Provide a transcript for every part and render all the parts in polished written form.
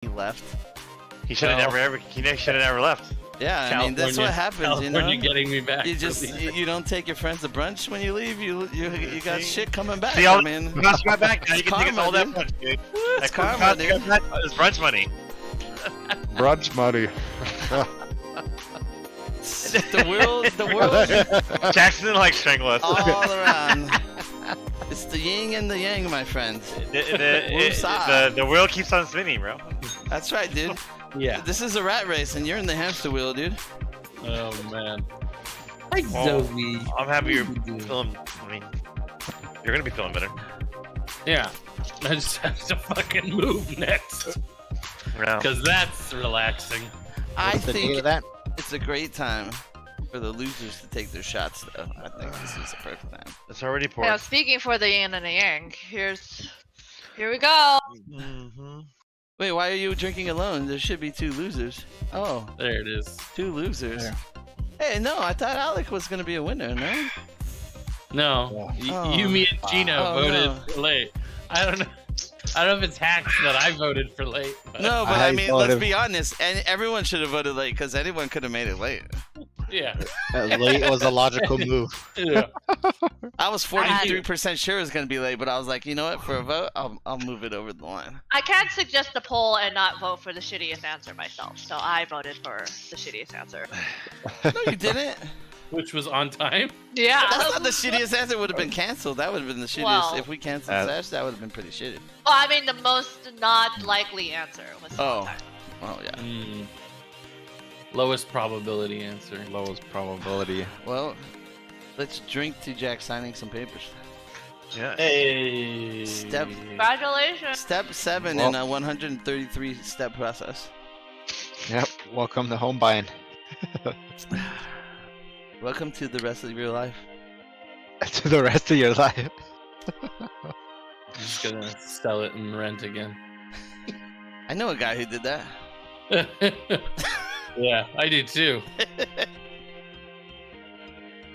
he left. He should have never left. Yeah, I mean that's what happens, you know. California getting me back. You just you don't take your friends to brunch when you leave. You got shit coming back. See, I mean, Cost got back. Now you can take karma, all that dude. brunch, dude. It's That karma, cost dude. got back is brunch money. Brunch money. the world Jackson like strangle us. all around. It's the yin and the yang, my friend. The wheel keeps on spinning, bro. That's right, dude. Yeah. This is a rat race, and you're in the hamster wheel, dude. Oh man. Hi, Well, Zoe. I'm happy you're feeling. I mean, you're gonna be feeling better. Yeah. I just have to fucking move next. Yeah. Because that's relaxing. I What's the date think of that? it's a great time for the losers to take their shots, though. I think this is the perfect time. It's already poured. Yeah, speaking for the yin and the yang, here we go. Mm-hmm. Wait, why are you drinking alone? There should be two losers. Oh, There it is. two losers. There. Hey, no, I thought Alec was gonna be a winner, no? No. Oh. You, me, and Gino Oh, voted no. for late. I don't know. I don't know if it's hacked that I voted for late. But No, but I I mean, let's voted- be honest. And everyone should have voted late because anyone could have made it late. Yeah. Late was a logical move. Yeah. I was 43% sure it was gonna be late, but I was like, you know what? For a vote, I'll move it over the line. I can't suggest a poll and not vote for the shittiest answer myself, so I voted for the shittiest answer. No, you didn't. Which was on time. Yeah. That's not the shittiest answer. Would have been canceled. That would have been the shittiest. Well- If we canceled Sesh, that would have been pretty shitty. Well, I mean, the most not likely answer was Oh. on time. Oh yeah. Mm. Lowest probability answer. Lowest probability. Well, let's drink to Jack signing some papers. Yeah. Hey. Congratulations. Step 7 in a 133 step process. Yep. Welcome to home buying. Welcome to the rest of your life. To the rest of your life. I'm just gonna sell it and rent again. I know a guy who did that. Yeah, I do too.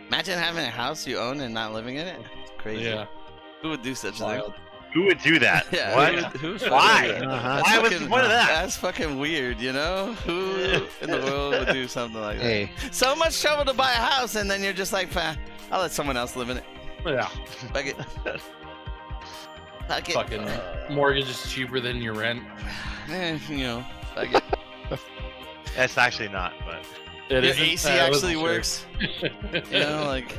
Imagine having a house you own and not living in it. It's crazy. Yeah. Who would do such a thing? Wild. Who would do that? Yeah. What? Who's Why? Uh-huh. Why was the point of that? That's fucking weird, you know? Who in the world would do something like that? Hey, So much trouble to buy a house, and then you're just like, fine, I'll let someone else live in it. Yeah. Fuck it. Fuck it. Fucking mortgage is cheaper than your rent. You know, fuck it. That's actually not, but. It Your isn't- AC I wasn't actually sure. works. You know, like,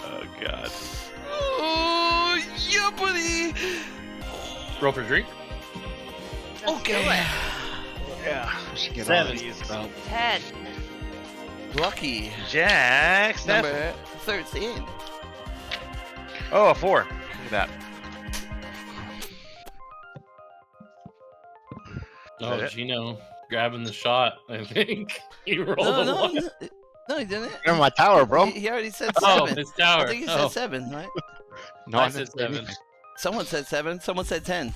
Oh god. oh, yeah, buddy. Roll for drink. Okay. Yeah. we should get 7. on these. About 10. Lucky. Jack. Steph. Number 13. Oh, a 4. Look at that. Oh, that it? Gino grabbing the shot. I think he rolled No, a no, 1. no, he didn't. You're in my tower, bro. He already said Oh, 7. his tower. I think he Oh, said 7, right? No, I I said didn't say 7. anything. Someone said 7. Someone said 10.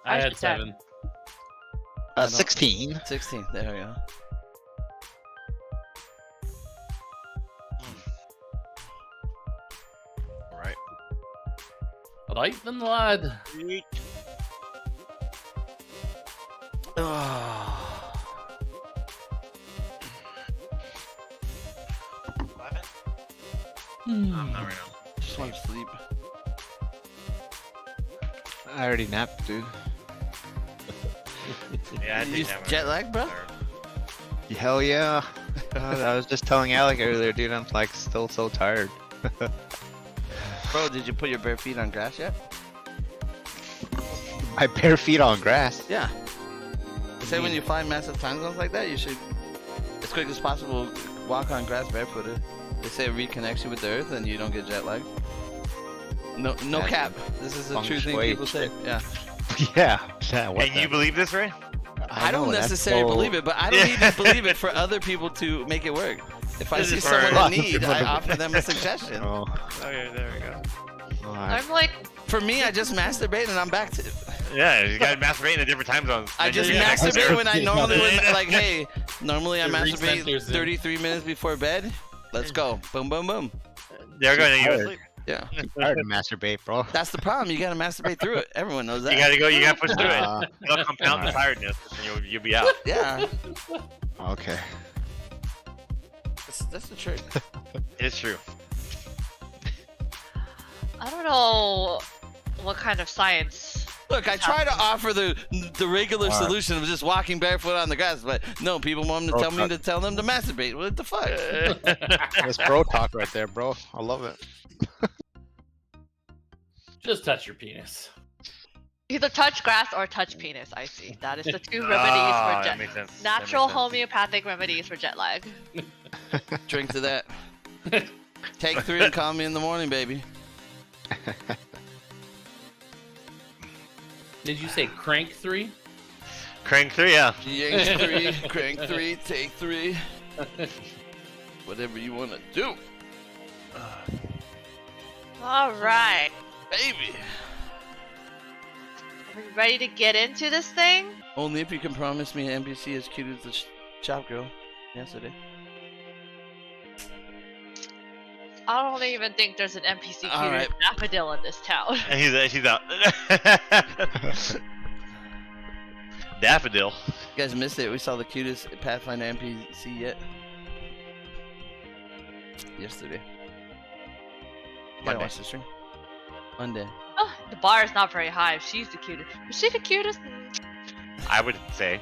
I I had said 7. 16. 16. There we go. Alright. Right then, lad. Oh. 11? Not right now. Just want to sleep. I already napped, dude. Yeah, I You didn't have jet lag, bro? Hell yeah. God, I was just telling Alec earlier, dude. I'm like still so tired. Bro, did you put your bare feet on grass yet? My bare feet on grass. Yeah. They say when you fly massive time zones like that, you should, as quick as possible, walk on grass barefooted. They say it reconnects you with the earth and you don't get jet lag. No That's cap. This is a feng true thing shui people say. Yeah. Yeah. What And you believe this, Ray? I don't know, that's necessarily so- believe it, but I don't need to believe it for other people to make it work. If I This see is someone for- in need, I offer them a suggestion. Oh, Okay, there we go. alright. I'm like, For me, I just masturbate and I'm back to. Yeah, you got to masturbate in a different time zones. I just Yeah. masturbate when I normally would, like, hey, normally I It masturbate recenters it. 33 minutes before bed. Let's go. Boom, boom, boom. They're going to you Tired. asleep. Yeah. Hard to masturbate, bro. That's the problem. You gotta masturbate through it. Everyone knows that. You gotta go. You gotta push through Uh, it. It'll compound the tiredness, and you'll be out. Yeah. Okay. That's the trick. It's true. I don't know what kind of science. Look, I try to offer the regular Alright. solution of just walking barefoot on the grass, but no, people want to Bro tell me talk. to tell them to masturbate. What the fuck? That's bro talk right there, bro. I love it. Just touch your penis. Either touch grass or touch penis. I see. That is the two remedies Ah, for that jet. makes sense. That Natural makes sense. homeopathic remedies for jet lag. Drink to that. Take 3 and call me in the morning, baby. Did you say crank 3? Crank 3, yeah. Yank 3, crank 3, take 3. Whatever you want to do, All right. baby. Are we ready to get into this thing? Only if you can promise me an NPC as cute as the shop girl yesterday. I don't even think there's an NPC cuter All right. than Daffodil in this town. And he's out. Daffodil. You guys missed it. We saw the cutest Pathfinder NPC yet. Yesterday. You gotta Monday. watch the stream. Monday. Oh, the bar is not very high. If she's the cutest. Is she the cutest? I would say.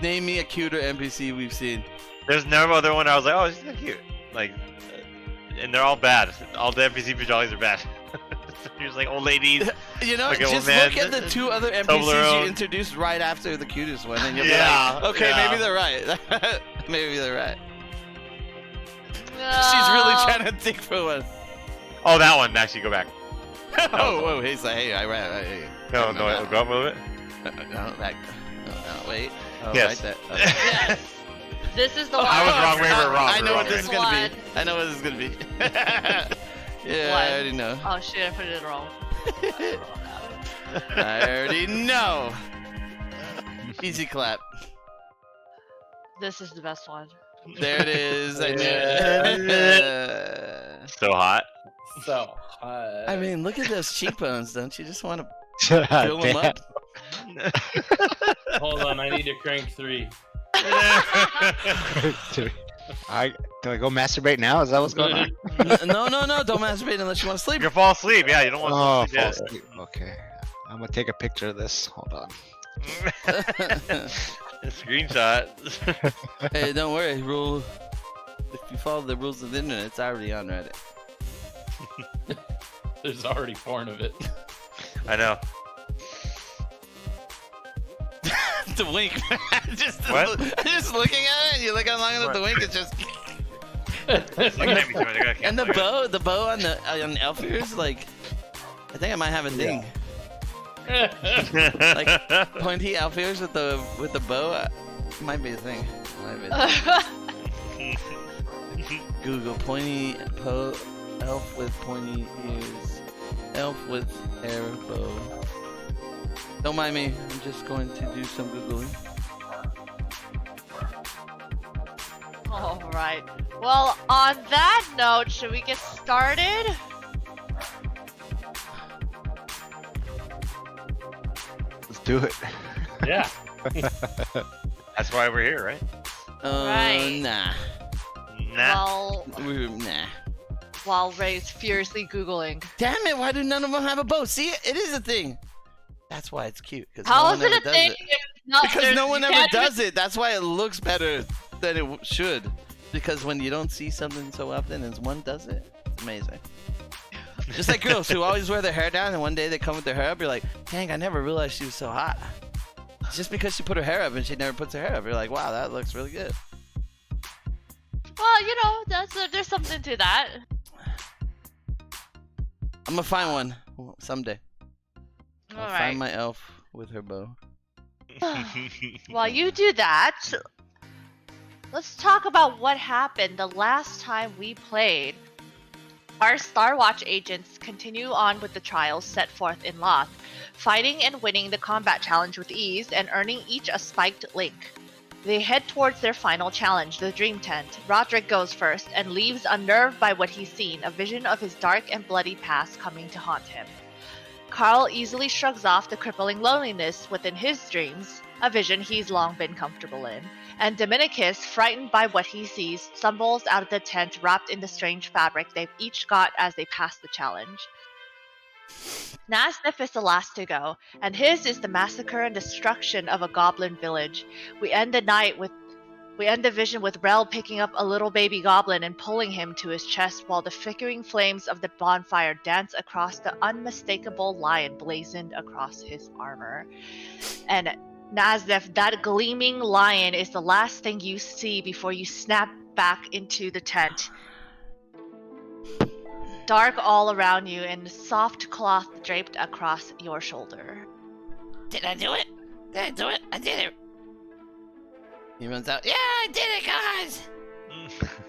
Name me a cuter NPC we've seen. There's no other one I was like, oh, she's so cute. Like, and they're all bad. All the NPC Pajali's are bad. There's like old ladies. You know, Like an old just man, look at the 2 other NPCs Toblerone. you introduced right after the cutest one, and you'll Yeah, be like, okay, yeah. maybe they're right. Maybe they're right. No. She's really trying to think for one. Oh, that one. Actually, go back. Oh, whoa, he's like, hey, I ran. Hey, No, go up a little bit. no, back. No, wait. Oh, Yes. right there. Yes. This is the one. I was wrong, we were wrong. I know we were what wrong, this is right? gonna be. I know what this is gonna be. Yeah, What? I already know. Oh shit, I put it in wrong. I already know. Easy clap. This is the best one. There it is. I knew it. So hot. So, I mean, look at those cheekbones. Don't you just want to fill them up? hold on, I need to crank 3. Do I go masturbate now? Is that what's going on? No, don't masturbate unless you want to sleep. You're fall asleep. Yeah, you don't want Oh, to sleep. fall asleep. Okay. I'm gonna take a picture of this. Hold on. Screenshot. Hey, don't worry. If you follow the rules of the internet, it's already on Reddit. There's already porn of it. I know. The wink. just What? looking at it. You look how long enough the wink is just. Looking at me too much. I gotta And the cancel it. bow on the elf ears, like, I think I might have a thing. Like pointy elf ears with the bow, might be a thing. Google pointy elf with pointy ears, elf with hair bow. Don't mind me. I'm just going to do some googling. Alright. Well, on that note, should we get started? Let's do it. Yeah. That's why we're here, right? Right. Nah. Nah. Nah. While Ray's furiously Googling. Damn it! Why do none of them have a bow? See, it is a thing. That's why it's cute. How is it a thing? Because no one ever does it. That's why it looks better than it should. Because when you don't see something so often as one does it, it's amazing. Just like girls who always wear their hair down and one day they come with their hair up, you're like, dang, I never realized she was so hot. It's just because she put her hair up and she never puts her hair up. You're like, wow, that looks really good. Well, you know, there's something to that. I'm gonna find one someday. I'll Alright. find my elf with her bow. While you do that, let's talk about what happened the last time we played. Our Star Watch agents continue on with the trials set forth in Loth, fighting and winning the combat challenge with ease and earning each a spiked link. They head towards their final challenge, the Dream Tent. Roderick goes first and leaves unnerved by what he's seen, a vision of his dark and bloody past coming to haunt him. Carl easily shrugs off the crippling loneliness within his dreams, a vision he's long been comfortable in. And Dominicus, frightened by what he sees, stumbles out of the tent wrapped in the strange fabric they've each got as they pass the challenge. Nasnif is the last to go, and his is the massacre and destruction of a goblin village. We end the vision with Rel picking up a little baby goblin and pulling him to his chest while the flickering flames of the bonfire dance across the unmistakable lion blazoned across his armor. And Nasnif, that gleaming lion is the last thing you see before you snap back into the tent. Dark all around you and soft cloth draped across your shoulder. Did I do it? Did I do it? I did it. He runs out. Yeah, I did it, guys.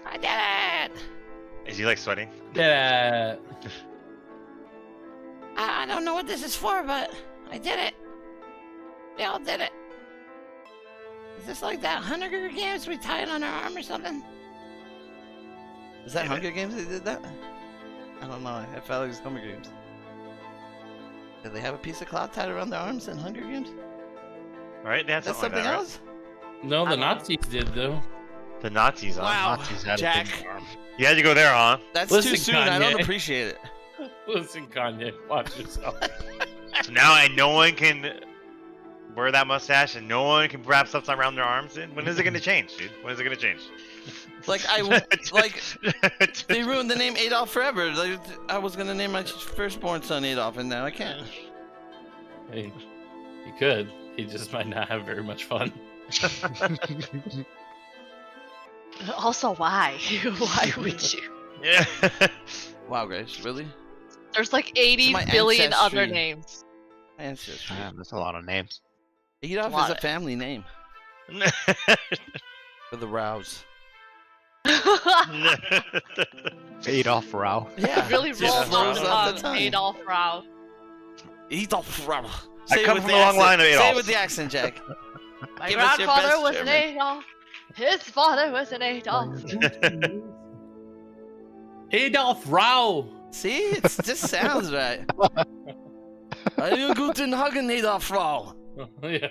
I did it. Is he like sweating? Yeah. I don't know what this is for, but I did it. We all did it. Is this like that Hunger Games we tied on our arm or something? Is that Hunger Games they did that? I don't know. I felt like it was Hunger Games. Did they have a piece of cloth tied around their arms in Hunger Games? Right? They had That's something, something like else? No, I the don't know. Nazis did though. Right? The Nazis, huh? Wow. Nazis had a Jack. big arm. You had to go there, huh? That's Listen, too soon. I don't Kanye. appreciate it. Listen, Kanye, watch yourself. So now no one can wear that mustache and no one can wrap stuff around their arms. When is it gonna change, dude? When is it gonna change? Like they ruined the name Adolf forever. Like, I was gonna name my firstborn son Adolf, and now I can't. Hey, he could. He just might not have very much fun. Also, why? Why would you? Yeah. Wow, Grace, really? There's like 80 my billion other ancestry. names. Ancestry. Damn, that's a lot of names. Adolf Lot is a of- family name for the Rouse. Adolf Rao. Yeah, Really just rolls flows off off the the tongue. tongue. Adolf Rao. Adolf Rao. I Say it come with from the a long accent. line of Say it Adolfs. with the accent, Jack. My Give us your grandfather best was an German. Adolf. His father was an Adolf. Adolf Rao. See, it just sounds right. Einen guten Hagen, Adolf Rao. Yeah.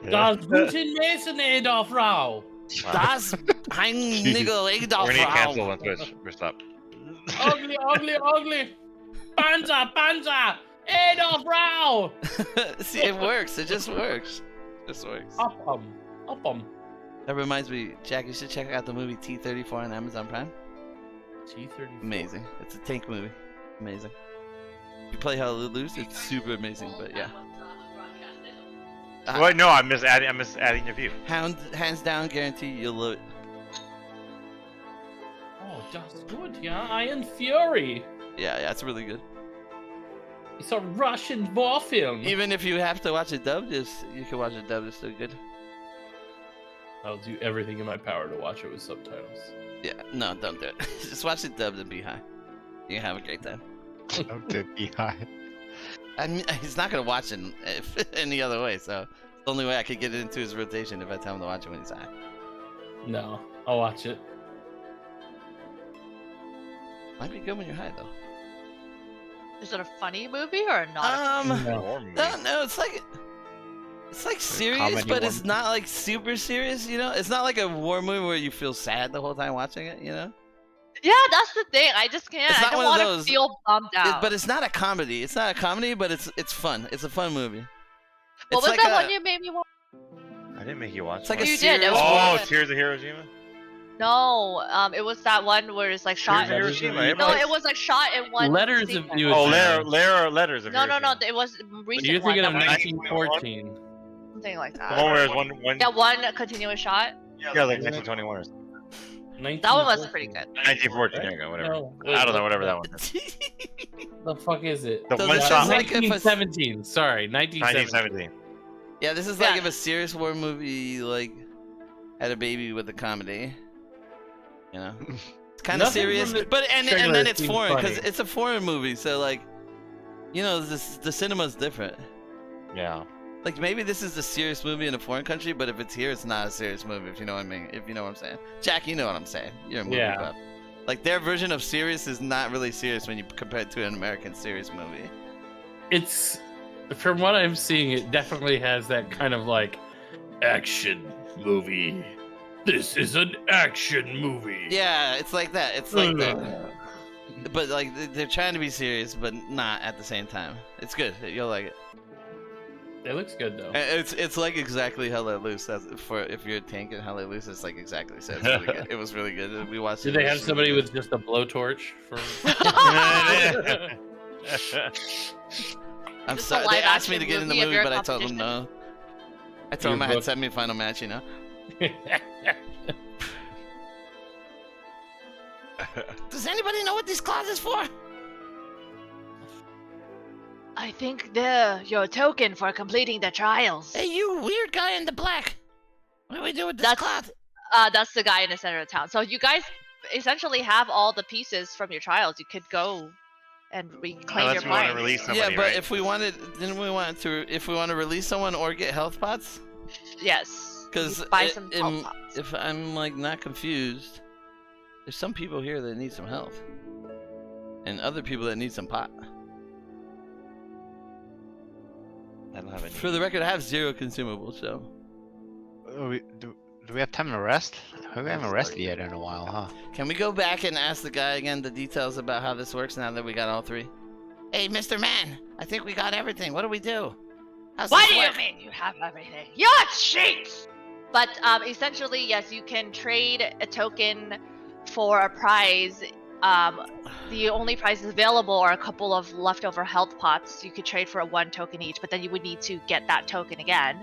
Yeah. Das Guten Mason Adolf Rao. Das ein Nigel Adolf We're gonna get Rao. canceled on Twitch. We're stop. Ugly, ugly, ugly. Panza, Panza. Adolf Rao. See, it works. It just works. Just works. Up 'em. Up 'em. That reminds me, Jack, you should check out the movie T-34 on Amazon Prime. T-34. Amazing. It's a tank movie. Amazing. If you play Hell Loose, it's super amazing, but yeah. What? No, I'm just adding your view. Hands down, guarantee you'll love it. Oh, that's good, yeah. Iron Fury. Yeah, it's really good. It's a Russian war film. Even if you have to watch it dubbed, you can watch it dubbed. It's still good. I'll do everything in my power to watch it with subtitles. Yeah, no, don't do it. Just watch it dubbed and be high. You can have a great time. Don't do behind. I mean, he's not gonna watch it any other way, so it's the only way I could get it into his rotation if I tell him to watch it when he's high. No, I'll watch it. Might be good when you're high though. Is it a funny movie or not? No. No, it's like serious, comedy but it's one. not like super serious. You know, it's not like a war movie where you feel sad the whole time watching it. You know, Yeah, that's the thing. I just can't. It's I not don't one of want those- to feel bummed out. but it's not a comedy. It's not a comedy, but it's fun. It's a fun movie. what it's was like that a- one you made me watch? I didn't make you watch. It's like one. a You did, it serious. was Oh, good. Tears of Hiroshima. No, it was that one where it's like shot. Tears of Hiroshima, Hiroshima. No, everybody- it was like shot in one. Letters of sequence. you. Oh, letters of No, Hiroshima. it was recent You're one. thinking of that was 1914. something like The that. one where there's one. Yeah, one continuous shot. Yeah, like 1921 or something. That one was pretty good. 1914. There you go. Whatever. No, I don't know. Whatever that one. is. The fuck is it? The So one this shot. is like if a- 1917. Sorry, 1917. 1917. Yeah, this is like Yeah. if a serious war movie like had a baby with a comedy. You know, it's kind of Nothing serious, from the but and trailer then it's seemed foreign because funny. it's a foreign movie, so like, you know, the cinema's different. Yeah. Like maybe this is a serious movie in a foreign country, but if it's here, it's not a serious movie. If you know what I mean. If you know what I'm saying. Jack, you know what I'm saying. You're a movie Yeah. buff. Like their version of serious is not really serious when you compare it to an American serious movie. It's from what I'm seeing, it definitely has that kind of like action movie. This is an action movie. Yeah, it's like that. It's like that. But like they're trying to be serious, but not at the same time. It's good. You'll like it. It looks good though. It's like exactly Hell Let Loose. That's for if you're a tank in Hell Let Loose, it's like exactly so. It's really good. It was really good. We watched. Did it. they It have was somebody really with just a blowtorch for? I'm Just a sorry. They live asked me to action get in the movie of movie, your but I told them competition? no. I told them I had book. semi-final match. You know. Does anybody know what these claws is for? I think they're your token for completing the trials. Hey, you weird guy in the black. What do we do with this That's- cloth? That's the guy in the center of town. So you guys essentially have all the pieces from your trials. You could go and reclaim Unless your we want to prize. release somebody, Yeah, but right? if we wanted, didn't we want to? If we want to release someone or get health pots? Yes. Because You buy some health pots. if I'm like not confused, there's some people here that need some health, and other people that need some pot. I don't have any. For the record, I have 0 consumables, so. Do we have time to rest? We haven't rested yet in a while, huh? Can we go back and ask the guy again the details about how this works now that we got all 3? Hey, Mr. Man, I think we got everything. What do we do? How's What this do you work? mean you have everything? You're cheats! But essentially, yes, you can trade a token for a prize. The only prizes available are a couple of leftover health pots. You could trade for 1 token each, but then you would need to get that token again.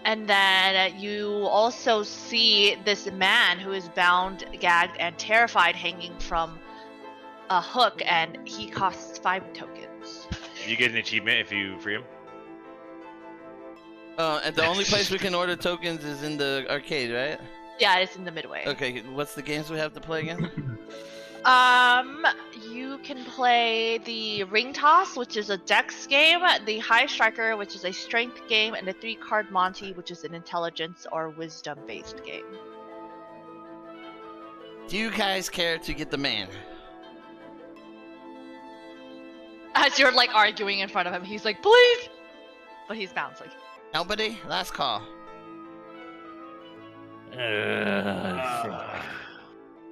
And then you also see this man who is bound, gagged, and terrified hanging from a hook, and he costs 5 tokens. You get an achievement if you free him. And the only place we can order tokens is in the arcade, right? Yeah, it's in the midway. Okay, what's the games we have to play again? You can play the Ring Toss, which is a dex game, the High Striker, which is a strength game, and the 3-card Monty, which is an intelligence or wisdom-based game. Do you guys care to get the man? As you're like arguing in front of him, he's like, "Please," but he's bouncing. Nobody? Last call.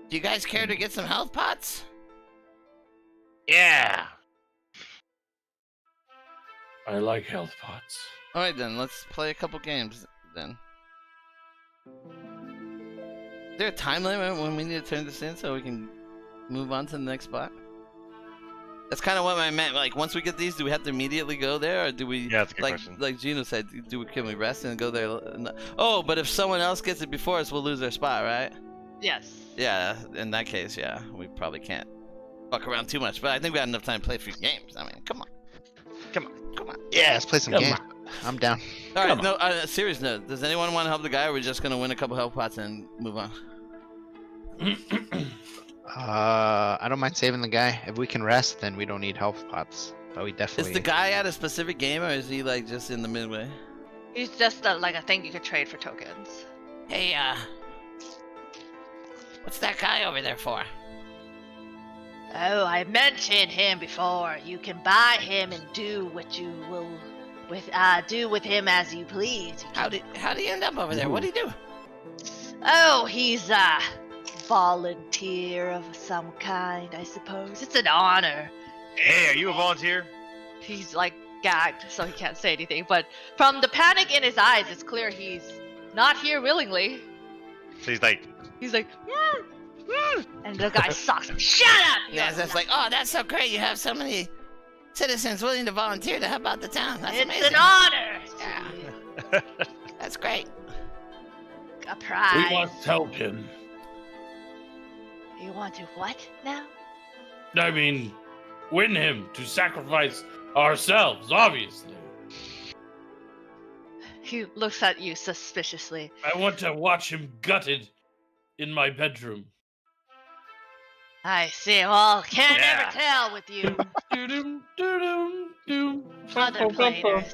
Do you guys care to get some health pots? Yeah. I like health pots. Alright then, let's play a couple games then. Is there a time limit when we need to turn this in so we can move on to the next spot? That's kind of what I meant. Like, once we get these, do we have to immediately go there, or do we? Yeah, that's a good like, question. Like Gino said, can we rest and go there? Oh, but if someone else gets it before us, we'll lose our spot, right? Yes. Yeah. In that case, yeah, we probably can't fuck around too much. But I think we had enough time to play a few games. I mean, come on. Yeah, let's play some Come games. I'm down. All right. Come No. Serious note. Does anyone want to help the guy, or are we just gonna win a couple health pots and move on? I don't mind saving the guy. If we can rest, then we don't need health pots. But we definitely. Is the guy at a specific game, or is he like just in the midway? He's just like a thing you could trade for tokens. Hey, what's that guy over there for? Oh, I mentioned him before. You can buy him and do what you will do with him as you please. How did he end up over there? What did he do? Oh, he's a volunteer of some kind, I suppose. It's an honor. Hey, are you a volunteer? He's like gagged, so he can't say anything. But from the panic in his eyes, it's clear he's not here willingly. So he's like, and the guy sucks him. Shut up! Yeah, that's like, oh, that's so great. You have so many citizens willing to volunteer to help out the town. That's It's amazing. an honor. Yeah. That's great. A prize. We must help him. You want to what now? I mean, win him to sacrifice ourselves, obviously. He looks at you suspiciously. I want to watch him gutted in my bedroom. I see. Well, can't Yeah. ever tell with you Doo-dum, doo-dum, doom. other players.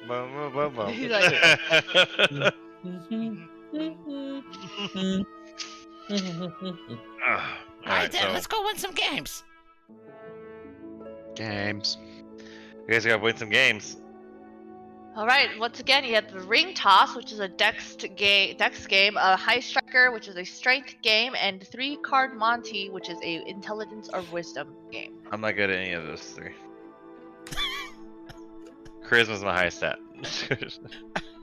Boom, boom, boom, boom. He's like- Alright, so let's go win some games. Games. you guys gotta win some games. All right. Once again, you have the ring toss, which is a dex game, a high striker, which is a strength game, and 3-card Monty, which is a intelligence or wisdom game. I'm not good at any of those three. Charisma's my highest stat.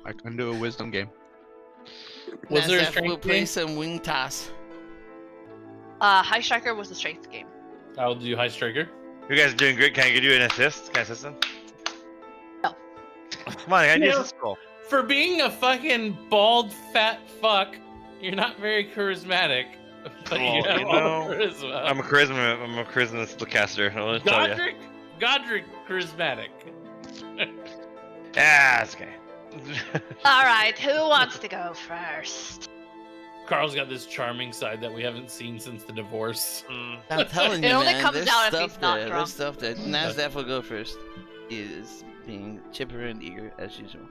I can do a wisdom game. Was there a Nazef will strength play game? some wing toss. High striker was the strength game. I'll do high striker. You guys are doing great. Can I give you an assist? Can I assist them? No. Come on, I gotta do No. assist roll. For being a fucking bald fat fuck, you're not very charismatic. But you Well, have you all know, the charisma. I'm a charisma spellcaster. I want to tell you. Godric charismatic. Yeah, it's okay. All right. Who wants to go first? Carl's got this charming side that we haven't seen since the divorce. I'm telling It you, only man. comes there's out if stuff he's not there. drunk. There's stuff there. Nazef will go first. He is being chipper and eager as usual.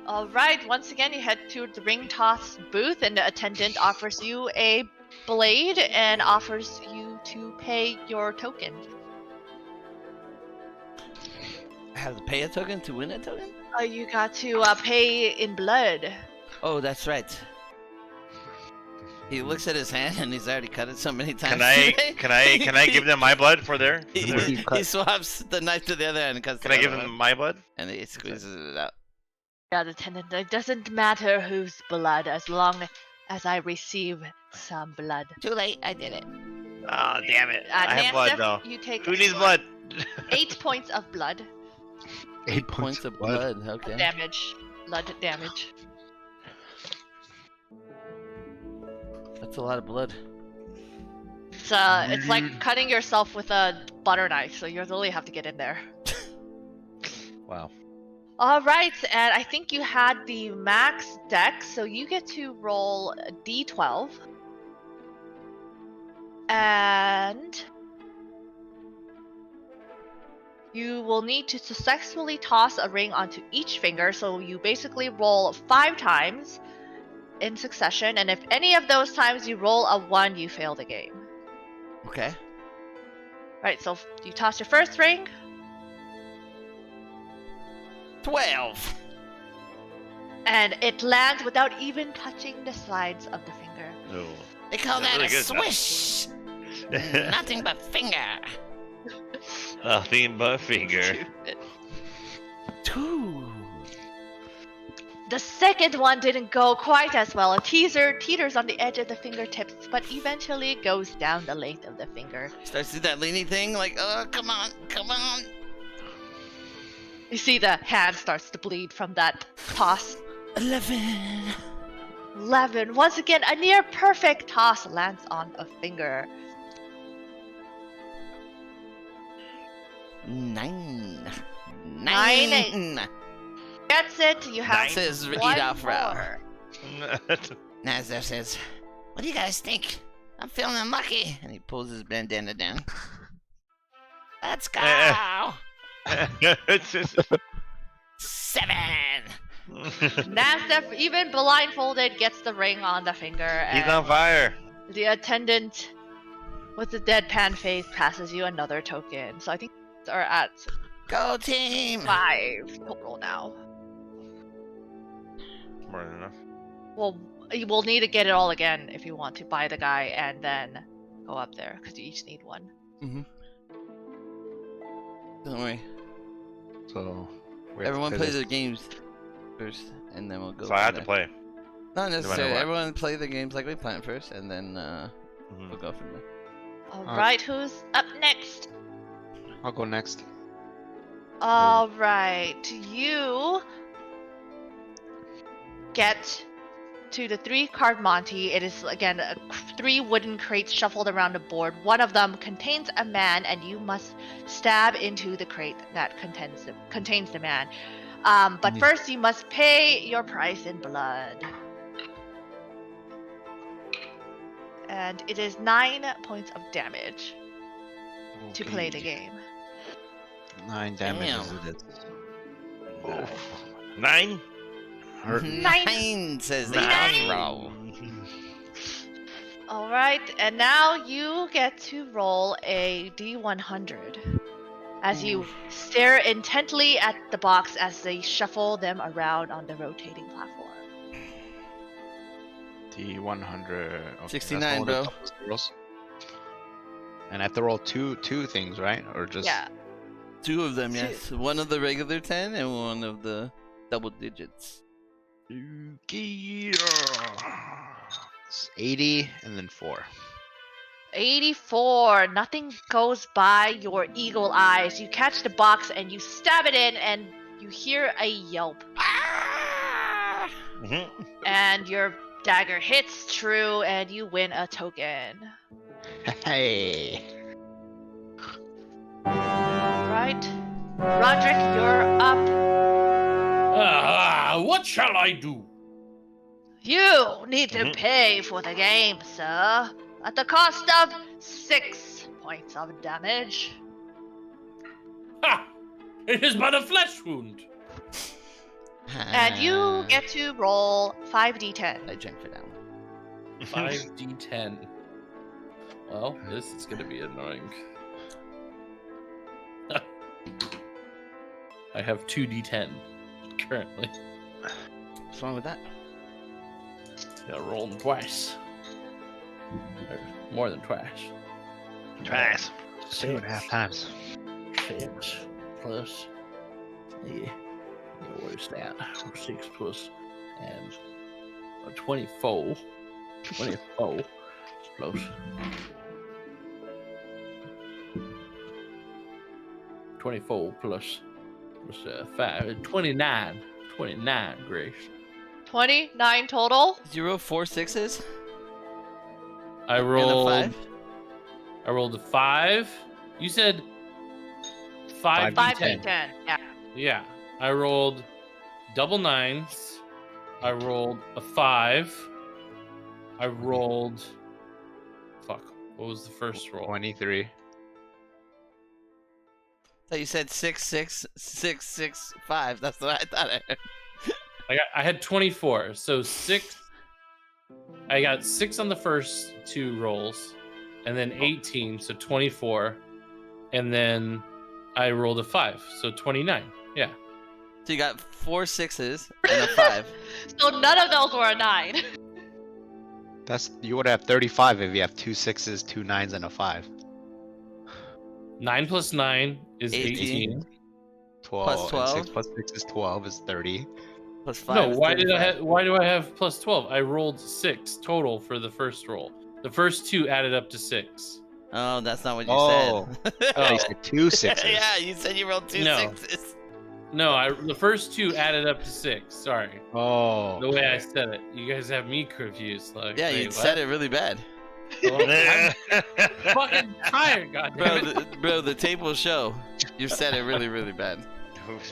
All right. Once again, you head to the ring toss booth, and the attendant offers you a blade and offers you to pay your token. I have to pay a token to win a token? You got to pay in blood. Oh, that's right. He looks at his hand and he's already cut it so many times. Can I give them my blood for their? He, for their- he swaps the knife to the other end and cuts. Can the I give other them one, my blood? and he squeezes it out. Yeah, the attendant. It doesn't matter whose blood, as long as I receive some blood. Too late. I did it. Oh, damn it! I have Nansef, blood though. You take Who needs blood? 8 points of blood 8 Points of blood. Okay. damage. Blood damage. That's a lot of blood. It's like cutting yourself with a butter knife, so you really have to get in there. Wow. All right, and I think you had the max dex, so you get to roll a d12. And you will need to successfully toss a ring onto each finger, so you basically roll 5 times in succession, and if any of those times you roll a 1, you fail the game. Okay. Right, so you toss your first ring, 12. and it lands without even touching the sides of the finger. No. They call That's that really a good, though. swish. Nothing but finger. Nothing but finger. Stupid. 2. The second one didn't go quite as well. A teeters on the edge of the fingertips, but eventually goes down the length of the finger. Starts to do that leany thing, like, oh, come on, come on. You see the hand starts to bleed from that toss. 11. 11. Once again, a near perfect toss lands on a finger. 9. 9. Gets it. You have That says eat one off route. more. Nazef says, what do you guys think? I'm feeling unlucky. And he pulls his bandana down. Let's go. 7. Nasdaq, even blindfolded, gets the ring on the finger. He's and on fire. the attendant with the deadpan face passes you another token. So I think are at Go team. 5 total now. More than enough. Well, you will need to get it all again if you want to buy the guy and then go up there, because you each need 1. Don't worry. So we have to Everyone play play this. their games first, and then we'll go. So I from have to there. play. Not necessarily. what? Everyone play the games like we planned first, and then we'll go from there. Alright, who's up next? I'll go next. Alright, you get to the 3-card Monty. It is, again, 3 wooden crates shuffled around a board. One of them contains a man, and you must stab into the crate that contains the man. But first, you must pay your price in blood. and it is 9 points of damage to play the game. 9 damage Damn. is it? Oh. 9? Hurt. 9 says the Nine. afro. All right, and now you get to roll a d100 as you stare intently at the box as they shuffle them around on the rotating platform. D100. Okay, 69, that's one bro. of the double zeros. And I have to roll two things, right? Or just Yeah. 2 of them, yes. One of the regular 10 and one of the double digits. It's 80 and then 4. 84. Nothing goes by your eagle eyes. You catch the box and you stab it in, and you hear a yelp. And your dagger hits true, and you win a token. Hey. Right? Roderick, you're up. What shall I do? You need to pay for the game, sir, at the cost of 6 points of damage. Ha! It is but a flesh wound. And you get to roll 5d10. I drank for that one. 5d10. Well, this is gonna be annoying. I have 2d10 currently. What's wrong with that? Gotta roll them twice. Or more than twice. Twice. 2.5 times. 6 plus. Yeah. Where's that? 6 plus. And 24. 24 plus. 24 plus 5. 29. 29, Grace. 29 total. 0, 4, 6s? I And a rolled. 5? I rolled a 5. You said 5 5d10. Yeah. Yeah. I rolled double 9s. I rolled a 5. I rolled. Fuck. What was the first roll? 23. thought you said 6, 6, 6, 6, 5. That's what I thought I heard. I had 24. So 6. I got 6 on the first 2 rolls, and then 18, so 24, and then I rolled a 5, so 29. Yeah. So you got 4 6s and a 5. So none of those were a 9. You would have 35 if you have 2 6s, 2 9s, and a 5. 9 plus 9 is 18. 18. 12. Plus And 12. 6 plus 6 is 12 is 30. Plus 5. No, is why 35. why do I have plus 12? I rolled 6 total for the first roll. The first 2 added up to 6. Oh, that's not what you Oh. said. You said 2 6s. Yeah, you said you rolled 2 No. 6s. No, the first 2 added up to 6. Sorry. Oh. The way I said it. You guys have me confused. Like, Yeah, wait, you what? said it really bad. Well, I'm fucking tired, goddammit. Bro, the tape will show. You said it really, really bad.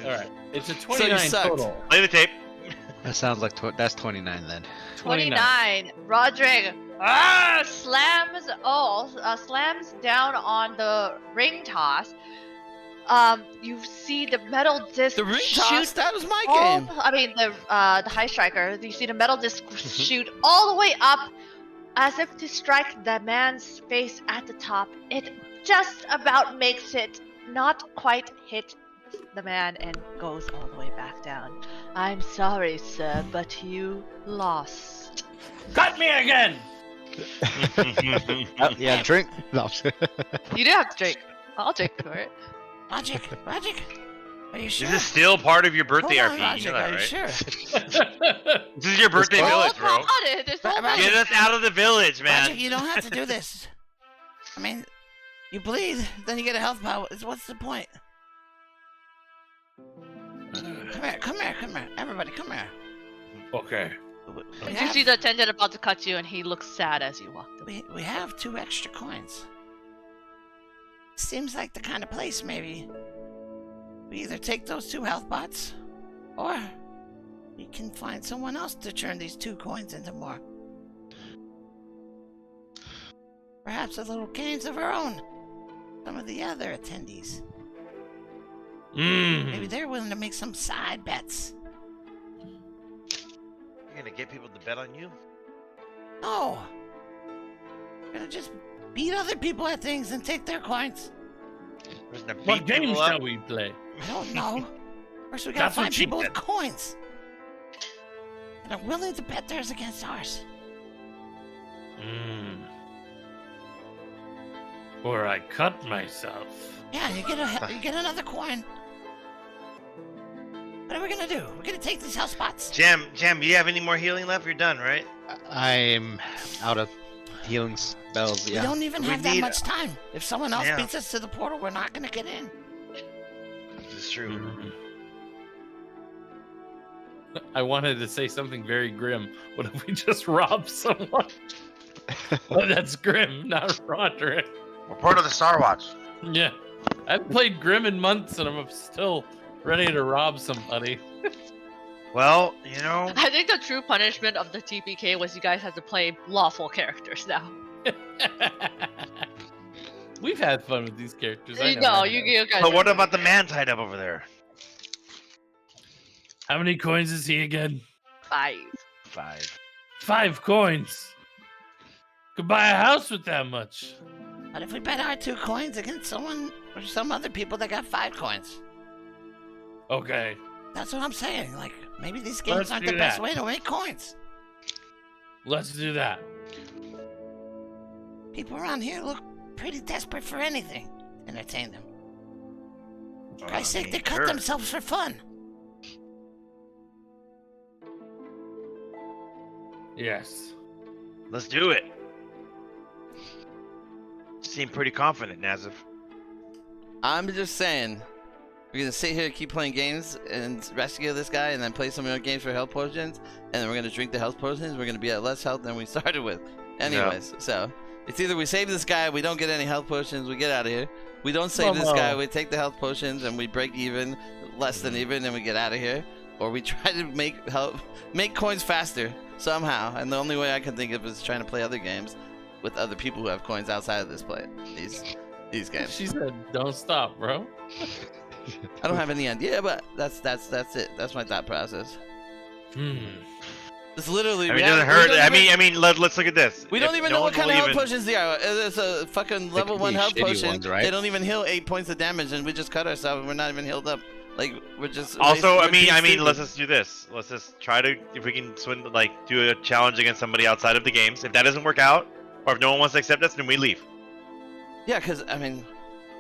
Alright. It's a So you 29 sucked. total. Play the tape. That sounds like that's 29 then. 29. Roderick slams down on the ring toss. You see the metal disc The ring shoot toss? That was my all- game. I mean the high striker. You see the metal disc shoot all the way up, as if to strike the man's face at the top. It just about makes it, not quite hit the man, and goes all the way back down. I'm sorry, sir, but you lost. Cut me again! Yeah, drink. No. You do have to drink. I'll drink for it. Logic, are you sure? This is still part of your birthday Hold on, RP. Logic, You know that, are you right? sure? This is your birthday Hold village, bro. Hold on, this whole Right, thing. Get us out of the village, man. Logic, you don't have to do this. I mean, you bleed, then you get a health power. What's the point? Come here. Everybody, come here. Okay. We You see the attendant about to cut you, and he looks sad as you walk away. we have 2 extra coins. Seems like the kind of place, maybe. We either take those 2 health pots, or we can find someone else to turn these 2 coins into more. perhaps a little games of our own. Some of the other attendees. Maybe they're willing to make some side bets. You're gonna get people to bet on you? No. We're gonna just beat other people at things and take their coins. We're just gonna What beat people games up? shall we play? I don't know. First we gotta That's what find she people with said. coins. And are willing to bet theirs against ours. Or I cut myself. Yeah, you get another coin. What are we gonna do? We're gonna take these house spots. Jam, do you have any more healing left? You're done, right? I'm out of healing spells. We Yeah. don't even We have that need- much time. If someone else Yeah. beats us to the portal, we're not gonna get in. It's true. I wanted to say something very grim. What if we just rob someone? Oh, that's grim, not Roderick. We're part of the Star Watch. Yeah. I haven't played Grim in months and I'm still ready to rob somebody. Well, you know, I think the true punishment of the TPK was you guys had to play lawful characters now. We've had fun with these characters. I You know know, I you have. guys. but what are- about the man tied up over there? How many coins is he again? 5? 5. 5 coins. Could buy a house with that much. But if we bet our 2 coins against someone or some other people that got 5 coins, Okay. that's what I'm saying. Like, maybe these games Let's aren't do the best that. way to make coins. Let's do that. People around here look pretty desperate for anything to entertain them. For Christ's sake, they cut themselves for fun. Yes. Let's do it. Seem pretty confident, Nazif. I'm just saying, we're gonna sit here and keep playing games and rescue this guy, and then play some more games for health potions, and then we're gonna drink the health potions. We're gonna be at less health than we started with. Anyways, so it's either we save this guy, we don't get any health potions, we get out of here. We don't save this guy, we take the health potions, and we break even, less than even, and we get out of here. Or we try to make coins faster somehow, and the only way I can think of is trying to play other games with other people who have coins outside of this play. These games. She said, "Don't stop, bro." I don't have any idea, but that's it. That's my thought process. It's literally. I mean, it doesn't hurt. I mean, let's look at this. We don't If even no know what one kind of will health potions they are. It's a fucking level could 1 be health shitty potion. ones, right? They don't even heal 8 points of damage, and we just cut ourselves, and we're not even healed up. Like we're just. Also, we're I mean, being stupid. let's just do this. Let's just try to, if we can do a challenge against somebody outside of the games. If that doesn't work out, or if no one wants to accept us, then we leave. Yeah, because I mean.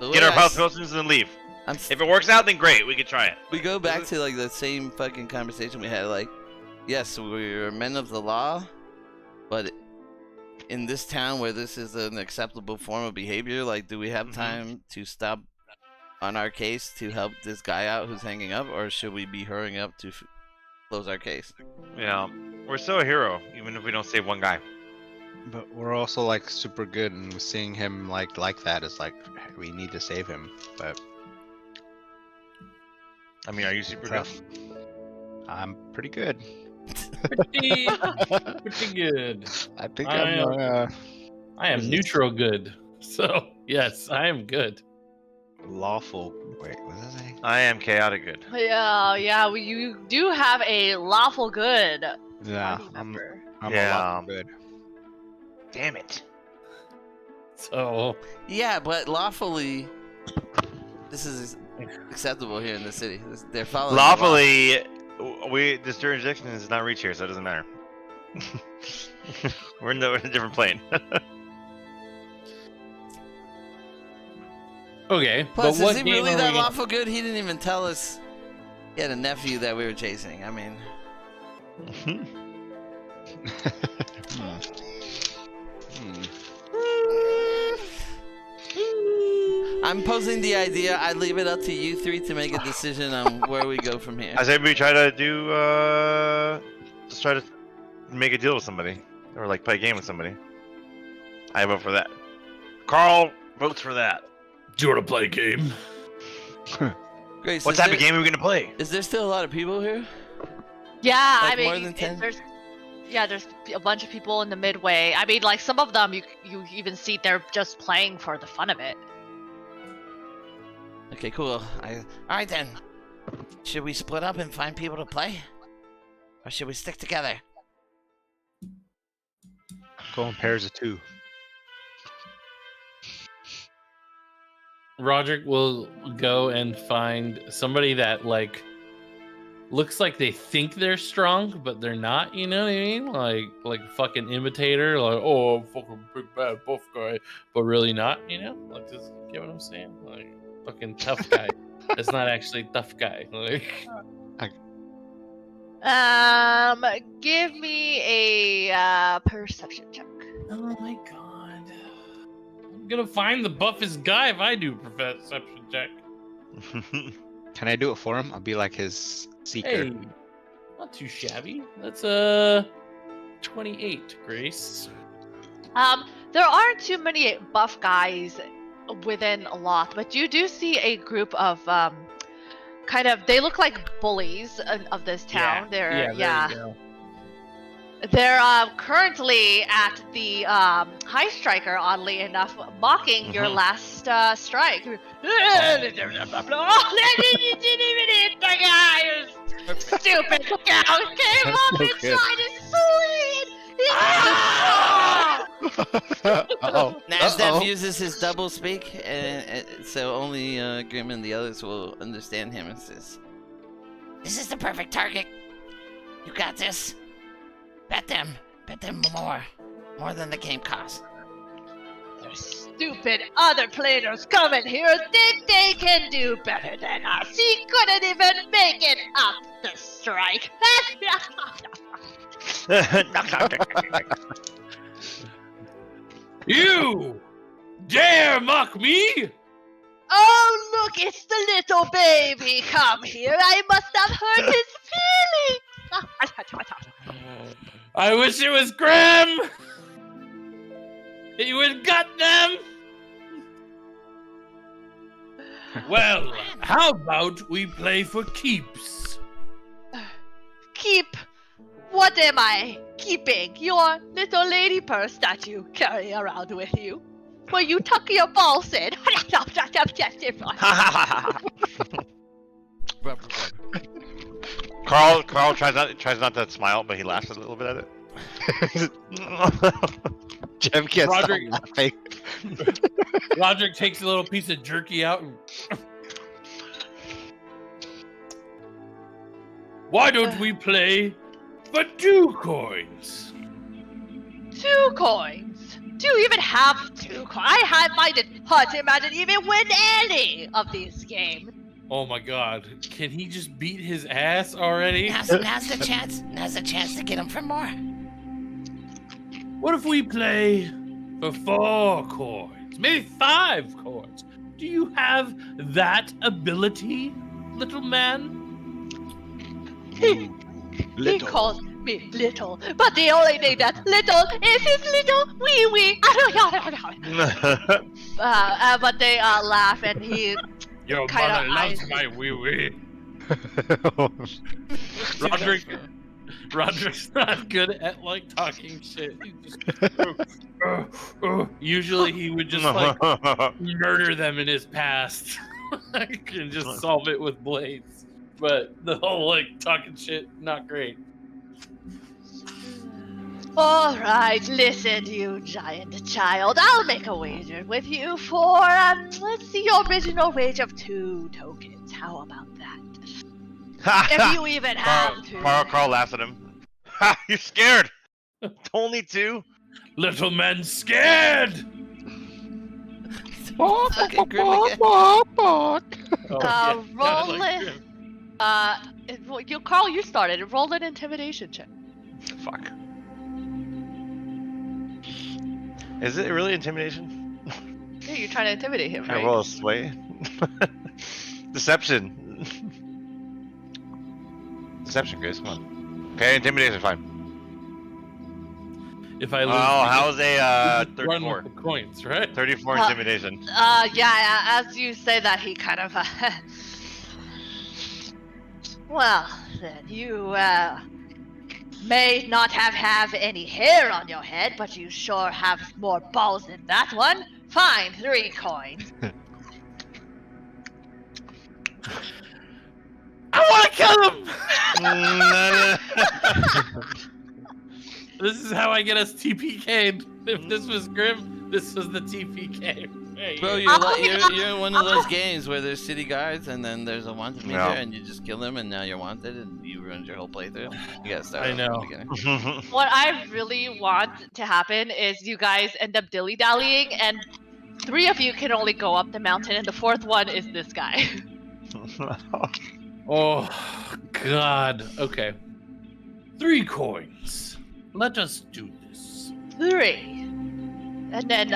the Get way our I health s- potions and then leave. I'm s- If it works out, then great. We could try it. We go back to like the same fucking conversation we had. Like, yes, we're men of the law, but in this town where this is an acceptable form of behavior, like, do we have time to stop on our case to help this guy out who's hanging up, or should we be hurrying up to close our case? Yeah, we're still a hero, even if we don't save one guy. But we're also like super good, and seeing him like that is like we need to save him. But I mean, are you super good? tough. I'm pretty good. Pretty good. I think I I'm I am neutral good. So yes, I am good. lawful. Wait, what does that say? I am chaotic good. Yeah, you do have a lawful good Yeah, party I'm member. a Yeah. lawful good. Damn it. So Yeah, but lawfully, this is acceptable here in the city. They're following the law. Lawfully, this jurisdiction does not reach here, so it doesn't matter. we're in a different plane. okay, Plus, but what is he game really are that we- lawful good? He didn't even tell us he had a nephew that we were chasing. I mean, I'm posing the idea. I leave it up to you three to make a decision on where we go from here. I said we try to do, just try to make a deal with somebody, or like play a game with somebody. I vote for that. Carl votes for that. Do you want to play a game? Grace, What is type there- of game are we gonna play? Is there still a lot of people here? Yeah, Like I mean, more than 10? there's Yeah, there's a bunch of people in the midway. I mean, like some of them, you even see they're just playing for the fun of it. Okay, cool. All right then. Should we split up and find people to play, or should we stick together? Go in pairs of 2. Roderick will go and find somebody that like looks like they think they're strong, but they're not. You know what I mean? Like fucking imitator. Like, oh, I'm fucking big bad buff guy, but really not. You know? Like, just get what I'm saying? Like, fucking tough guy. That's not actually tough guy. Like, give me a perception check. oh my god, I'm gonna find the buffest guy if I do perception check. Can I do it for him? I'll be like his seeker. Hey, not too shabby. That's 28, Grace. There aren't too many buff guys within a lot, but you do see a group of kind of, they look like bullies of this town. There you go. They're currently at the High Striker, oddly enough, mocking your last strike. You didn't even hit the guy, you stupid cow. Came up and tried to swing. Uh-oh. Nasdaq uses his double speak, and so only Grim and the others will understand him. And says, "This is the perfect target. You got this. Bet them more than the game costs." Those stupid other players coming here think they can do better than us. He couldn't even make it up the strike. You dare mock me? Oh, look, it's the little baby. Come here. I must have hurt his feelings. I wish it was Grim. He would gut them. Well, how about we play for keeps? Keep. What am I keeping? Your little lady purse that you carry around with you, where you tuck your balls in. Carl tries not to smile, but he laughs a little bit at it. Jeff can't stop Roderick- laughing. Roderick takes a little piece of jerky out and... Why don't we play for 2 coins? 2 coins. Do you even have 2 coins? I find it hard to imagine even win any of these games. Oh my god, can he just beat his ass already? Now's the chance. Now's the chance to get him for more. What if we play for 4 coins? Maybe 5 coins? Do you have that ability, little man? He calls me little, but the only thing that little is his little wee wee. But they laugh, and he Your Kinda mother loves eyes- my wee wee. Roderick's not good at like talking shit. He just, usually he would just like murder them in his past and just solve it with blades. But the whole like talking shit, not great. All right, listen, you giant child. I'll make a wager with you for, let's see, your original wage of 2 tokens. How about that? If you even have 2. Carl laughs at him. Ha! You're scared. Only 2. Little man scared. Fucking Grim again. Oh, Roll like it. Grim. Carl, you started. Roll an intimidation check. Fuck. Is it really intimidation? Yeah, you're trying to intimidate him, Can I right? roll a sway? Deception. Deception, guys. Come on. Okay, intimidation, fine. If I lose, Oh, how's a run 34? with the coins, right? 34 Uh, intimidation. Yeah, as you say that, he kind of, well, then you, may not have any hair on your head, but you sure have more balls than that one. Fine, 3 coins. I want to kill him. No. This is how I get us TPK'd. If this was Grim, this was the TPK. Right Bro, here. you're in one of those games where there's city guards and then there's a wanted meter Yeah. and you just kill them and now you're wanted and you ruined your whole playthrough. You gotta start I over from know. the beginning. What I really want to happen is you guys end up dilly-dallying, and 3 of you can only go up the mountain, and the 4th one is this guy. Oh, God. Okay. 3 coins. Let us do this. 3. And then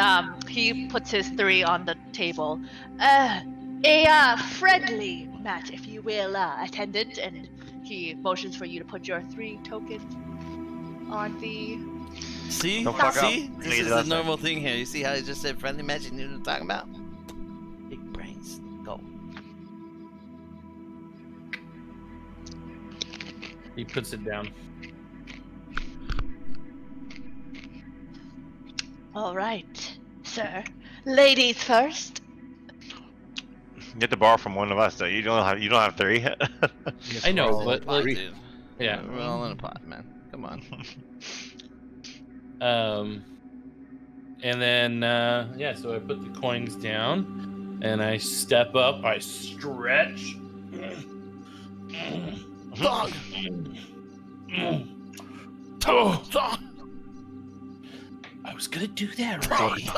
he puts his 3 on the table. A friendly match, if you will, attendant, and he motions for you to put your 3 tokens on the. See? Don't fuck up. See? I This need is that the thing. normal thing here. You see how I just said friendly magic? You know what I'm talking about? Big brains. Go. He puts it down. All right, sir. Ladies first. You get to borrow from one of us, though. You don't have 3. I know, Roll in but a pot, like, dude. yeah. We're all in a pot, man. Come on. And then yeah, so I put the coins down, and I step up. I stretch. Dog. Oh, I was gonna do that right.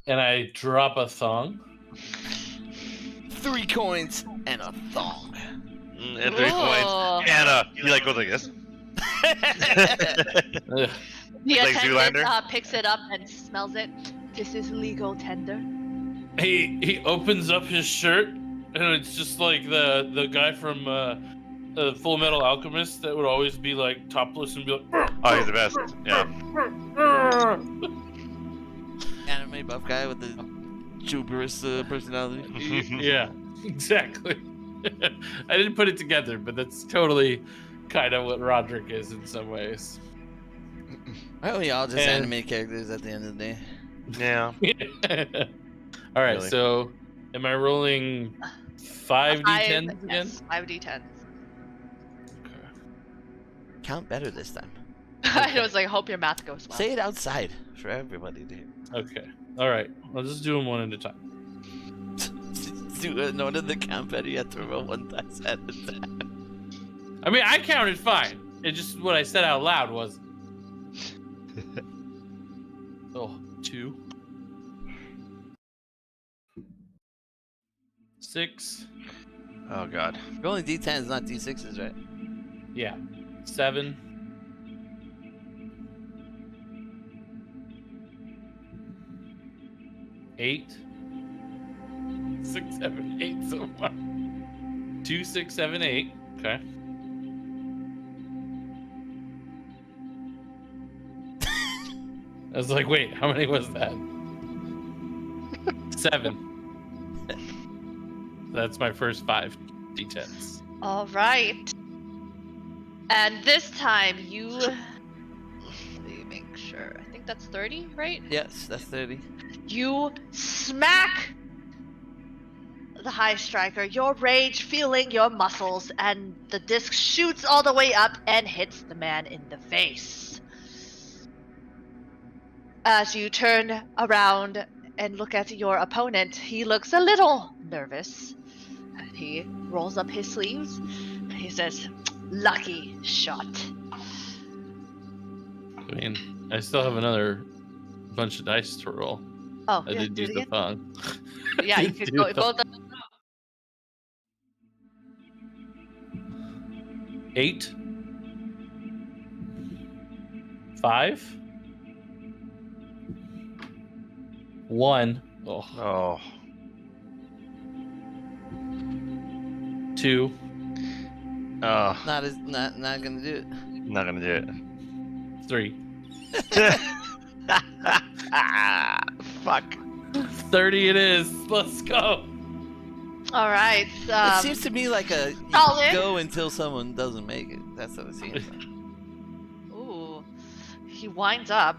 And I drop a thong. 3 coins and a thong. And 3 coins. Ooh. And he like goes like this. Ugh. The Like attendant Zoolander? picks it up and smells it. This is legal tender. He opens up his shirt, and it's just like the guy from Full Metal Alchemist that would always be like topless and be like. Oh, he's the best. Yeah. Anime buff guy with the juberous personality. Yeah, exactly. I didn't put it together, but that's totally kind of what Roderick is in some ways. Aren't we all just And- anime characters at the end of the day? Yeah. All right, Really? so am I rolling 5d10s again? Yes, 5d10s. Count better this time. I was like, I hope your math goes well. Say it outside for everybody to hear. Okay. All right. I'll just do them one at a time. In order to count better, you have to roll 1 dice at a time. I mean, I counted fine. It just what I said out loud was. Oh, 2. 6. Oh God. Rolling d10s, not d6s, right? Yeah. 7. 8. 6, 7, 8 so far. 2, 6, 7, 8. Okay. I was like, wait, how many was that? 7. That's my first 5 d10s. All right. And this time you. Let me make sure. I think that's 30, right? Yes, that's 30. You smack the high striker, your rage feeling your muscles, and the disc shoots all the way up and hits the man in the face. As you turn around and look at your opponent, he looks a little nervous. And he rolls up his sleeves and he says, "Lucky shot." I mean, I still have another bunch of dice to roll. Oh, I yeah, did do use it the again. thong. Yeah, you Did could do go the- both. 8. 5. 1. Oh, Oh. 2. Oh. Not gonna do it. Not gonna do it. 3. Fuck. 30 it is. Let's go. All right. It seems to me like a Solid. go until someone doesn't make it. That's what it seems like. He winds up.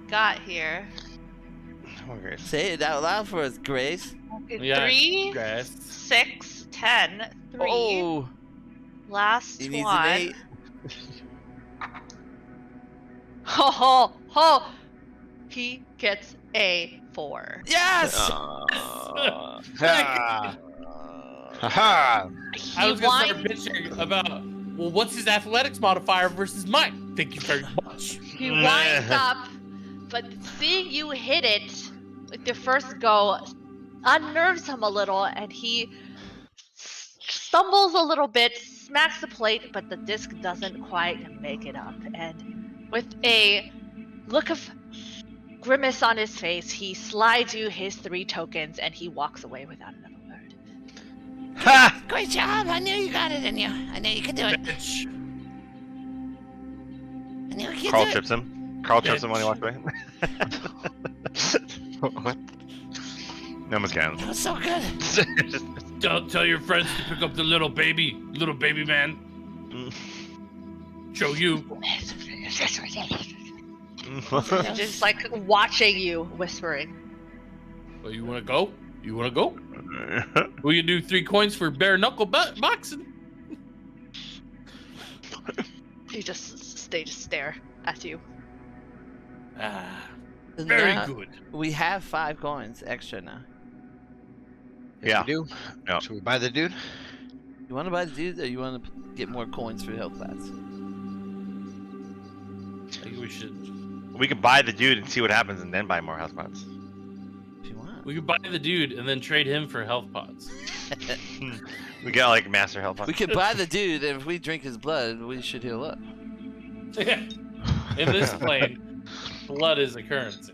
Got here. Oh, Grace. Say it out loud for us, Grace. Okay, Yeah, 3, Grace. 6, 10, 3. Oh, Last he needs one. an 8. Ho ho ho! He gets a 4. Yes! Ha! I He was gonna start winds, bitching about, well, what's his athletics modifier versus mine? Thank you very much. he winds up, but seeing you hit it with the first go unnerves him a little, and he stumbles a little bit, smacks the plate, but the disc doesn't quite make it up. And with a look of grimace on his face, he slides you his 3 tokens, and he walks away without another word. Ha! Great job! I knew you got it in you. I knew you could do it. Bitch. I knew you could Carl do it. trips him. Carl trips him when he walks away. What? No, I'm just That kidding. was so good. Just- Tell your friends to pick up the little baby man. Show you. Just like watching you, whispering. Well, you wanna go? You wanna go? We can do 3 coins for bare knuckle boxing. They just stare at you. Ah, And very now good. We have 5 coins extra now. Yeah. We do? Yeah. Should we buy the dude? You want to buy the dude, or you want to get more coins for health class? I think we should. We could buy the dude and see what happens, and then buy more house pots. If you want. We could buy the dude and then trade him for health pots. We got like master health We pots. could buy the dude, and if we drink his blood, we should heal up. In this plane, blood is a currency.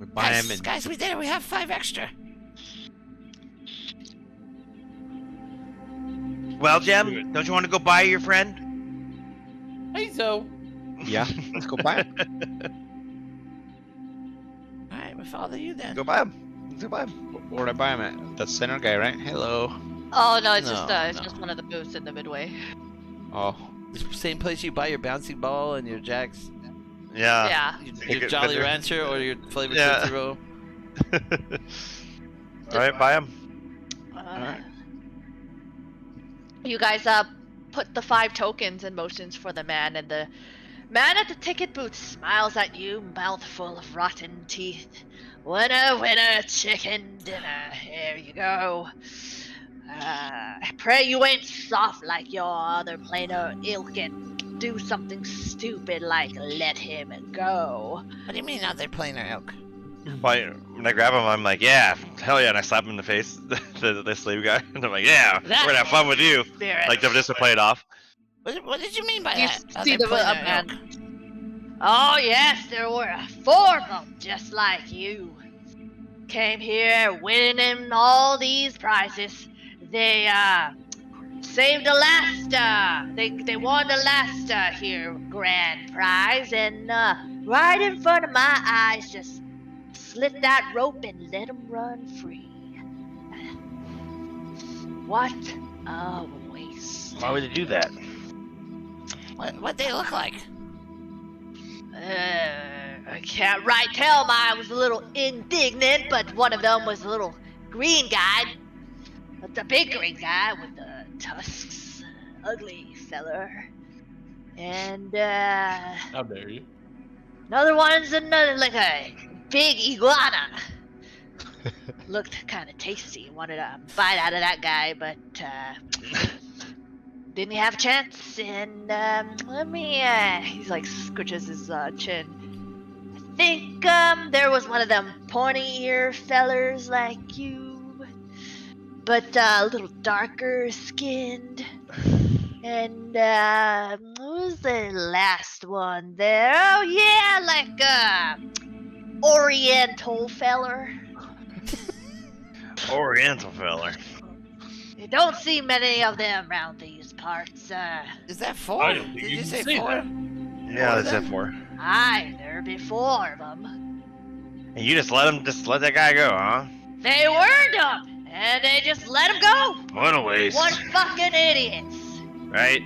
We buy him and guys, we did it. We have 5 extra. Well, Do Jem, it. don't you want to go buy your friend? Hey, so yeah, let's go buy him. All right, we follow you then. Go buy him. Let's go buy him. Where'd I buy him at? That center guy, right? Hello. Oh no, it's No, it's no. just one of the booths in the midway. Oh, The same place you buy your bouncy ball and your Jacks, Yeah. Yeah. your could- Jolly but they're- Rancher, or your flavored Yeah. Tootsie Roll. All right, buy him. Alright. You guys put the 5 tokens in motions for the man, and the man at the ticket booth smiles at you, mouth full of rotten teeth. Winner, winner, chicken dinner. Here you go. I pray you ain't soft like your other plainer ilk and do something stupid like let him go. What do you mean other planar elk? When I grab him, I'm like, yeah, hell yeah, and I slap him in the face, the slave guy, and I'm like, yeah, we're gonna have fun with you. Spirit. Like, just to play it off. What did you mean by You that? see Other the planar man. elk? Oh yes, there were 4 of them, just like you. Came here winning all these prizes. They saved the last. They won the last here grand prize, and right in front of my eyes, just slit that rope and let them run free. What a waste. Why would you do that? What they look like? I can't right tell. I was a little indignant, but one of them was a little green guy. But the big green guy with the tusks. Ugly feller. And how dare you? another one's like a big iguana. Looked kind of tasty. Wanted a bite out of that guy, but didn't have a chance. And let me. He's like scratches his chin. I think there was one of them pointy ear fellers like you, but a little darker skinned. And what was the last one there? Oh yeah, like Oriental feller. Oriental feller. You don't see many of them around these parts. Is that 4? I don't think Did you you can say say 4? that. Yeah, that's F4. Aye, there be 4 of them. And you just let that guy go, huh? They warned him, and they just let him go. What a waste. What fucking idiots! Right?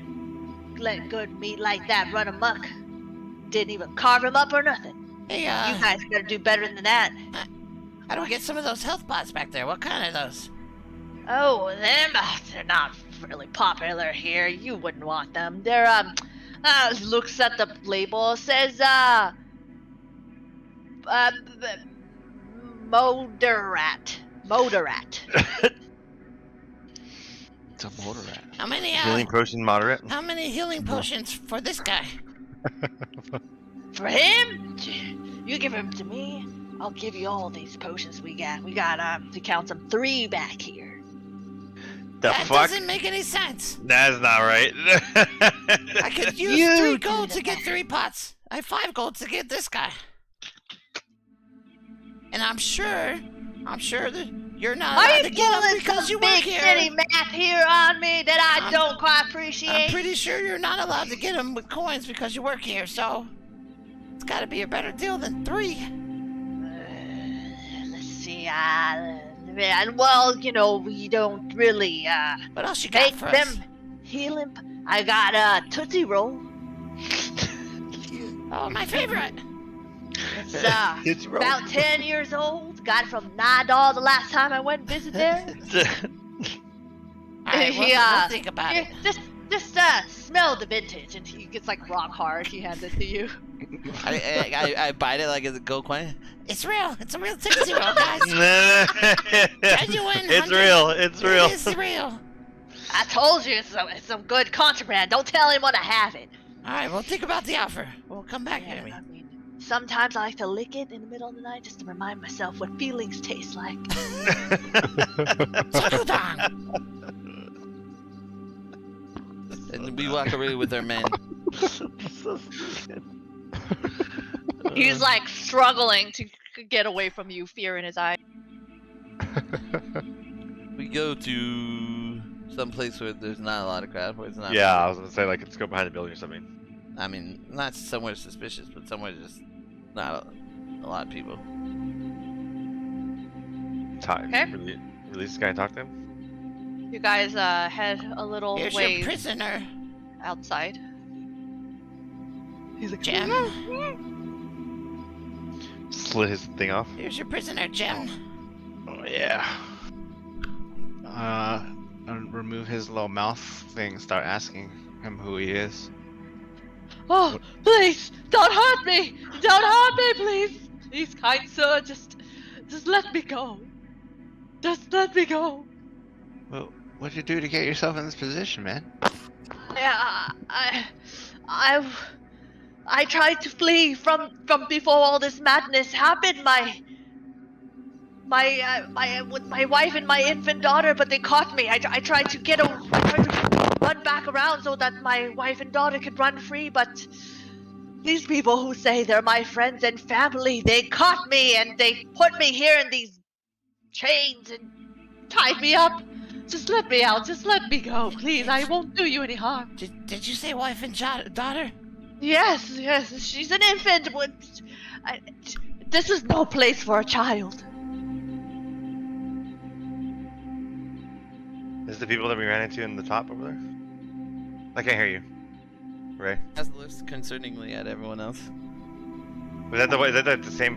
Let good meat like that run amok. didn't even carve him up or nothing. Hey, You guys gotta do better than that. how do we get some of those health pots back there? What kind are those? Oh, them? They're not really popular here. You wouldn't want them. They're, looks at the label, says, Moderat. It's a motor rat. How many, Healing potion moderate. how many healing potions for this guy? For him? You give him to me, I'll give you all these potions we got. We got, to count them 3 back here. The That fuck? doesn't make any sense. That's not right. I could use 3 gold to get 3 pots. I have 5 gold to get this guy. And I'm sure that you're not Are allowed you to get them pulling because some you work big here. city math here on me that I I'm- don't quite appreciate? I'm pretty sure you're not allowed to get them with coins because you work here, so it's got to be a better deal than 3. Let's see, man, well, you know, we don't really, What else you got make for us? them healing. I got a Tootsie Roll. Oh, my favorite. It's, It's wrong. about 10 years old. Got it from $9 the last time I went and visited there. All right, we'll think about Here, it. just smell the vintage, and he gets like rock hard. He hands it to you. I bite it like it's a gold coin. It's real. It's a real Tootsie Roll, guys. Genuine. It's real. It's real. It is real. I told you it's some good contraband. Don't tell anyone I have it. All right, we'll think about the offer. We'll come back Yeah, to me. I mean, sometimes I like to lick it in the middle of the night just to remind myself what feelings taste like. Sakudang. And we walk away with our men. He's like struggling to get away from you, fear in his eye. We go to some place where there's not a lot of crowd. Where it's not. Yeah, I was gonna say like let's go behind the building or something. I mean, not somewhere suspicious, but somewhere just not a lot of people. Okay. Release this guy and talk to him. You guys head a little Here's your ways prisoner, outside. He's like, Gem. Slit his thing off. Here's your prisoner, Gem. Oh yeah. Remove his little mouth thing. Start asking him who he is. oh, please, don't hurt me! Don't hurt me, please! Please, kind sir, just let me go. Just let me go. Well, what'd you do to get yourself in this position, man? Yeah, I tried to flee from before all this madness happened. With my wife and my infant daughter, but they caught me. I tried to run back around so that my wife and daughter could run free, but these people who say they're my friends and family, they caught me and they put me here in these chains and tied me up. Just let me out. Just let me go, please. I won't do you any harm. Did you say wife and daughter? Yes, she's an infant. This is no place for a child. Is the people that we ran into in the top over there? I can't hear you. Ray. As looks concerningly at everyone else. Was that the same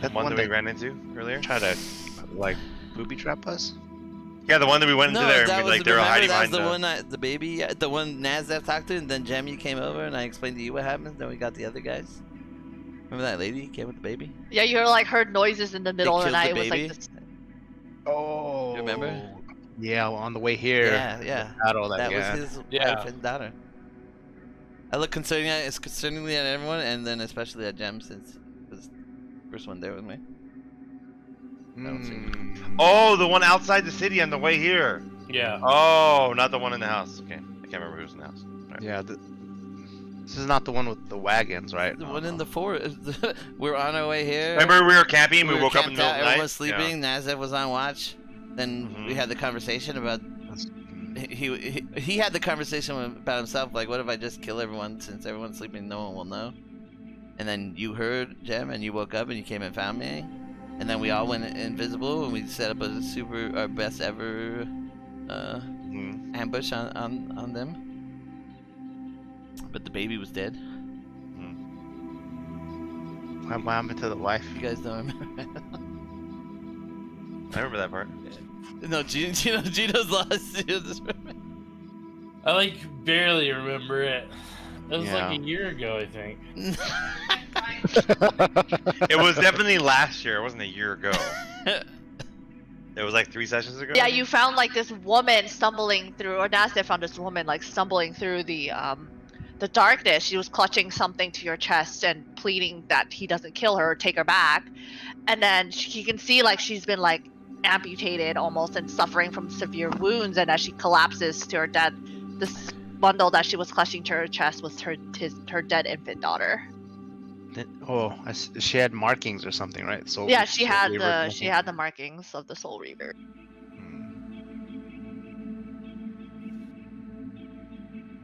That one that we that ran into earlier? try to like booby trap us? Yeah, the one that we went into there and we, like they were hiding that was behind the one the baby, the one Nasdaq talked to, and then Jamie came over and I explained to you what happened. Then we got the other guys. Remember that lady who came with the baby? Yeah, you like heard noises in the middle of the killed night. the It was like baby? this. Oh. You remember? Yeah, on the way here. Yeah, yeah. Battle That yeah. was his Yeah. wife and daughter. I look concerningly at everyone, and then especially at Jem since it was the first one there with me. don't see. Oh, the one outside the city on the way here. Yeah. Oh, not the one in the house. Okay, I can't remember who's in the house. Right. Yeah, this is not the one with the wagons, right? The one in the forest. We're on our way here. Remember we were camping. We were woke up in the camped middle out, of the night. everyone was sleeping. Nazef was on watch. Then we Mhm. had the conversation about. He had the conversation about himself, like, what if I just kill everyone since everyone's sleeping, no one will know. And then you heard Jem, and you woke up and you came and found me. And then we all went invisible and we set up our best ever Mhm. ambush on them. But the baby was dead. What happened to the wife? You guys don't remember? I remember that part. No, Gino's lost. I like barely remember it. That was Yeah. like a year ago, I think. It was definitely last year. It wasn't a year ago. It was like 3 sessions ago. Yeah, you found like this woman stumbling through, or Nasdaq found this woman like stumbling through the darkness. She was clutching something to your chest and pleading that he doesn't kill her or take her back. And then he can see like she's been like amputated almost and suffering from severe wounds. And as she collapses to her death, this bundle that she was clutching to her chest was her dead infant daughter. She had markings or something, right? So Yeah, she had the markings of the Soul Reaver.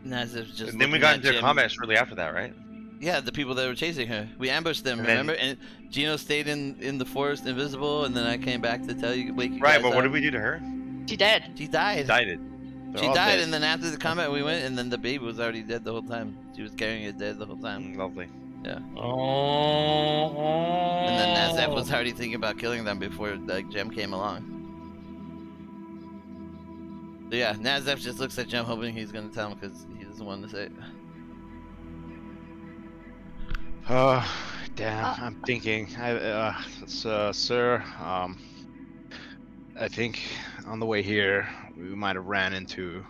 Nazif's just. And then we looking got at into Jim. combat shortly after that, right? Yeah, the people that were chasing her. We ambushed them, And then- remember? And Gino stayed in the forest invisible, and then I came back to tell you, wake you Right, guys but what up. did we do to her? She did. She died. Died. She died, and then after the combat we went, and then the baby was already dead the whole time. She was carrying it dead the whole time. Lovely. Oh. And then Nazef was already thinking about killing them before like Jem came along. So yeah, Nazef just looks at Jem hoping he's gonna tell him because he doesn't want to say it. Oh, damn! I'm thinking. Sir, I think on the way here we might have ran into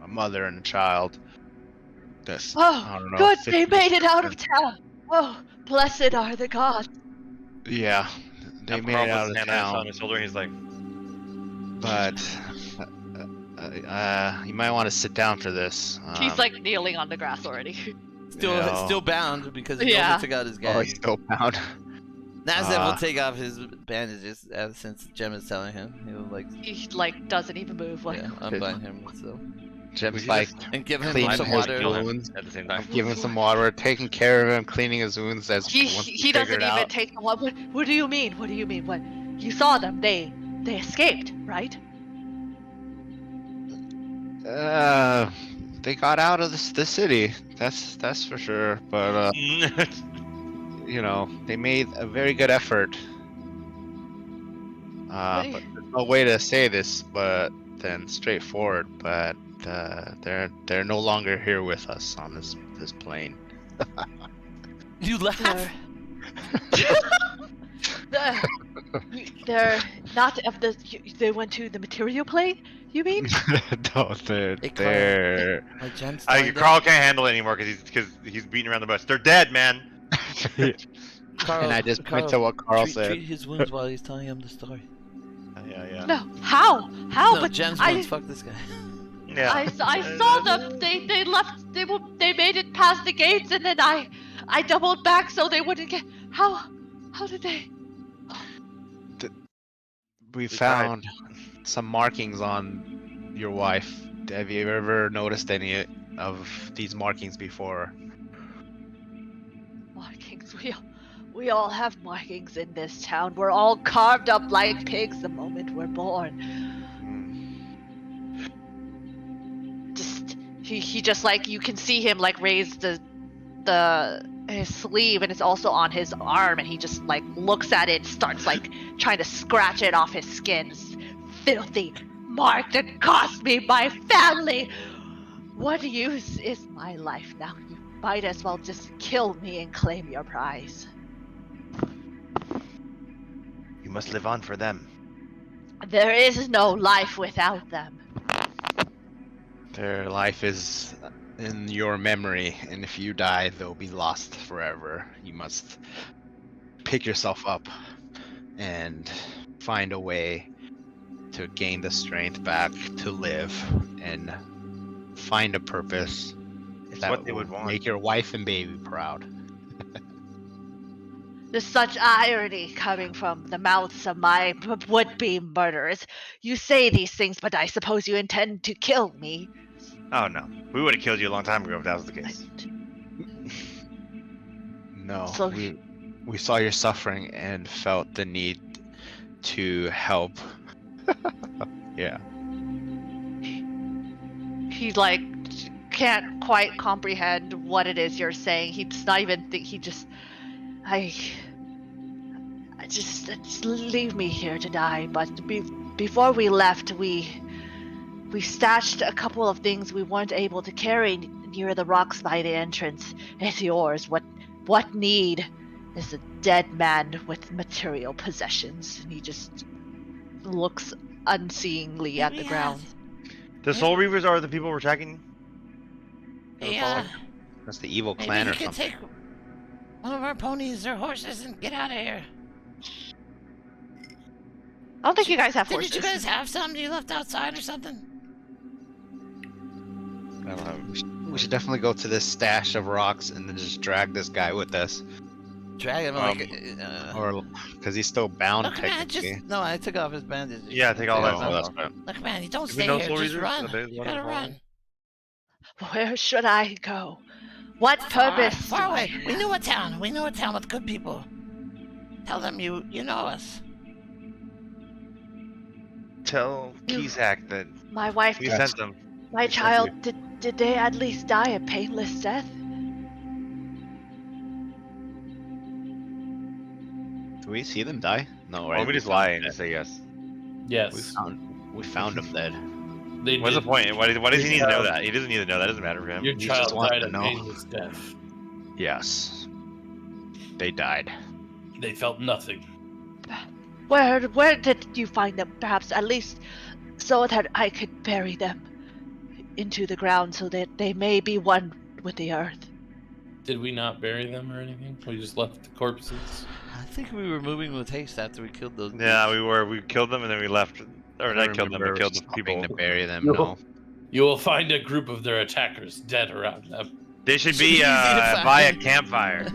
a mother and a child. That's I don't know. Good, they 50 made it out of town. Oh, blessed are the gods. Yeah, they And made Carl it out puts of his hand on town, his shoulder. And he's like, but you might want to sit down for this. He's like kneeling on the grass already. Still bound because he Yeah. only took out his oh, gag. he's still bound. Nazef will take off his bandages since Jem is telling him. He'll like He like doesn't even move. Like, unbind him. So Jim's like and give him cleaning some his water. wounds. at the same time. Giving some water, taking care of him, cleaning his wounds as he once he doesn't figured even out. take the what? What do you mean? What do you mean? What? You saw them? They escaped, right? They got out of the city. That's for sure. But you know, they made a very good effort. But there's no way to say this, but then straightforward. But they're no longer here with us on this plane. You laugh. They're not of the. They went to the material plane. You mean? No, they're Like Jem's Carl can't handle it anymore because he's beating around the bush. They're dead, man. and I just went to what Carl said. Treat his wounds while he's telling him the story. Yeah. No. How? How? No, But Jem's I. wounds. Fuck this guy. Yeah. I saw them. They left. They made it past the gates, and then I doubled back so they wouldn't get. How did they? We tried. found some markings on your wife. Have you ever noticed any of these markings before? Markings. We all have markings in this town. We're all carved up like pigs the moment we're born. He just like you can see him like raise his sleeve, and it's also on his arm, and he just like looks at it, starts like trying to scratch it off his skin. This filthy mark that cost me my family. What use is my life now? You might as well just kill me and claim your prize. You must live on for them. There is no life without them. Their life is in your memory, and if you die, they'll be lost forever. You must pick yourself up and find a way to gain the strength back to live and find a purpose It's that what they will would want. make your wife and baby proud. There's such irony coming from the mouths of my would-be murderers. You say these things, but I suppose you intend to kill me. Oh no, we would have killed you a long time ago if that was the case. No, So- we saw your suffering and felt the need to help. Yeah. He like can't quite comprehend what it is you're saying. He's not even think. He just, I just leave me here to die. But before we left, we stashed a couple of things we weren't able to carry near the rocks by the entrance. It's yours. What need is a dead man with material possessions? And he just looks unseeingly at the ground. The Soul Reavers are the people we're tracking? Yeah. That's the evil Maybe clan you or could something. take one of our ponies or horses and get out of here. I don't think you guys have horses. Didn't you guys have some you left outside or something? I don't know. We should definitely go to this stash of rocks and then just drag this guy with us. Drag him Or, because he's still bound Look, man, technically. No, I took off his bandages. Yeah, take all that Oh, stuff. that's right. Look, man, you don't Do we stay know here. Soul Just Reavers? run. Are they You one of gotta the run. Where should I go? What purpose? Far do I away. We have? know a town. We know a town with good people. Tell them you know us. Tell Keysack that My wife, we sent them. my child, did they at least die a painless death? Do we see them die? No, right? Or we just lie and just say yes. Yes. We found him dead. They What's the did. point? Why does he need to know that? He doesn't need to know. That doesn't matter for him. Your He child just wants died to a know. painless death. Yes. They died. They felt nothing. Where did you find them? Perhaps at least so that I could bury them into the ground so that they may be one with the earth. Did we not bury them or anything? We just left the corpses. I think we were moving with haste after we killed those. Yeah, dudes. we were. We killed them and then we left. Or not killed them, but killed the stopping people. to bury them. No. No. You will find a group of their attackers dead around them. They should be Easy to find. by a campfire.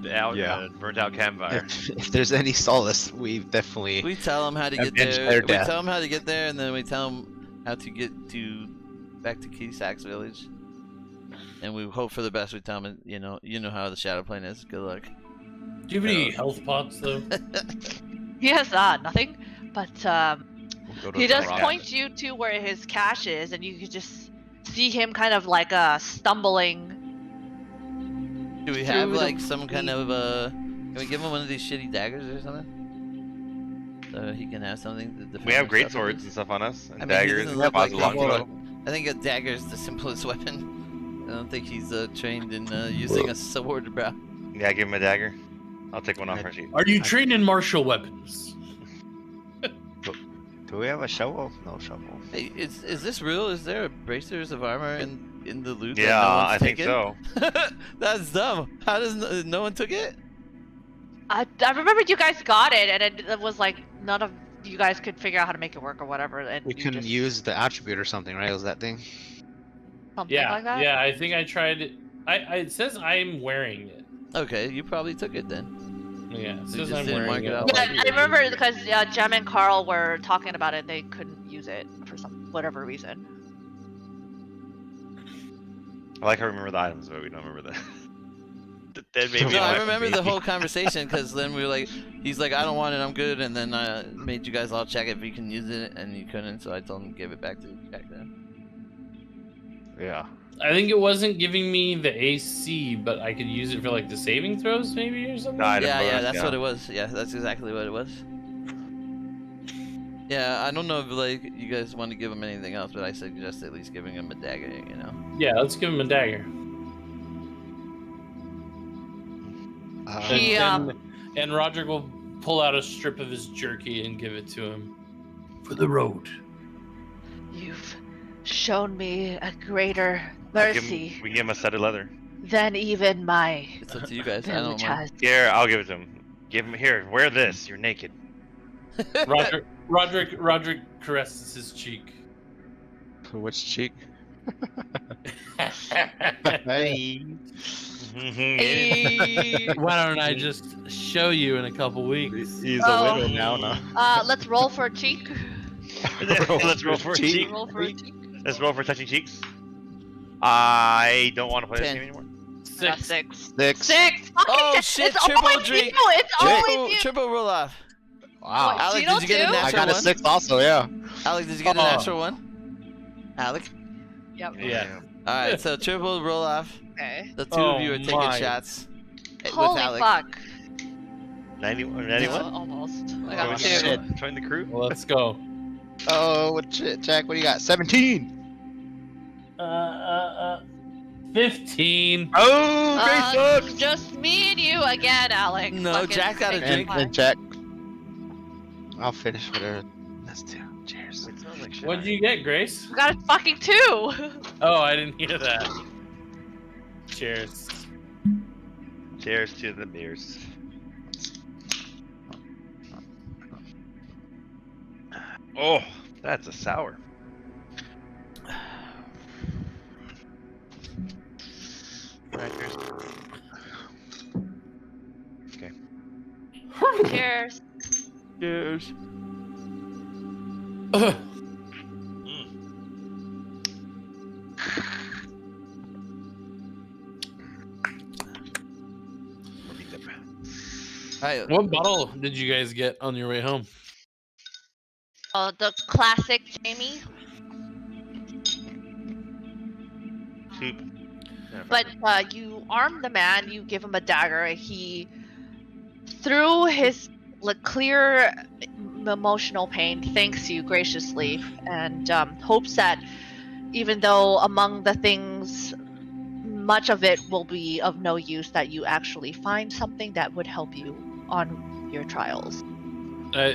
Yeah. Burnt out campfire. If there's any solace, we definitely. We tell them how to get Avenge there. their We death. tell them how to get there, and then we tell them how to get back to Keysack's village. And we hope for the best. We tell them, you know how the shadow plane is. Good luck. Do you have any health pots though? He has nothing, but We'll go to he the does rock. point you to where his cache is, and you can just see him kind of like stumbling. Do we Through have the like some kind of Can we give him one of these shitty daggers or something? So he can have something to defend We have great himself with? swords and stuff on us. And I mean, he daggers doesn't and look like positive he's longbow. I think a dagger is the simplest weapon. I don't think he's trained in using a sword, bro. Yeah, give him a dagger. I'll take one off our sheet. Are you trained in martial weapons? Do we have a shovel? No shovel. Hey, is this real? Is there bracers of armor in the loot? that Yeah, no one's I think taken? so. That's dumb. How does no one took it? I remember you guys got it, and it was like none of you guys could figure out how to make it work or whatever. And We you can just, use the attribute or something, right? Was that thing? something Yeah, like that. yeah. I think I tried it. It says I'm wearing it. Okay, you probably took it then. Yeah, it You says just I'm didn't mark wearing it it. out. Yeah, I remember because Jem and Carl were talking about it. They couldn't use it for whatever reason. I like how we remember the items, but we don't remember that made me No, I laugh. remember the whole conversation because then we were like, he's like, I don't want it, I'm good, and then I made you guys all check if you can use it, and you couldn't, so I told him to give it back to Jack then. Yeah. I think it wasn't giving me the AC, but I could use it for like the saving throws, maybe or something. Item Yeah, bonus, that's what it was. Yeah, that's exactly what it was. Yeah, I don't know if like you guys want to give him anything else, but I suggest at least giving him a dagger, you know. Yeah, let's give him a dagger. He, And Roderick will pull out a strip of his jerky and give it to him. For the road. You've shown me a greater We mercy can give him a set of leather. than even my It's up to you guys. I don't village mind. has. Here, I'll give it to him. Give him here. Wear this. You're naked. Roderick caresses his cheek. Which cheek? Hey. Hey. Why don't I just show you in a couple weeks? He's Oh. a widow now, no? Let's roll for a cheek. Let's roll for a cheek. Roll for a cheek. Let's roll for touching cheeks. I don't want to play this 10. game anymore. Got 6. six. 6. Oh, Fucking shit, It's triple always drink. you. It's always you. Triple roll off. Wow. What? Alec, Gino did you get a too? natural I got a one? 6 also, yeah. Alec, did you get a Oh. natural one? Alec? Yep. Yeah. All right, so triple roll off. Okay. The two of you Oh are taking my. shots. With Holy Alec. fuck. 91? No, almost. I got Oh, two. shit. Join the crew? Well, let's go. Oh, what shit, Jack? What do you got? 17. 15. Oh, great sucks! Just me and you again, Alex. No, Fucking Jack got a take drink. one. And Jack. I'll finish whatever. Let's do. Cheers. It smells like shit. What'd you get, Grace? I got a fucking 2. Oh, I didn't hear that. Cheers. Cheers to the beers. Oh, that's a sour. Crackers. Okay. Cheers. Cheers. Mm. All right. What bottle did you guys get on your way home? Oh, the classic Jamie. Soup. But you arm the man, you give him a dagger. He, through his clear emotional pain, thanks you graciously and hopes that even though among the things, much of it will be of no use, that you actually find something that would help you on your trials.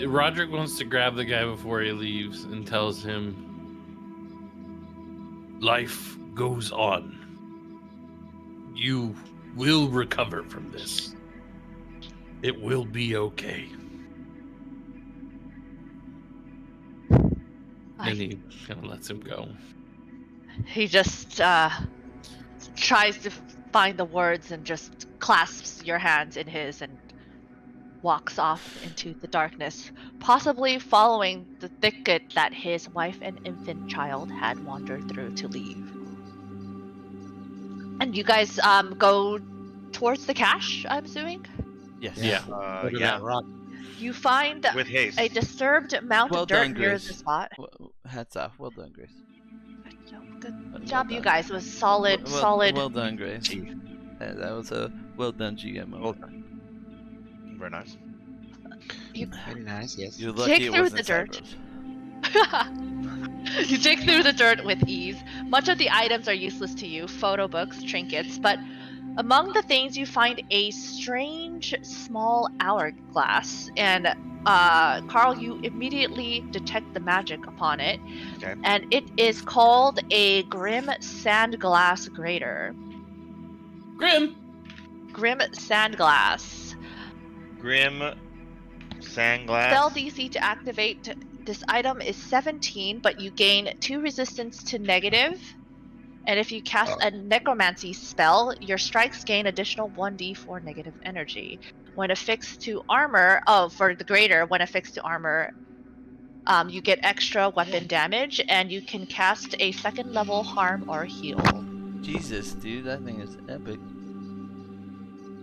Roderick wants to grab the guy before he leaves and tells him, life goes on. You will recover from this. It will be okay. And he kind of lets him go. He just tries to find the words and just clasps your hands in his and walks off into the darkness, possibly following the thicket that his wife and infant child had wandered through to leave. And you guys go towards the cache, I'm assuming? Yes. Yeah. Look at Yeah. that rock. You find With haste. a disturbed amount Well of dirt done, near Grace. the spot. Hats off. Well done, Grace. Good job, you guys. It was solid, Well- solid. Well done, Grace. That was a well done GMO. Well done. Very nice. Very nice, yes. You're lucky Dig it through wasn't the dirt. Cyprus. You dig through the dirt with ease. Much of the items are useless to you, photo books, trinkets, but among the things you find a strange small hourglass, and Carl, you immediately detect the magic upon it. Okay. And it is called a Grim Sandglass Grater. Grim! Grim Sandglass. Grim sandglass. Spell DC to activate this item is 17, but you gain 2 resistance to negative. And if you cast a necromancy spell, your strikes gain additional 1d4 negative energy. When affixed to armor, for the greater, when affixed to armor, you get extra weapon damage, and you can cast a 2nd level harm or heal. Jesus, dude, that thing is epic.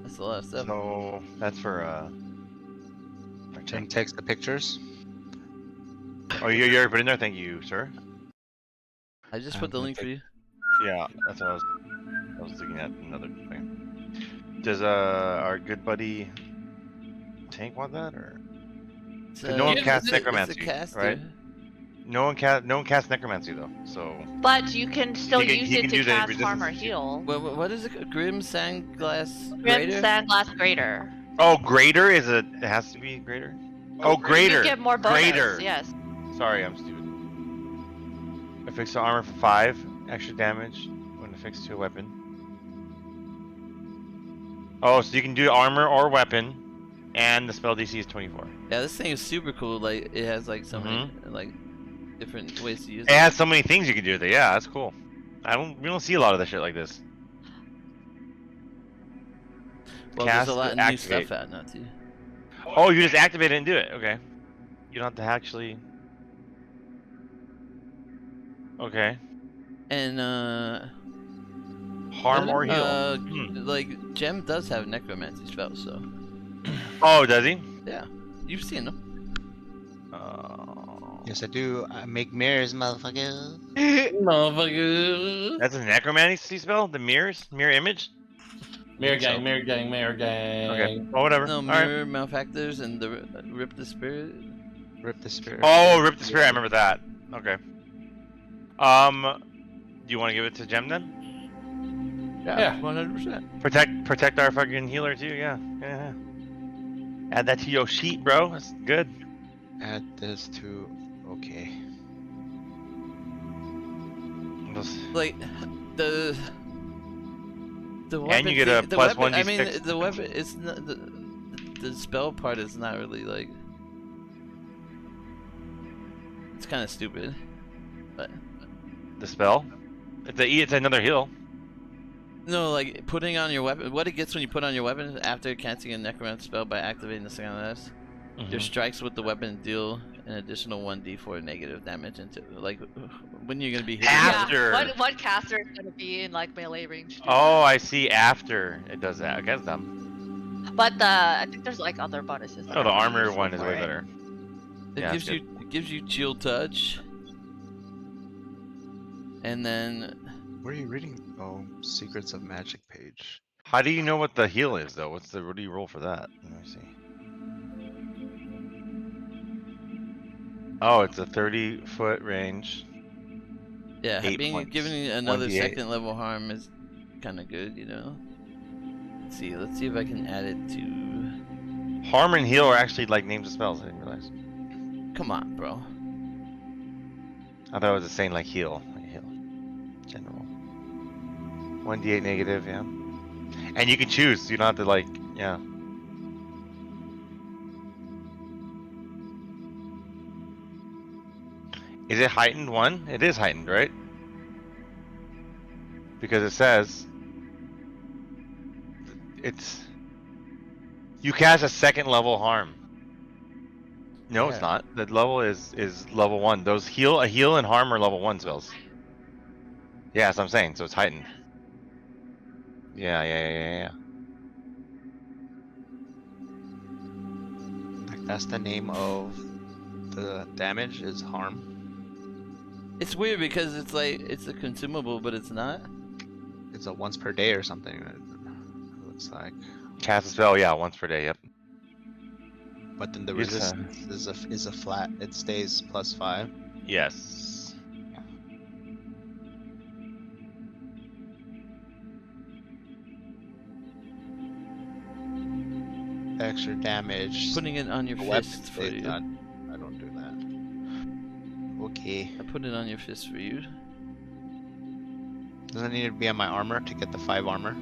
That's a lot of stuff. So that's for Tim takes the pictures. Oh, you already put in there. Thank you, sir. I just put the link for you. Yeah, that's what I was looking at another thing. Does our good buddy Tank want that or? It's, no one it's casts a- it's a necromancy, caster. right? No one casts necromancy though. So But you can still He can- use he it can to do the cast harm or resistance. heal. What is it? Grim Sandglass Grim Grater? Sandglass Grater. oh, greater is it? It has to be greater. Oh, greater. You get more bonus. Greater. Yes. Sorry, I'm stupid. Affixed to armor for 5 extra damage when affixed to a weapon. Oh, so you can do armor or weapon, and the spell DC is 24. Yeah, this thing is super cool. Like, it has like so many Mm-hmm. like different ways to use It has so many things you can do with it. Yeah, that's cool. We don't see a lot of this shit like this. Well, cast there's a lot of to new activate. stuff out now too. Oh, you just activate it and do it. Okay. You don't have to actually. Okay. And Harm or heal. like Gem does have necromancy spells, so Oh, does he? yeah, you've seen them. Yes, I do. I make mirrors, motherfucker. Motherfucker. That's a necromancy spell? The mirrors? Mirror image? Mirror so. gang, mirror gang, mirror gang. Okay. Well, whatever. No, Alright. mirror malefactors and the rip the spirit. Rip the spirit. Oh, Rip the Spirit. I remember that. Okay. Do you want to give it to Gem then? Yeah. 100%. Protect our fucking healer too. Yeah. Yeah. Add that to your sheet, bro. That's good. Add this to. Okay. Like the weapon And you get thing- a the plus weapon, I 1d6. mean, the weapon is not the spell part is not really like. It's kind of stupid, but The spell? It's another heal. no, like putting on your weapon. What it gets when you put on your weapon after casting a necromancy spell by activating the second S. Your strikes with the weapon deal an additional 1d4 negative damage into like when you're gonna be hitting. After. Yeah, one caster is gonna be in like melee range. to do Oh, I see. After it does that. Okay, that's dumb. that. But I think there's like other bonuses. Oh, the armor one is way better. It Yeah, gives it's you chill touch, and then Where are you reading? Oh, Secrets of Magic page. How do you know what the heal is though? What do you roll for that? Let me see. Oh, it's a 30-foot range. yeah, 8 being points, giving another 1d8. second level harm is kind of good, you know. Let's see if I can add it to. Harm and heal are actually like names of spells. I didn't realize. Come on, bro. I thought it was saying like heal. Like heal. General. 1d8 negative, yeah. And you can choose. You don't have to like, yeah. Is it heightened 1? It is heightened, right? Because it says it's you cast a second level harm. No, it's Yeah. not. The level is level 1. Those heal and harm are level 1 spells. Yeah, that's what I'm saying. So it's heightened. Yeah. Like that's the name of the damage is harm. It's weird because it's like it's a consumable, but it's not. It's a once per day or something. It looks like. Cast a spell, yeah, once per day. Yep. But then the It's, resistance is a flat. It stays +5. Yes. Extra damage. Putting it on your The weapon fist for stays you. done. I don't do that. Okay. I put it on your fist for you. Doesn't it need to be on my armor to get the 5 armor?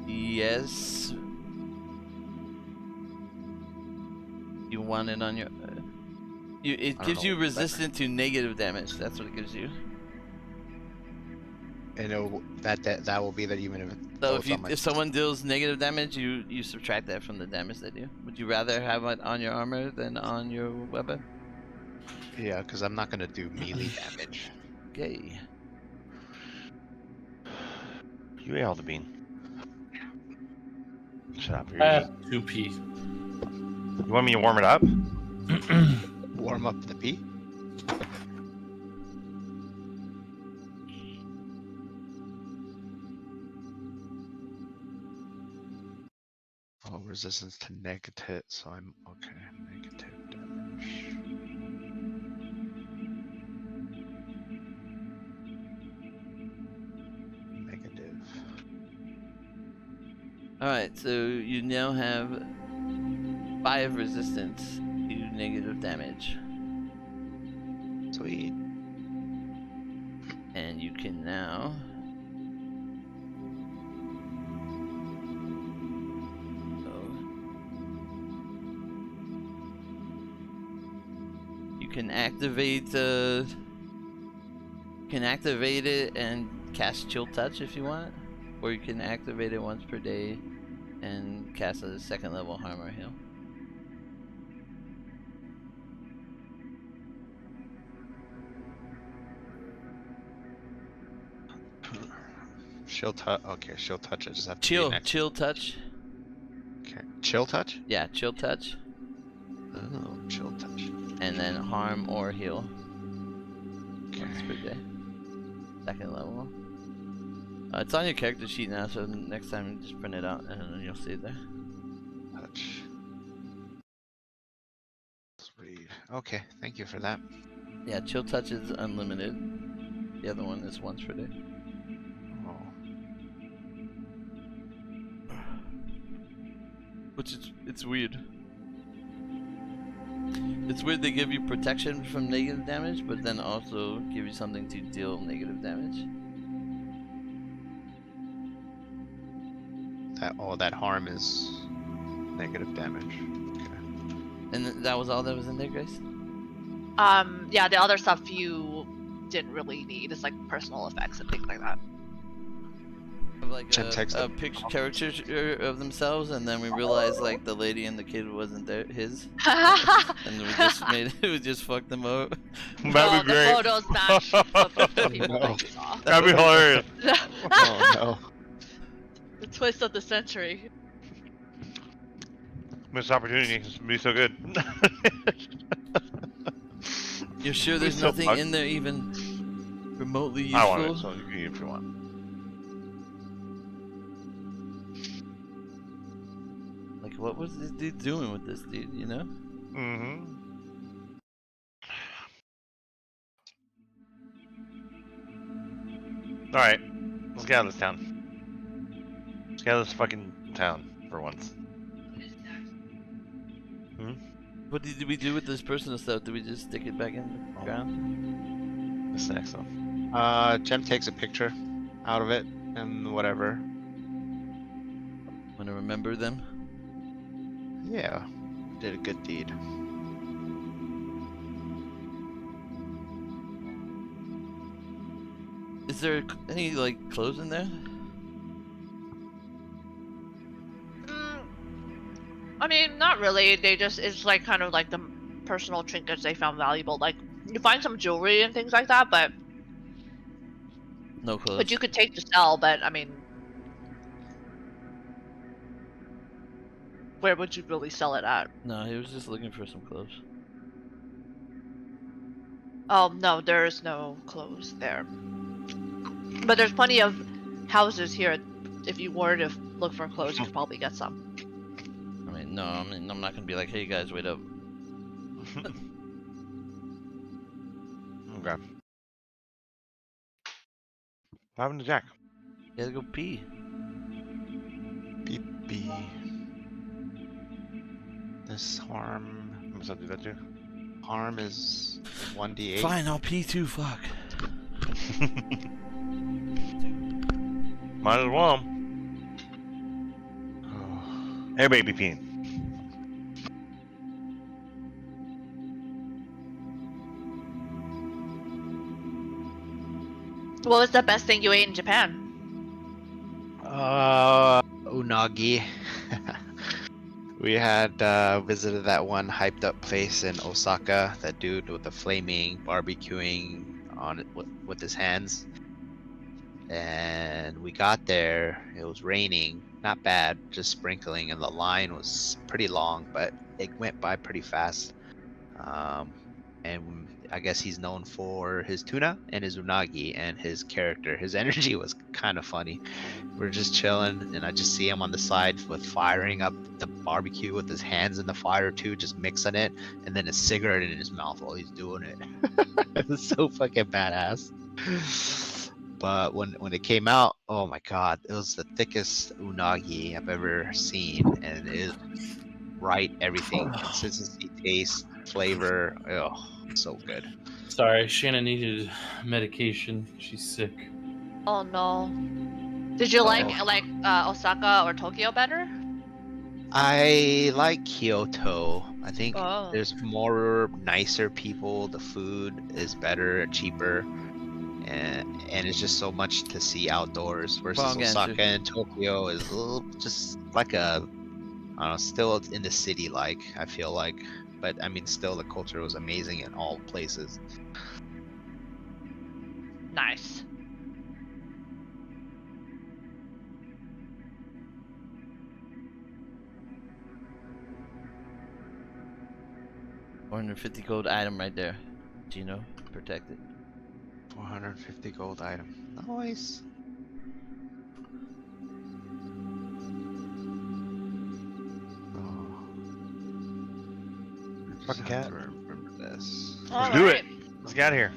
Yes. You want it on your. It don't gives know you what that resistance to negative damage. That's what it gives you. And that will be that even if. So it's on my- if someone deals negative damage, you subtract that from the damage they do. Would you rather have it on your armor than on your weapon? Yeah, because I'm not gonna do melee damage. Okay. You ate all the bean. Shut up. I have 2p. You want me to warm it up? Warm up the pea. Oh, resistance to negative, so I'm okay. Negative damage. Negative. Alright, so you now have 5 resistance to negative damage. Sweet. And you can now. You can activate it and cast Chill Touch if you want, or you can activate it once per day and cast a second level harm or heal. Chill touch. Okay, chill touch. I just have to be Chill next. Touch. Okay. Chill touch. Yeah, Chill Touch. Oh, chill touch. then harm or heal. Okay. Once per day. Second level. It's on your character sheet now, so next time you just print it out and then you'll see it there. Touch. Let's read. Okay, thank you for that. Yeah, chill touch is unlimited. The other one is once per day. Oh. Which is, it's weird. It's weird they give you protection from negative damage, but then also give you something to deal negative damage. That harm is negative damage. Okay. And that was all that was in there, Grace? Yeah, the other stuff you didn't really need. It's like personal effects and things like that. Like Jen takes a the- picture caricature of themselves, and then we realized like the lady and the kid wasn't there, his, and we just made we just fucked them up. That'd be The great. photos match the people no. that you saw. That'd be hilarious. Oh no. The twist of the century. Missed opportunity to be so good. You're sure there's So nothing fucked. in there even remotely useful? I want it, so you can eat if you want. Like, what was this dude doing with this dude? You know? Mm-hmm. All right, let's get out of this town. Let's get out of this fucking town for once. What did we do with this personal stuff? Did we just stick it back in the ground? What's the next one? Jem takes a picture out of it and whatever. Want to remember them? Yeah. Did a good deed. Is there any like clothes in there? I mean, not really. They just, it's like kind of like the personal trinkets they found valuable. Like, you find some jewelry and things like that, but No clothes. you could take to sell, but I mean, where would you really sell it at? No, he was just looking for some clothes. Oh, no, there's no clothes there. But there's plenty of houses here. If you were to look for clothes, you could probably get some. I mean, no, I'm not gonna be like, hey guys, wait up. Okay. What happened to Jack? You gotta go pee. Beep beep. This harm Must I do that too? is 1d8. Fine, I'll pee too. Fuck. Might as well. Oh. Everybody be peeing. What was the best thing you ate in Japan? Unagi. We had visited that one hyped up place in Osaka. That dude with the flaming barbecuing on it with his hands. And we got there. It was raining, not bad, just sprinkling, and the line was pretty long, but it went by pretty fast. And I guess he's known for his tuna and his unagi and his character. His energy was kind of funny. We're just chilling, and I just see him on the side with firing up the barbecue with his hands in the fire too, just mixing it, and then a cigarette in his mouth while he's doing it. It was so fucking badass. But when it came out, oh my god, it was the thickest unagi I've ever seen, and it right everything, consistency, taste, flavor. Oh, so good. Sorry, Shannon needed medication. She's sick. Oh no. Did you like Osaka or Tokyo better? I like Kyoto. I think Oh. there's more nicer people. The food is better, cheaper, and it's just so much to see outdoors. Versus Wrong answer. Osaka and Tokyo is a little, just like a, I don't know, still in the city. Like I feel like, but I mean, still the culture was amazing in all places. Nice. 450 gold item right there. Gino, protect it. 450 gold item. Nice. Oh. I Fucking just cat. have to remember this. Let's do it. Let's get out of here.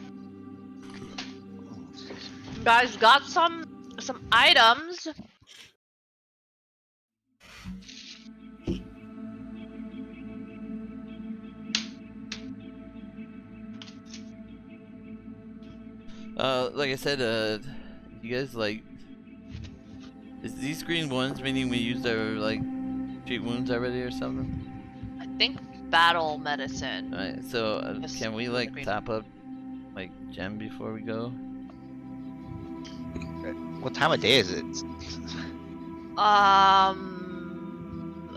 You guys got some items. Like I said, you guys like, is these green ones meaning we used our like treat wounds already or something? I think battle medicine. Alright, so Yes, can we the like green top up like gem before we go? What time of day is it?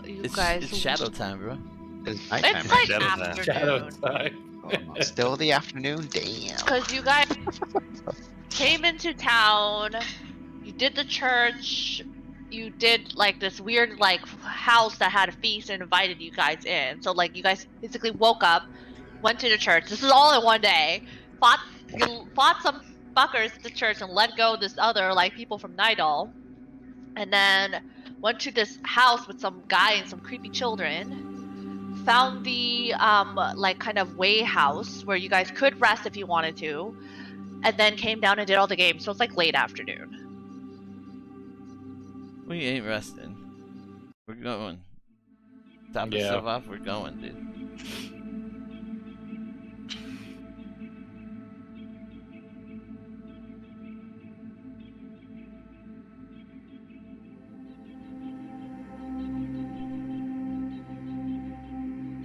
You It's guys. shadow time, bro. It's nighttime, It's right? like Shadow time. afternoon. Shadow time. Oh, still the afternoon? Damn. Because you guys came into town, you did the church, you did like this weird like house that had a feast and invited you guys in. So like you guys basically woke up, went to the church. This is all in one day. You fought some fuckers at the church and let go this other like people from Nidal, and then went to this house with some guy and some creepy children. Found the like kind of way house where you guys could rest if you wanted to, and then came down and did all the games. So it's like late afternoon. We ain't resting. We're going. Top the Yeah. stuff off, we're going, dude.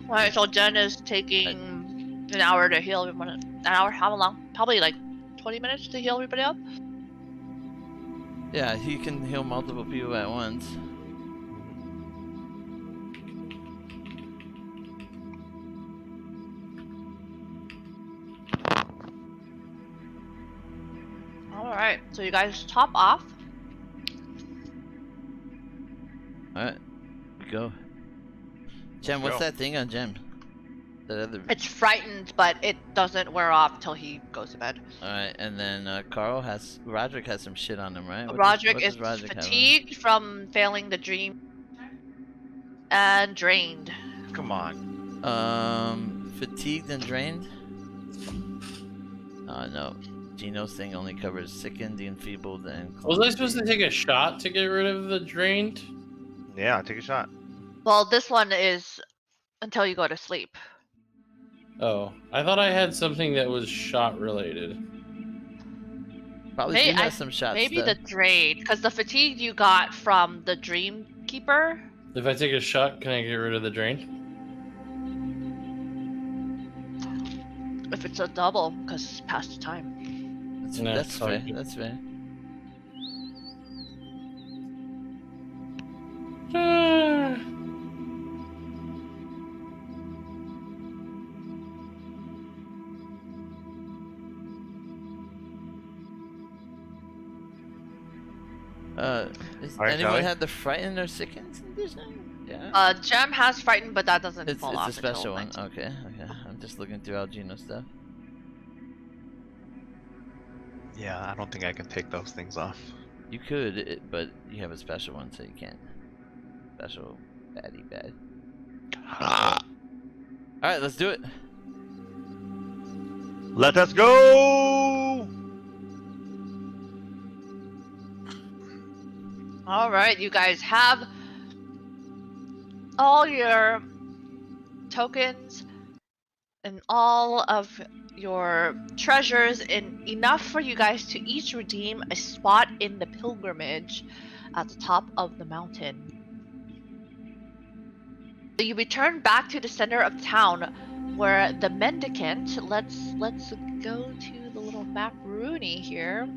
Alright, so Jen is taking an hour to heal everyone. An hour? How long? Probably like 20 minutes to heal everybody up. Yeah, he can heal multiple people at once. Alright, so you guys top off. Alright, we go. Gem, Let's what's go. that thing on Gem? That other. It's frightened, but it doesn't wear off till he goes to bed. Alright, and then Roderick has some shit on him, right? Roderick what is does Roderick have on? fatigued from failing the dream and drained. Come on. Fatigued and drained? No. Gino's thing only covers sickened, enfeebled, and. Was I supposed to take a shot to get rid of the drained? Yeah, take a shot. Well, this one is until you go to sleep. Oh, I thought I had something that was shot related. Probably May- do have some shots. Maybe though. the drained, because the fatigue you got from the dream keeper. If I take a shot, can I get rid of the drained? If it's a double, because it's past the time. No, That's fair. fine. That's fair. Does Alright, anyone Sally? have the frightened or sickened condition? Yeah. Gem has frightened, but that doesn't It's fall a off special until one. 19. Okay. I'm just looking through Algino stuff. Yeah, I don't think I can take those things off. You could, but you have a special one, so you can't. Special baddie bad. Alright, let's do it. Let us go! All right, you guys have all your tokens and all of your treasures and enough for you guys to each redeem a spot in the pilgrimage at the top of the mountain. So you return back to the center of town where the mendicant, let's go to the little map Rooney here.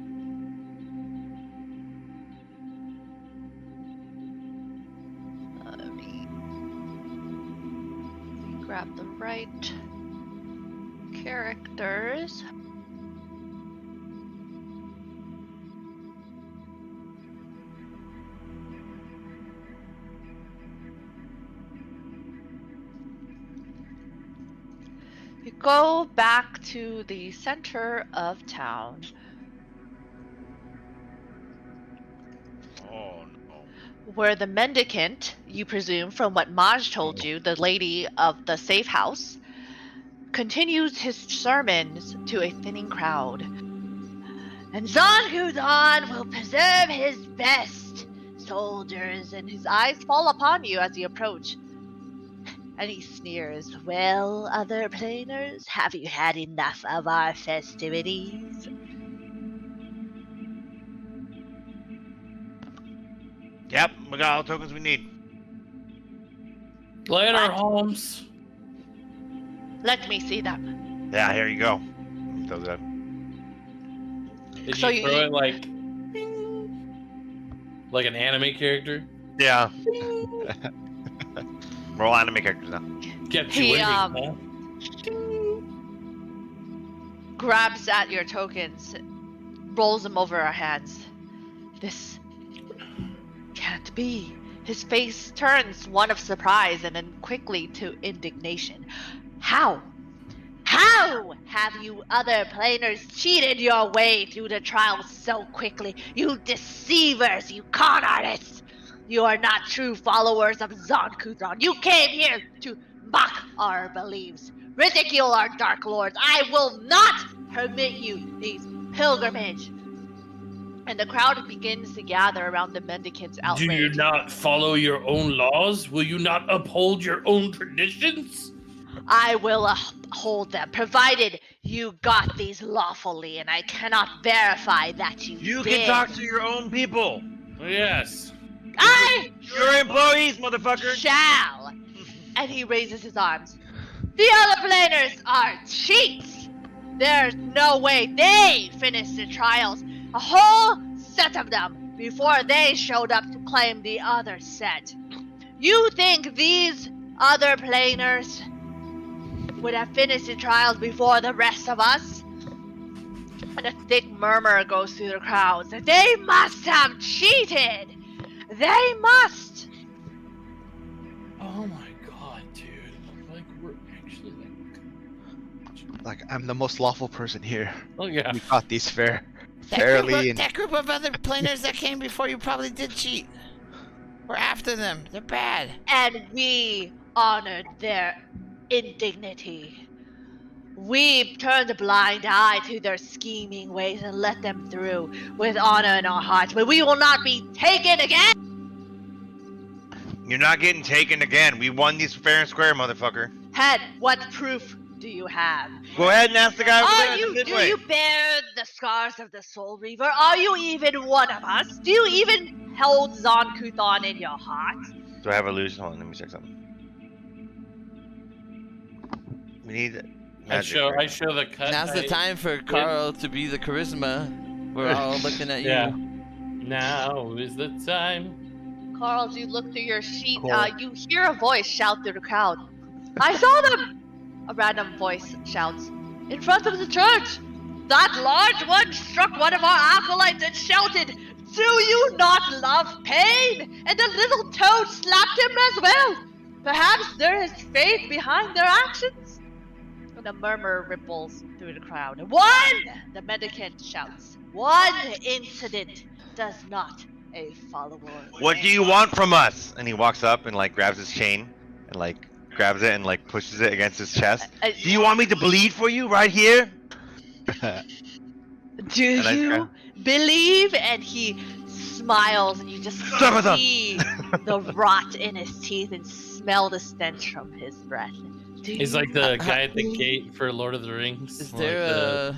Let me grab the right characters. go back to the center of town. Oh no. Where the mendicant, you presume from what Maj told you, the lady of the safe house, continues his sermons to a thinning crowd. And Zangudan will preserve his best soldiers, and his eyes fall upon you as you approach. And he sneers, "Well, other planers, have you had enough of our festivities?" Yep, we got all the tokens we need. Later, What? Holmes. Let me see them. Yeah, here you go. Throw that. Did So you you- throw it like an anime character? Yeah. We're all anime characters now. Kept you He, waiting, huh? Grabs at your tokens, rolls them over our hands. This can't be. His face turns one of surprise and then quickly to indignation. How? How have you other planers cheated your way through the trials so quickly? You deceivers, you con artists! You are not true followers of Zonkudron. You came here to mock our beliefs, ridicule our dark lords. I will not permit you these pilgrimage. And the crowd begins to gather around the mendicant's Do outrage. you not follow your own laws? Will you not uphold your own traditions? I will uphold them, provided you got these lawfully, and I cannot verify that you You did. can talk to your own people. Yes. I Your employees, motherfucker. shall. And he raises his arms. The other planers are cheats. There's no way they finished the trials, a whole set of them, before they showed up to claim the other set. You think these other planers would have finished the trials before the rest of us? And a thick murmur goes through the crowds. They must have cheated! They must! Oh my god, dude. Like, we're actually Like, I'm the most lawful person here. Oh, yeah. We fought these That fairly. that group of other planers that came before you probably did cheat. We're after them. They're bad. And we honored their indignity. We turned a blind eye to their scheming ways and let them through with honor in our hearts, but we will not be taken again! You're not getting taken again. We won these fair and square, motherfucker. Head, what proof do you have? Go ahead and ask the guy over there Are at the you, do midway. you bear the scars of the Soul Reaver? Are you even one of us? Do you even hold Zon-Kuthon in your heart? Do I have illusion? Hold on, let me check something. We need I magic. show right? the cut. Now's the time for Carl to be the charisma. We're all looking at you. Yeah. Now is the time. Carl, as you look through your sheet, Cool. you hear a voice shout through the crowd. I saw them! A random voice shouts. In front of the church! That large one struck one of our acolytes and shouted, "Do you not love pain?" And the little toad slapped him as well. Perhaps there is faith behind their actions. And a murmur ripples through the crowd. One! The mendicant shouts. One incident does not a follower. What do you want from us? And he walks up and like grabs his chain and like grabs it and like pushes it against his chest. Do you want me to bleed for you right here? Do And I you grab- believe? And he smiles, and you just Stop it up. see the rot in his teeth and smell the stench from his breath. Do He's you like the guy at the gate for Lord of the Rings. Is like there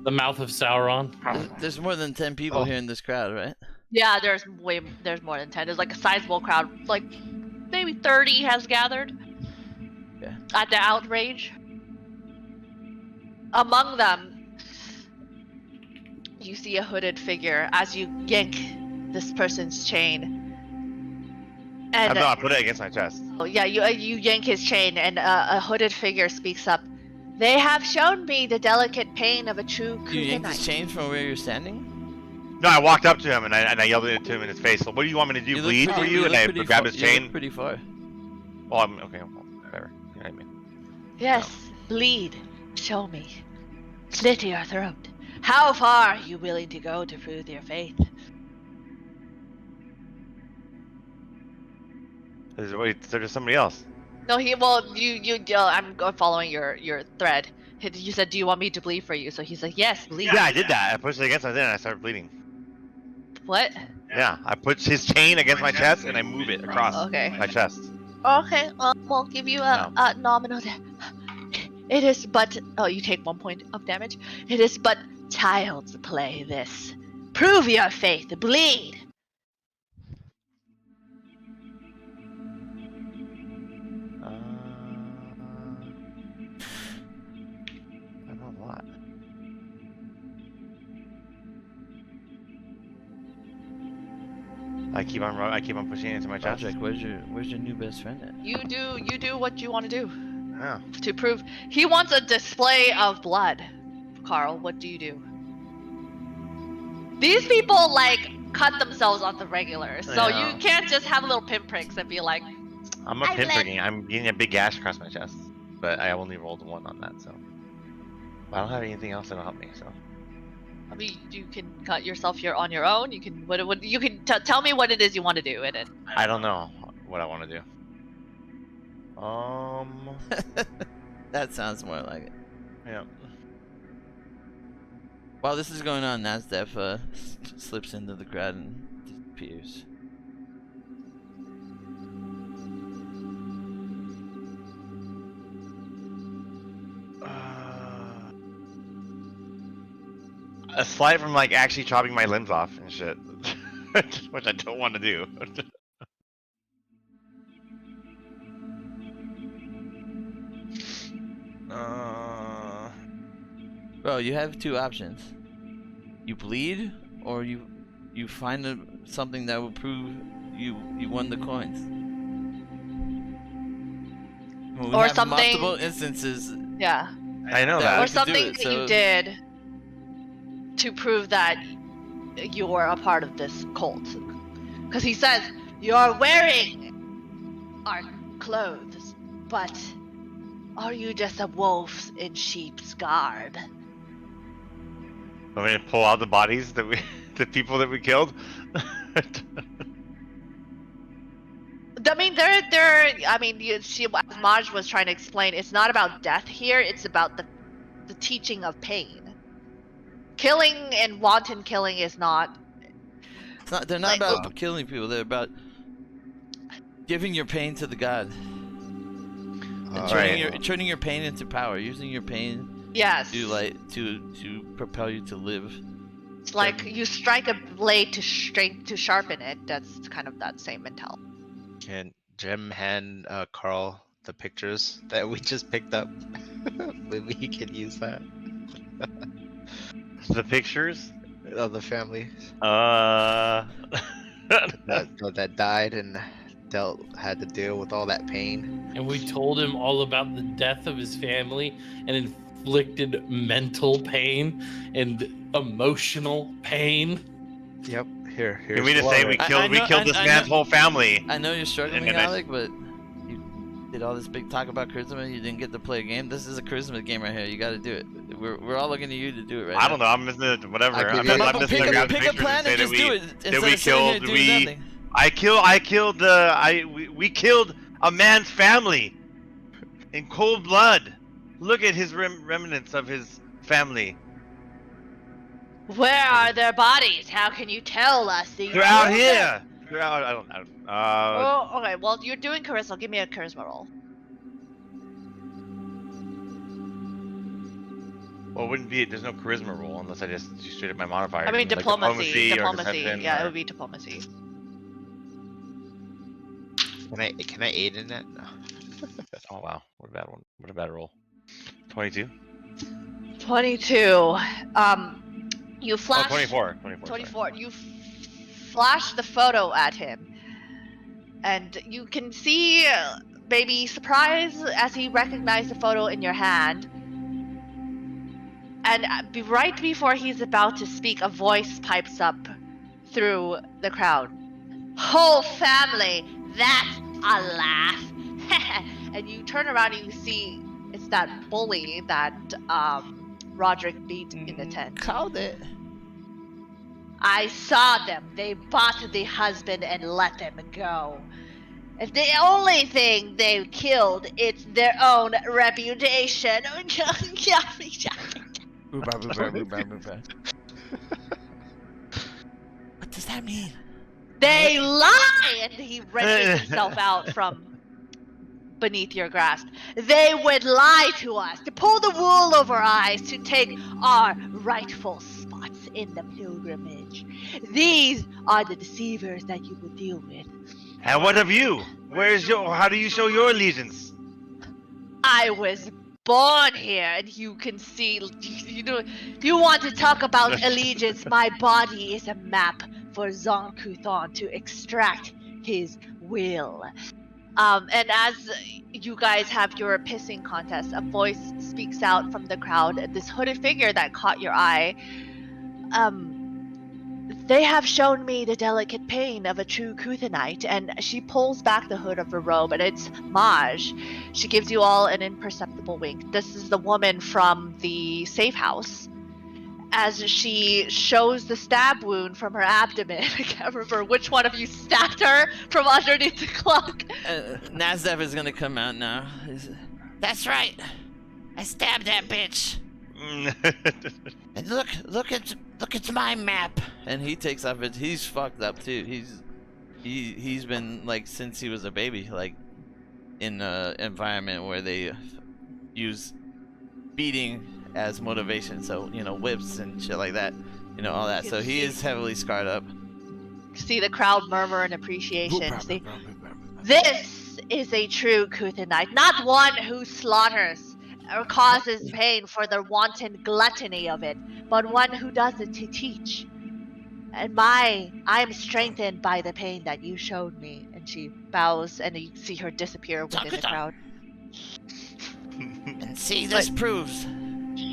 the mouth of Sauron? there's more than 10 people Oh. here in this crowd, right? Yeah, there's more than 10. There's like a sizable crowd, like maybe 30 has gathered. Okay. At the outrage. Among them, you see a hooded figure as you yank this person's chain. And I put it against my chest. oh, yeah, you yank his chain, and a hooded figure speaks up. They have shown me the delicate pain of a true You yanked Kukanite. his chain from where you're standing? No, I walked up to him and I yelled it to him in his face. What do you want me to do? look Bleed pretty- for you? And look I pretty grabbed far- his you look chain. pretty far. Well, I'm okay. Well, whatever. You know what I mean? Yes, bleed. Show me. Slit your throat. How far are you willing to go to prove your faith? There's somebody else. No, I'm following your thread. You said, "Do you want me to bleed for you?" So he's like, "Yes, bleed." Yeah, I did that. I pushed it against my thing and I started bleeding. What? Yeah, I put his chain against my chest and I move it across Okay. my chest. Okay. We'll give you a nominal. It is but. Oh, you take 1 point of damage. It is but child's play. This. Prove your faith. Bleed. I know a lot. I keep on pushing it into my chest. Project, where's your new best friend at? You do what you want to do. Yeah. To prove he wants a display of blood. Carl, what do you do? These people like cut themselves on the regular, so Yeah. you can't just have little pinpricks and be like, I'm not pinpricking. I'm getting a big gash across my chest, but I only rolled a 1 on that, so. But I don't have anything else that'll help me, so. I mean, you can cut yourself here on your own. You can you can tell me what it is you want to do in it. I don't know what I want to do. That sounds more like it. Yeah. While this is going on, Nasdef slips into the crowd and disappears. Aside from like actually chopping my limbs off and shit, which I don't want to do. Well, you have 2 options. You bleed, or you find something that will prove you won the coins. Well, we Or have something- multiple instances. Yeah. I know That that. we Or could do something it, that so- you did to prove that you're a part of this cult. Because he says you're wearing our clothes, but are you just a wolf in sheep's garb? Want me to pull out the bodies that the people that we killed? I mean, as Maj was trying to explain, it's not about death here, it's about the teaching of pain. Killing and wanton killing is not. It's not, they're not Like- about killing people. They're about giving your pain to the god. And turning your pain into power. Using your pain Yes. to propel you to live. It's like you strike a blade to sharpen it. That's kind of that same mentality. Can Jim hand Carl the pictures that we just picked up? Maybe he can use that. The pictures? Of the family Uh. that died and had to deal with all that pain. And we told him all about the death of his family and inflicted mental pain and emotional pain. Yep. Here's Can we just say we I killed know- this I man's know- whole family? I know you're struggling, And I- Alec, but you did all this big talk about charisma. You didn't get to play a game. This is a charisma game right here. You got to do it. We're all looking at you to do it right I don't know. I'm just whatever. I I'm give just, you- I'm just Pick gonna grab the a pictures plan and and say just do it instead we of sitting here killed- doing nothing. we killed a man's family in cold blood. Look at his remnants of his family. Where are their bodies? How can you tell us? They're out here. They're out. I don't. Oh, okay. Well, you're doing charisma. Give me a charisma roll. Well, it wouldn't be. There's no charisma roll unless I just straight up my modifier. I mean, Like diplomacy. or Diplomacy. deception Yeah, it or- would be diplomacy. Can I aid in that? No. Oh wow, what a bad one. What a bad roll. 22. 22. You Oh, flash. 24. 24. You flash the photo at him, and you can see baby surprise as he recognized the photo in your hand. And right before he's about to speak, a voice pipes up through the crowd. Whole family, that's a laugh. And you turn around and you see it's that bully that Roderick beat in the tent. Called it. I saw them. They bought the husband and let them go. If the only thing they killed, it's their own reputation. What does that mean? They lie! And he wrenches himself out from beneath your grasp. They would lie to us, to pull the wool over our eyes, to take our rightful spots in the pilgrimage. These are the deceivers that you will deal with. And what of you? How do you show your allegiance? I was born here, and you can see, you want to talk about allegiance, my body is a map for Zon Kuthon to extract his will. And as you guys have your pissing contest, a voice speaks out from the crowd, this hooded figure that caught your eye. They have shown me the delicate pain of a true Kuthanite, and she pulls back the hood of her robe, and it's Maj. She gives you all an imperceptible wink. This is the woman from the safe house. As she shows the stab wound from her abdomen. I can't remember which one of you stabbed her from underneath the cloak. Nasdaq is gonna come out now. That's right. I stabbed that bitch. And look at my map. And he takes off it. He's fucked up too. He's been like since he was a baby, like in an environment where they use beating as motivation. So whips and shit like that. All that. So he is heavily scarred up. See the crowd murmur in appreciation. See, this is a true Kuthanite, not one who slaughters or causes pain for the wanton gluttony of it, but one who does it to teach. And I'm strengthened by the pain that you showed me. And she bows, and you see her disappear within the crowd. And see, this proves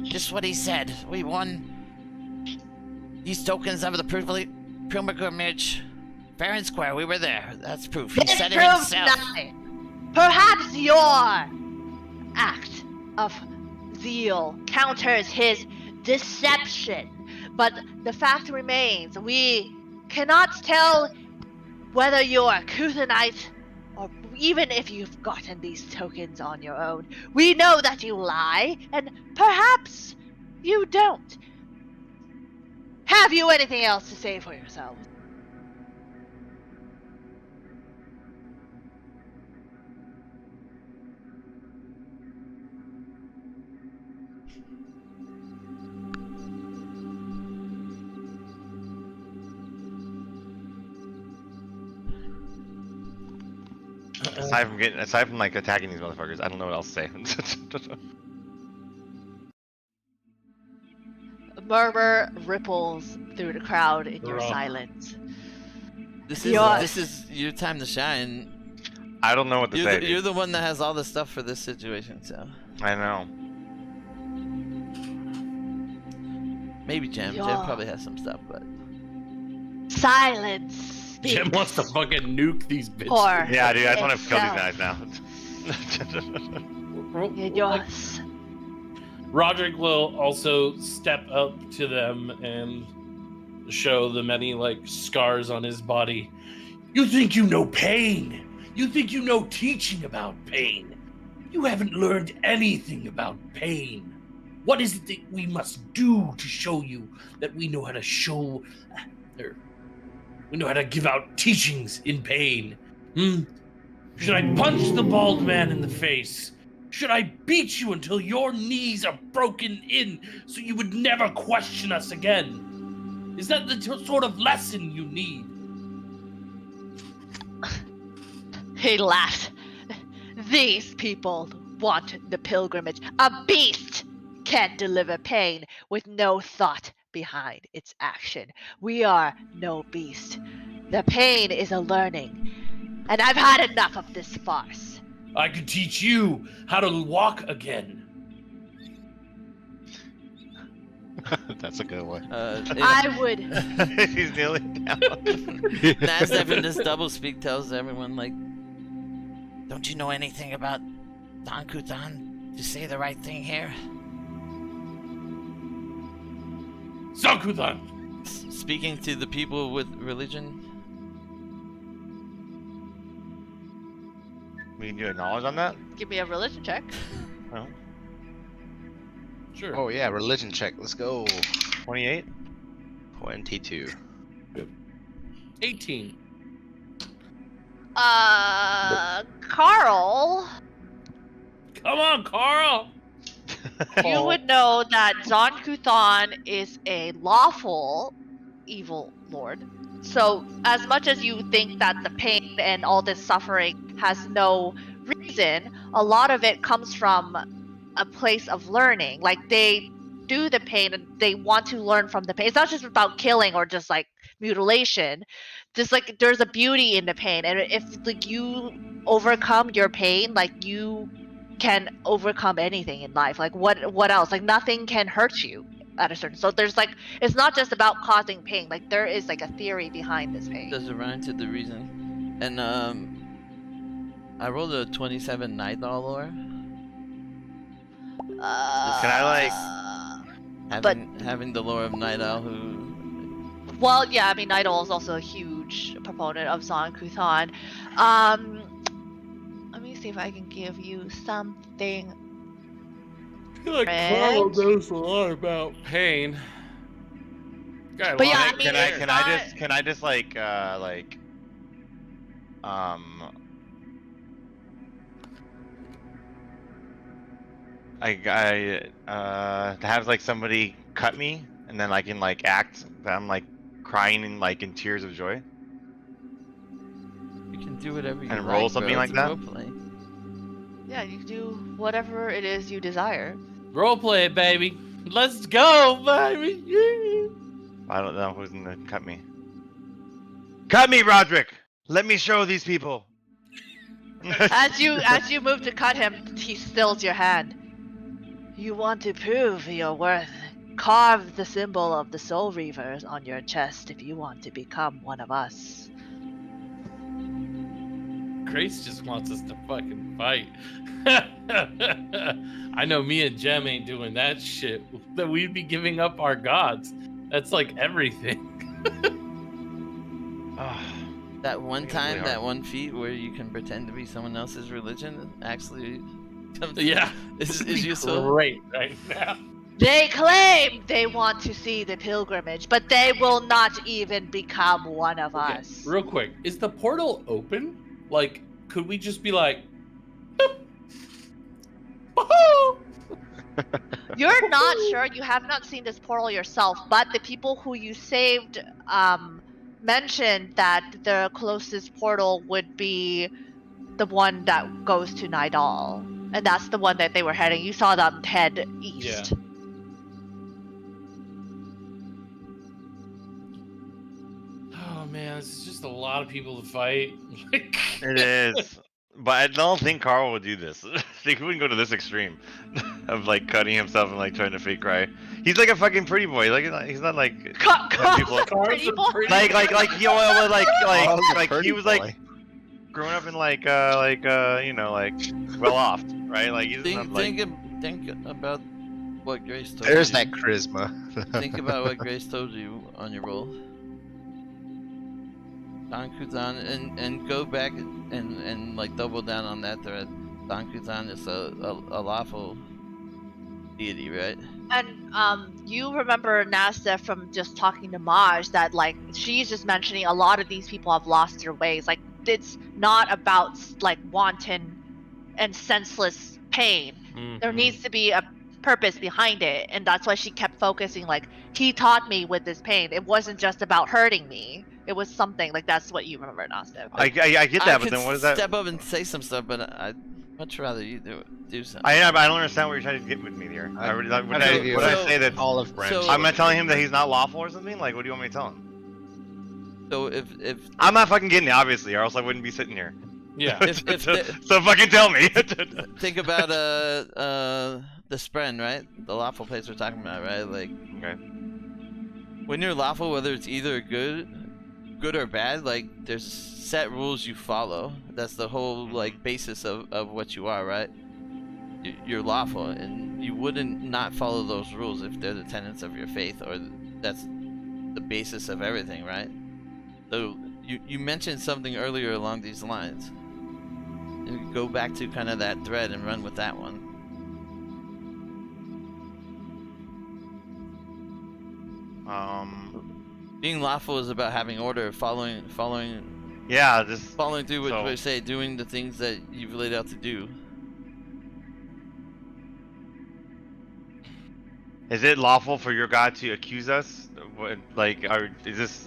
just what he said. We won these tokens of the pilgrimage fair and square. We were there. That's proof. He This said it proves himself. nothing. Perhaps your act of zeal counters his deception, but the fact remains, we cannot tell whether you're a Kuthanite or even if you've gotten these tokens on your own. We know that you lie, and perhaps you don't. Have you anything else to say for yourself? Aside from like attacking these motherfuckers, I don't know what else to say. A murmur ripples through the crowd in your silence. This is your time to shine. I don't know what to say. You're the one that has all the stuff for this situation, so. I know. Maybe Jam. Jam probably has some stuff, but. Silence. Jim wants to fucking nuke these bitches. Yeah, dude, I just want to kill these guys now. Yes. Roderick will also step up to them and show the many scars on his body. You think you know pain? You think you know teaching about pain? You haven't learned anything about pain. What is it that we must do to show you that we know how to show, or we know how to give out teachings in pain? Should I punch the bald man in the face? Should I beat you until your knees are broken in so you would never question us again? Is that the sort of lesson you need? He laughed. These people want the pilgrimage. A beast can't deliver pain with no thought behind its action. We are no beast. The pain is a learning. And I've had enough of this farce. I could teach you how to walk again. That's a good one. I would. He's kneeling down. Nasdaq in this double speak tells everyone, Don't you know anything about Don Kutan? to say the right thing here? Zakuthan! Speaking to the people with religion. We can do a knowledge on that? Give me a religion check. Oh, Sure. Oh yeah, religion check. Let's go. 28? 22. 18. Carl, Come on, Carl! you would know that Zon Kuthon is a lawful evil lord. So, as much as you think that the pain and all this suffering has no reason, a lot of it comes from a place of learning. Like, they do the pain and they want to learn from the pain. It's not just about killing or just like mutilation. Just like there's a beauty in the pain, and if like you overcome your pain, like you can overcome anything in life. Like what else? Like nothing can hurt you at a certain. So there's like it's not just about causing pain. Like there is like a theory behind this pain. Does it rhyme to the reason? And I rolled a 27 night lore. Can I, Having the lore of Night Owl who Well, yeah, I mean, Night Owl is also a huge proponent of Zon Kuthon. Let me see if I can give you something. I feel like Carl knows a lot about pain. Guy, But yeah, lost- I mean, can I just have like somebody cut me and then I can like act that I'm like crying and like in tears of joy. you can do whatever you And like, roll something bro. like It's a that? roleplay. Yeah, you do whatever it is you desire. Roleplay it, baby. Let's go, baby. Yeah. I don't know who's gonna cut me. Cut me, Roderick! Let me show these people. As you move to cut him, he stills your hand. You want to prove your worth. Carve the symbol of the Soul Reavers on your chest if you want to become one of us. Grace just wants us to fucking fight. I know me and Jem ain't doing that shit. That we'd be giving up our gods. That's like everything. That one It's time, really that hard. one feat where you can pretend to be someone else's religion actually comes Yeah. is useful. Great right now. They claim they want to see the pilgrimage, but they will not even become one of Okay, us. real quick, is the portal open? Like, could we just be like, "Boop. Woohoo!" You're not sure. You have not seen this portal yourself, but the people who you saved mentioned that the closest portal would be the one that goes to Nidal. And that's the one that they were heading. You saw them head east. Oh man, this is just a lot of people to fight. It is. But I don't think Carl would do this. I think he wouldn't go to this extreme of like cutting himself and like trying to fake cry. He's like a fucking pretty boy. Like he's not like people- Pretty boy. like you know, like Carl's a like he pretty was like boy. growing up in like you know like well off, right? Like he's not like Think about what Grace told There's you. that charisma. Think about what Grace told you on your roll. Don Kuzan, and go back and like double down on that thread. Don Kuzan is a lawful deity, right? And you remember Nasta from just talking to Maj that like she's just mentioning a lot of these people have lost their ways. Like it's not about like wanton and senseless pain. There needs to be a purpose behind it, and that's why she kept focusing. Like he taught me with this pain. It wasn't just about hurting me. It was something like that's what you remember, Nasta. I get that, but could then what is that? Step up and say some stuff, but I'd much rather you do something. I don't understand what you're trying to get with me here. I- Would I'll give you I So- say that Olive branch. so- I'm not telling him that he's not lawful or something? Like what do you want me to tell him? So if I'm not fucking getting it, obviously, or else I wouldn't be sitting here. Yeah. If So fucking tell me. think about the Spren, right? The lawful place we're talking about, right? Like Okay. when you're lawful, whether it's either good or bad, like there's set rules you follow. That's the whole like basis of what you are, right? you're lawful, and you wouldn't not follow those rules if they're the tenets of your faith, or that's the basis of everything, right? So you mentioned something earlier along these lines. And go back to kind of that thread and run with that one. Being lawful is about having order, following Yeah, just through what so- you say, doing the things that you've laid out to do. Is it lawful for your god to accuse us? Like, is this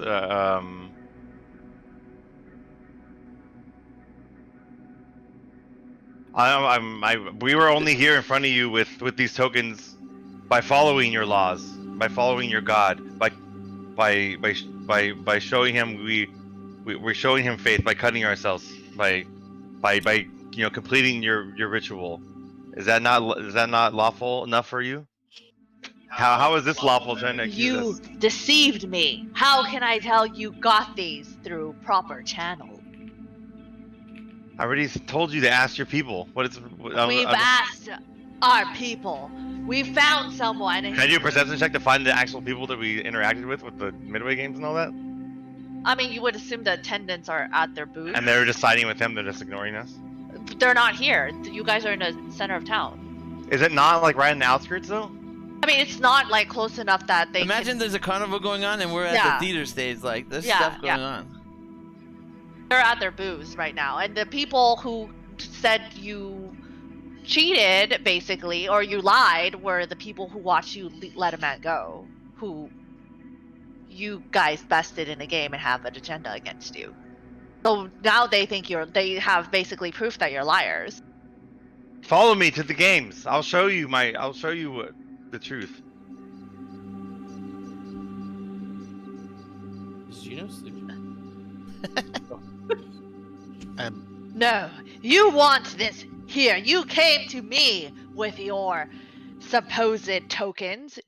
we were only here in front of you with these tokens by following your laws, by following your god, by showing him we're showing him faith by cutting ourselves, by completing your ritual. Is that not lawful enough for you? How is this lawful trying to accuse You us? deceived me. How can I tell you got these through proper channel? I already told you to ask your people. We've asked our people. We found someone. Can I do a perception check to find the actual people that we interacted with the midway games and all that? I mean, you would assume the attendants are at their booth. And they're just siding with him. They're just ignoring us. They're not here. You guys are in the center of town. Is it not like right in the outskirts though? I mean, it's not like close enough that they Imagine there's a carnival going on and we're at Yeah. the theater stage. Like, there's Yeah, stuff going yeah. on. they're at their booths right now. And the people who said you cheated, basically, or you lied, were the people who watched you let a man go, who you guys bested in a game and have an agenda against you. So now they think they have basically proof that you're liars. Follow me to the games. I'll show you the truth. Is Gino sleeping? No, you want this here. You came to me with your supposed tokens.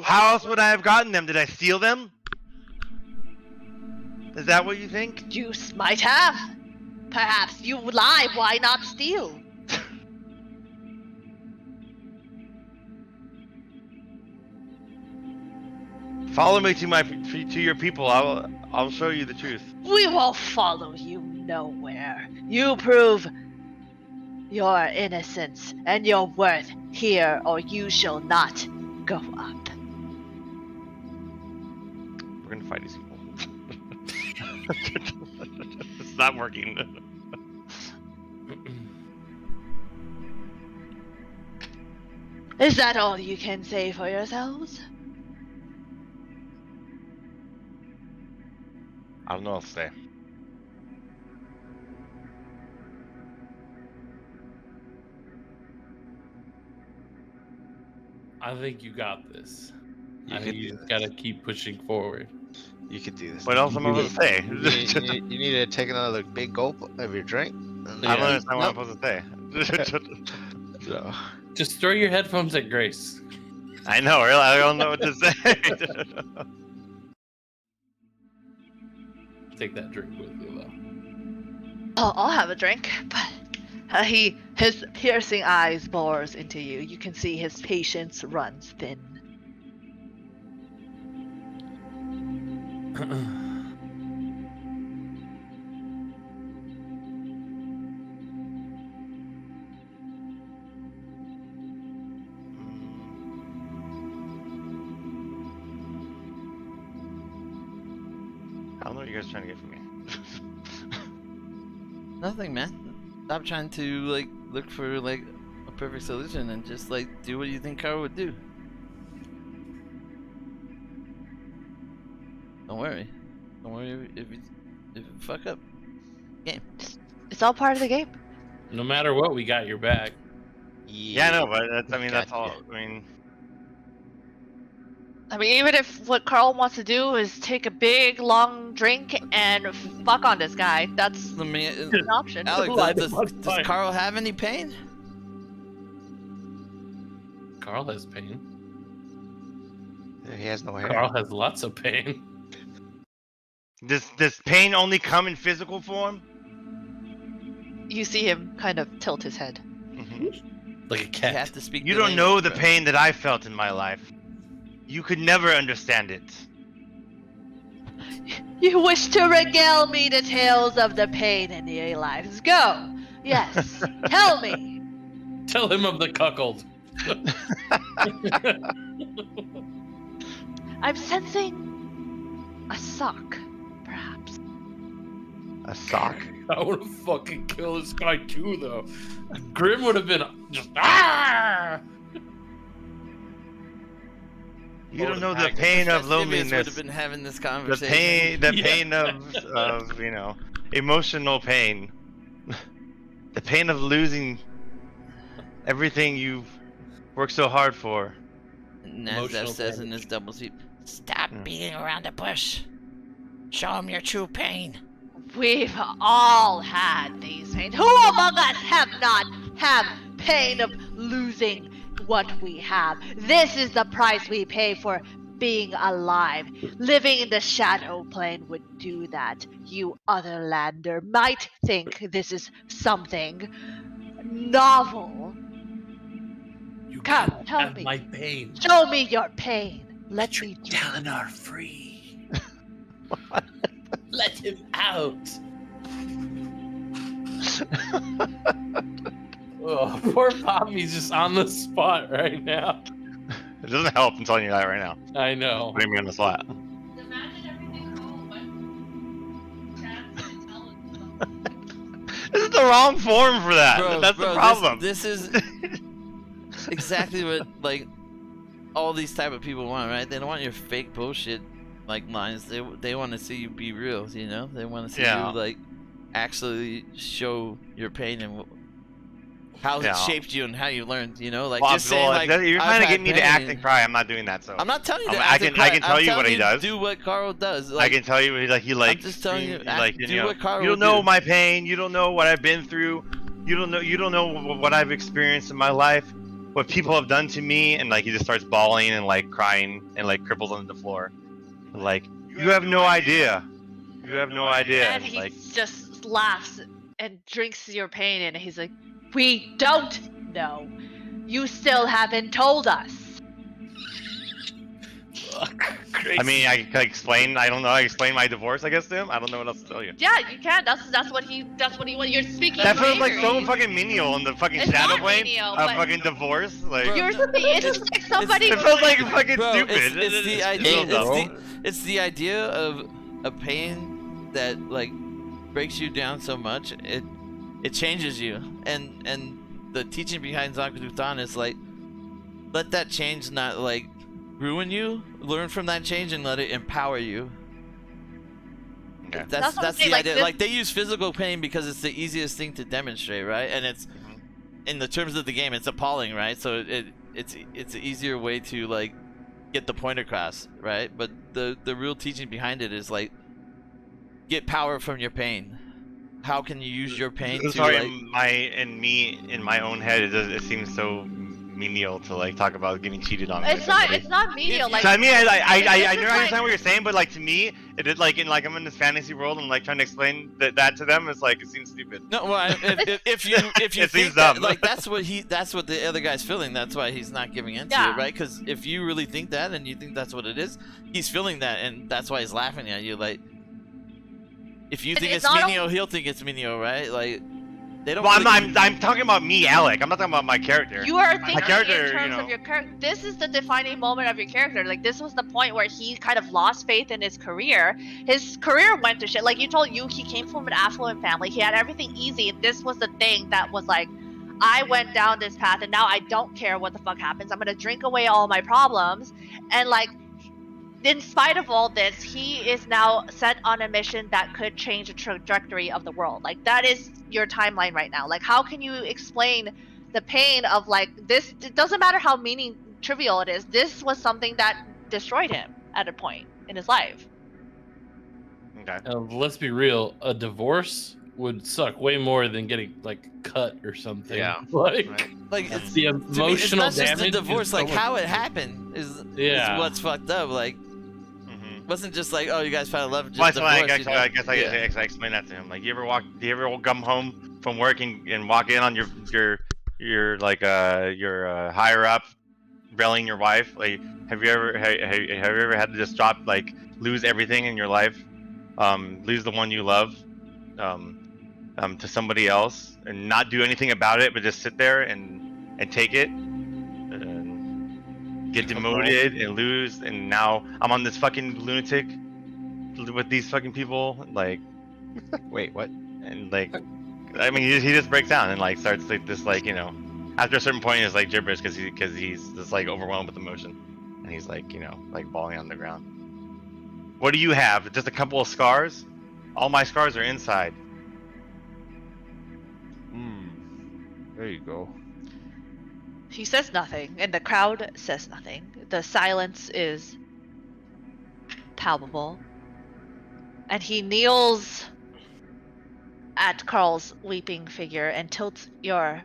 How else would I have gotten them? Did I steal them? Is that what you think? You might have. Perhaps you lie. Why not steal? Follow me to your people. I'll show you the truth. We will follow you nowhere. You prove your innocence and your worth here, or you shall not go up. We're gonna fight these people. It's not working. Is that all you can say for yourselves? I don't know what to say. I think you got this. You I could think you do just this. gotta keep pushing forward. You could do this. What else am I supposed to say? You need to take another big gulp of your drink. And I don't Yeah. understand what I'm supposed to say. So, Just throw your headphones at Grace. I know, really. I don't know what to say. Take that drink with you, though. Oh, I'll have a drink, but his piercing eyes bores into you. You can see his patience runs thin. I don't know what you guys are trying to get from me. Nothing, man. Stop trying to like look for like a perfect solution and just like do what you think Carl would do. Don't worry. Don't worry if you fuck up. Game. It's all part of the game. No matter what, we got your back. Yeah, I know, but that's all. Gotcha. I mean, even if what Carl wants to do is take a big, long drink and fuck on this guy, that's Let me, an option. Alex, does Carl have any pain? Carl has pain. he has no hair. Carl has lots of pain. Does pain only come in physical form? You see him kind of tilt his head. Mm-hmm. Like a You cat. have to speak. You the don't know language, the bro. pain that I felt in my life. You could never understand it. You wish to regale me the tales of the pain in your lives. Go. Yes. Tell me. Tell him of the cuckold. I'm sensing a sock, perhaps. A sock? I would have fucking killed this guy too, though. Grim would have been just ah. You don't know the Agnes. pain of Festivius would loneliness. have been having this The conversation. pain Yeah. of emotional pain. The pain of losing everything you've worked so hard for. And as Emotional Zeph says in damage. his double seat, Stop beating around the bush. Show him your true pain. We've all had these pains. Who among us have not have pain of losing what we have? This is the price we pay for being alive. Living in the shadow plane would do that. You otherlander might think this is something novel. You Come, can't tell have me. my pain. Show me your pain. Let me do it. Dalinar free. Let him out. Oh, poor Poppy's just on the spot right now. It doesn't help, I'm telling you that right now. I know. Putting me on the spot. This is the wrong form for that. bro, That's bro, the problem. This is exactly what like all these type of people want, right? They don't want your fake bullshit like lines. They want to see you be real, you know? They want to see Yeah. you like actually show your pain and how Yeah. it shaped you and how you learned, you know? Like Well, just saying like you're I've trying to had get me to act pain. and cry. I'm not doing that. So I'm not telling you I'm- that. I as a can- cry. I can tell I'm you what telling he does. Do what Carl does. I Like, can tell you he just telling you, like do you know, what Carl you would don't know do. my pain. You don't know what I've been through. You don't know what I've experienced in my life. What people have done to me, and like he just starts bawling and like crying and like cripples on the floor. Like you have no idea. You have no idea. And And, he like just laughs and drinks your pain and he's like, we don't know. You still haven't told us. Crazy. I mean, I can explain. I don't know. I explain my divorce, I guess, to him. I don't know what else to tell you. Yeah, you can. That's what he wants. You're speaking. That feels your like so anger. fucking menial in the fucking It's shadow not plane menial, of but- fucking divorce. Like Bro, You're it's just like somebody. it feels like fucking Bro, stupid. it's the It's idea. so dumb. It's the idea of a pain that like breaks you down so much it changes you, and the teaching behind Zankudutan is like let that change not like ruin you. Learn from that change and let it empower you. Okay. That's what I'm That's saying, the like, idea. this- Like they use physical pain because it's the easiest thing to demonstrate, right? And it's in the terms of the game, it's appalling, right? So it's an easier way to like get the point across, right? But the real teaching behind it is like get power from your pain. How can you use your pain to Sorry, like in my own head, it seems so menial to like talk about getting cheated on. It's not menial. Like So, I mean, I this know is I understand like- what you're saying, but like to me, it is like I'm in this fantasy world and like trying to explain that to them. It's like it seems stupid. no, well, if you It think seems that, dumb. like that's what the other guy's feeling. That's why he's not giving into Yeah. it, right? Because if you really think that and you think that's what it is, he's feeling that, and that's why he's laughing at you. Like, if you And think it's it's not menial, he'll think it's menial, right? Like, they don't. Well, really I'm talking about me, Alec. I'm not talking about my character. You are thinking character, in terms you know. of your character. This is the defining moment of your character. Like this was the point where he kind of lost faith in his career. His career went to shit. Like you told you, he came from an affluent family. He had everything easy, and this was the thing that was like, I went down this path, and now I don't care what the fuck happens. I'm gonna drink away all my problems, and like. In spite of all this, he is now set on a mission that could change the trajectory of the world. Like that is your timeline right now. Like how can you explain the pain of like this? It doesn't matter how trivial it is. This was something that destroyed him at a point in his life. Okay. Let's be real. A divorce would suck way more than getting like cut or something. Yeah. Like, Right. like it's, the to me, it's emotional not just damage. the divorce. is Like so much how it worse. happened is Yeah. what's fucked up. Like Mm-hmm. it wasn't just like, oh, you guys found love. Just Well, that's why divorced, you know? I guess I Yeah. explain that to him. Like, do you ever come home from work and walk in on your you're like you're higher up, railing your wife. Like, have you ever had to just drop like lose everything in your life, lose the one you love, to somebody else and not do anything about it, but just sit there and take it, and get demoted and lose, and now I'm on this fucking lunatic with these fucking people, like, Wait, what? and like, I mean, he just breaks down and like starts like this, like, you know, after a certain point it's like gibberish because he's just like overwhelmed with emotion, and he's like, you know, like bawling on the ground. What do you have? Just a couple of scars? All my scars are inside. There you go. He says nothing, and the crowd says nothing. The silence is palpable. And he kneels at Carl's weeping figure and tilts your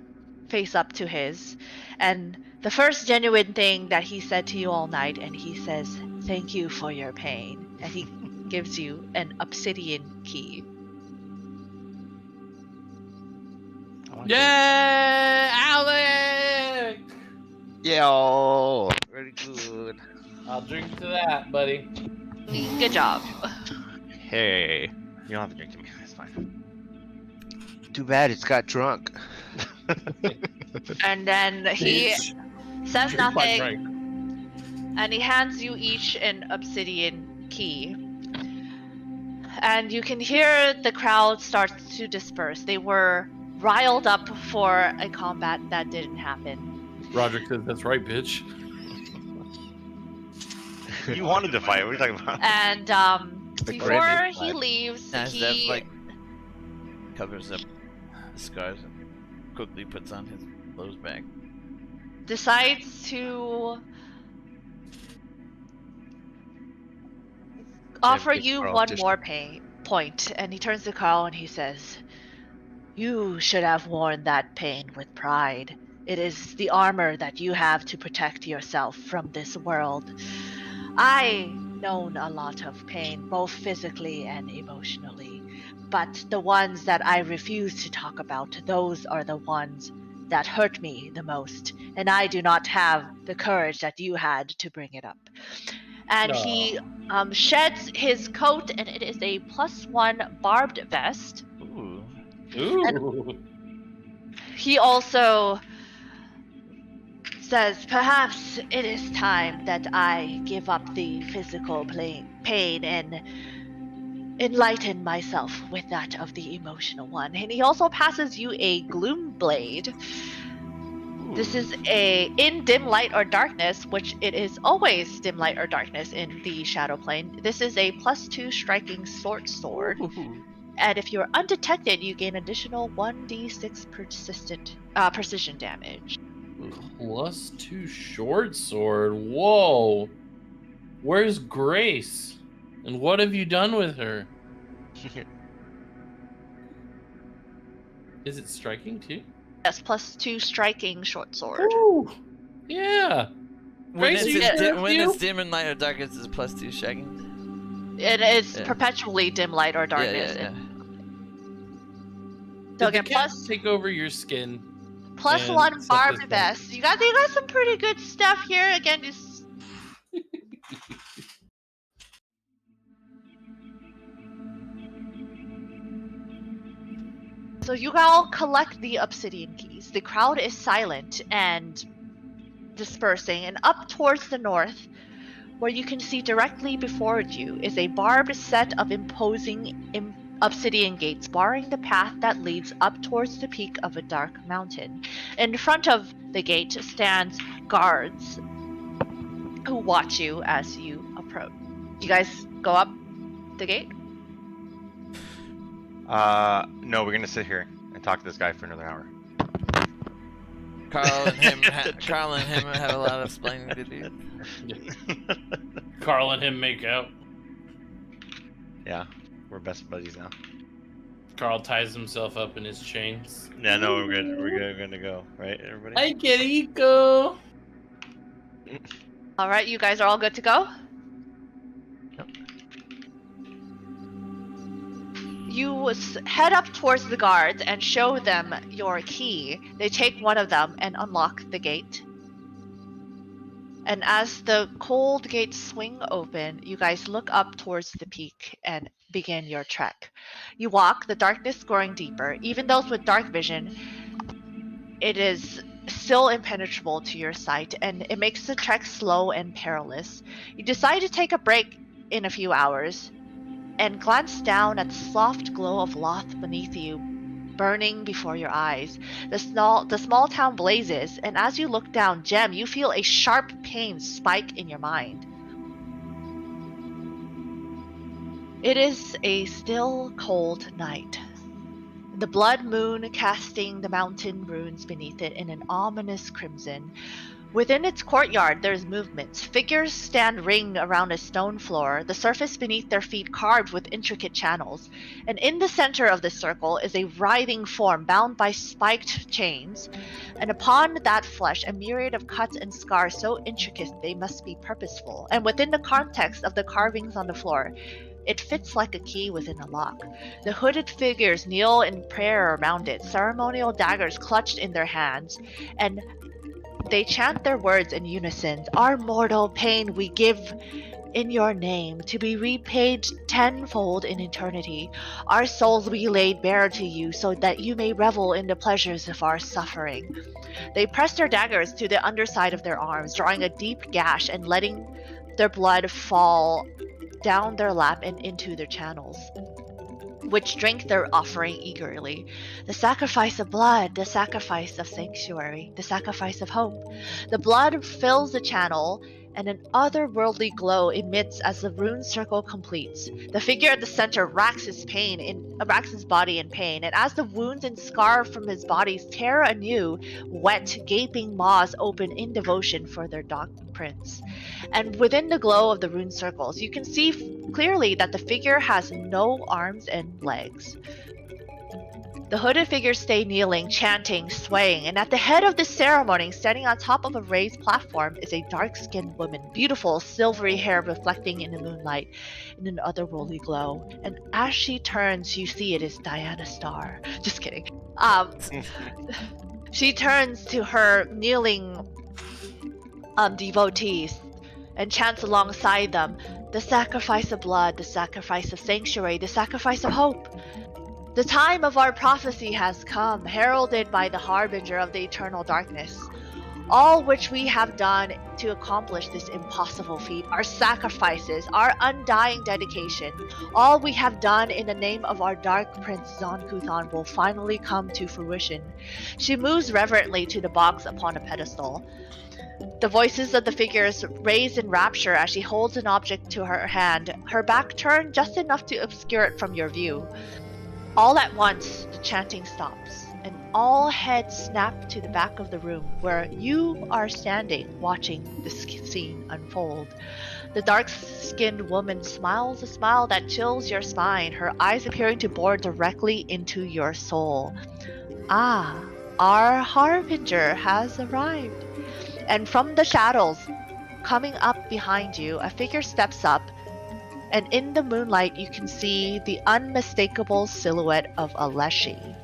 face up to his. And the first genuine thing that he said to you all night, and he says, "Thank you for your pain." And he gives you an obsidian key. Yeah, Alec! Yo, very good. I'll drink to that, buddy. Good job. Hey, You don't have to drink to me. It's fine. too bad it's got drunk. And then he Bitch. says Drink my nothing, drink. and he hands you each an obsidian key. And you can hear the crowd start to disperse. They were riled up for a combat that didn't happen. Roderick says, "That's right, bitch." You wanted to fight. What are you talking about? And The before Caribbean he vibe. leaves, Nice, he that like covers up the scars and quickly puts on his clothes back. decides to offer gives you Carl one additional- more point, and he turns to Carl and he says, "You should have worn that pain with pride. It is the armor that you have to protect yourself from this world. I known a lot of pain, both physically and emotionally, but the ones that I refuse to talk about, those are the ones that hurt me the most, and I do not have the courage that you had to bring it up." And he sheds his coat, and it is a +1 barbed vest. Ooh. Ooh. He also says, "Perhaps it is time that I give up the physical pain and enlighten myself with that of the emotional one." And he also passes you a gloom blade. This is in dim light or darkness, which it is always dim light or darkness in the shadow plane. This is a +2 striking short sword. And if you're undetected, you gain additional 1d6 precision damage. +2 short sword. Whoa. Where's Grace? And what have you done with her? Is it striking too? Yes, +2 striking short sword. Ooh. Yeah. When Grace, it's, you in sure when you? it's dim and light or darkness, it's +2 shagging. It is Yeah. perpetually dim light or darkness. Yeah. So Did again, the cat take over your skin? +1 and set barbed this back? vest. You got some pretty good stuff here. Again, just so you all collect the obsidian keys. The crowd is silent and dispersing, and up towards the north, where you can see directly before you, is a barbed set of imposing obsidian gates barring the path that leads up towards the peak of a dark mountain. In front of the gate stands guards who watch you as you approach. You guys go up the gate? No, we're gonna sit here and talk to this guy for another hour. Carl and him have a lot of explaining to do. Carl and him make out. Yeah, we're best buddies now. Carl ties himself up in his chains. Yeah, no, we're good. We're gonna go, right, everybody? I get Eco. All right, you guys are all good to go? You head up towards the guards and show them your key. They take one of them and unlock the gate. And as the cold gates swing open, you guys look up towards the peak and begin your trek. You walk, the darkness growing deeper. Even those with dark vision, it is still impenetrable to your sight, and it makes the trek slow and perilous. You decide to take a break in a few hours and glance down at the soft glow of Loth beneath you, burning before your eyes. The small town blazes, and as you look down, Jem, you feel a sharp pain spike in your mind. It is a still, cold night. The blood moon casting the mountain ruins beneath it in an ominous crimson. Within its courtyard, there's movement. Figures stand ringed around a stone floor, the surface beneath their feet carved with intricate channels. And in the center of this circle is a writhing form bound by spiked chains. And upon that flesh, a myriad of cuts and scars so intricate they must be purposeful. And within the context of the carvings on the floor, it fits like a key within a lock. The hooded figures kneel in prayer around it, ceremonial daggers clutched in their hands, and they chant their words in unison. Our mortal pain we give in your name, to be repaid tenfold in eternity. Our souls we laid bare to you, so that you may revel in the pleasures of our suffering. They press their daggers to the underside of their arms, drawing a deep gash and letting their blood fall down their lap and into their channels, which drink their offering eagerly. The sacrifice of blood, the sacrifice of sanctuary, the sacrifice of hope. The blood fills the channel, and an otherworldly glow emits as the rune circle completes. The figure at the center racks his body in pain, and as the wounds and scar from his body tear anew, wet, gaping maws open in devotion for their dark prince. And within the glow of the rune circles, you can see clearly that the figure has no arms and legs. The hooded figures stay kneeling, chanting, swaying, and at the head of the ceremony, standing on top of a raised platform, is a dark-skinned woman, beautiful, silvery hair reflecting in the moonlight in an otherworldly glow. And as she turns, you see it is Diana Starr. Just kidding. She turns to her kneeling devotees and chants alongside them, the sacrifice of blood, the sacrifice of sanctuary, the sacrifice of hope. The time of our prophecy has come, heralded by the harbinger of the eternal darkness. All which we have done to accomplish this impossible feat, our sacrifices, our undying dedication, all we have done in the name of our dark prince Zon-Kuthon will finally come to fruition. She moves reverently to the box upon a pedestal. The voices of the figures raise in rapture as she holds an object to her hand, her back turned just enough to obscure it from your view. All at once, the chanting stops, and all heads snap to the back of the room where you are standing, watching the scene unfold. The dark-skinned woman smiles a smile that chills your spine, her eyes appearing to bore directly into your soul. Ah, our harbinger has arrived. And from the shadows, coming up behind you, a figure steps up, and in the moonlight you can see the unmistakable silhouette of Aleshi.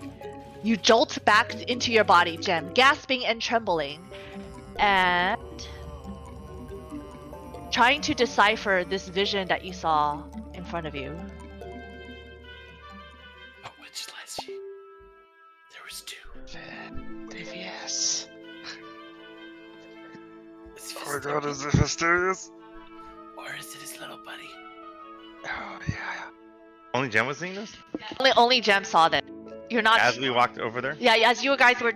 You jolt back into your body, Jem, gasping and trembling, and trying to decipher this vision that you saw in front of you. Oh, which Aleshi? There was two. Yes. Oh my god, is it mysterious? Or is it his little buddy? Oh yeah. Only Jem was seeing this? Only Jem saw that. You're not. As we walked over there? Yeah, as you guys were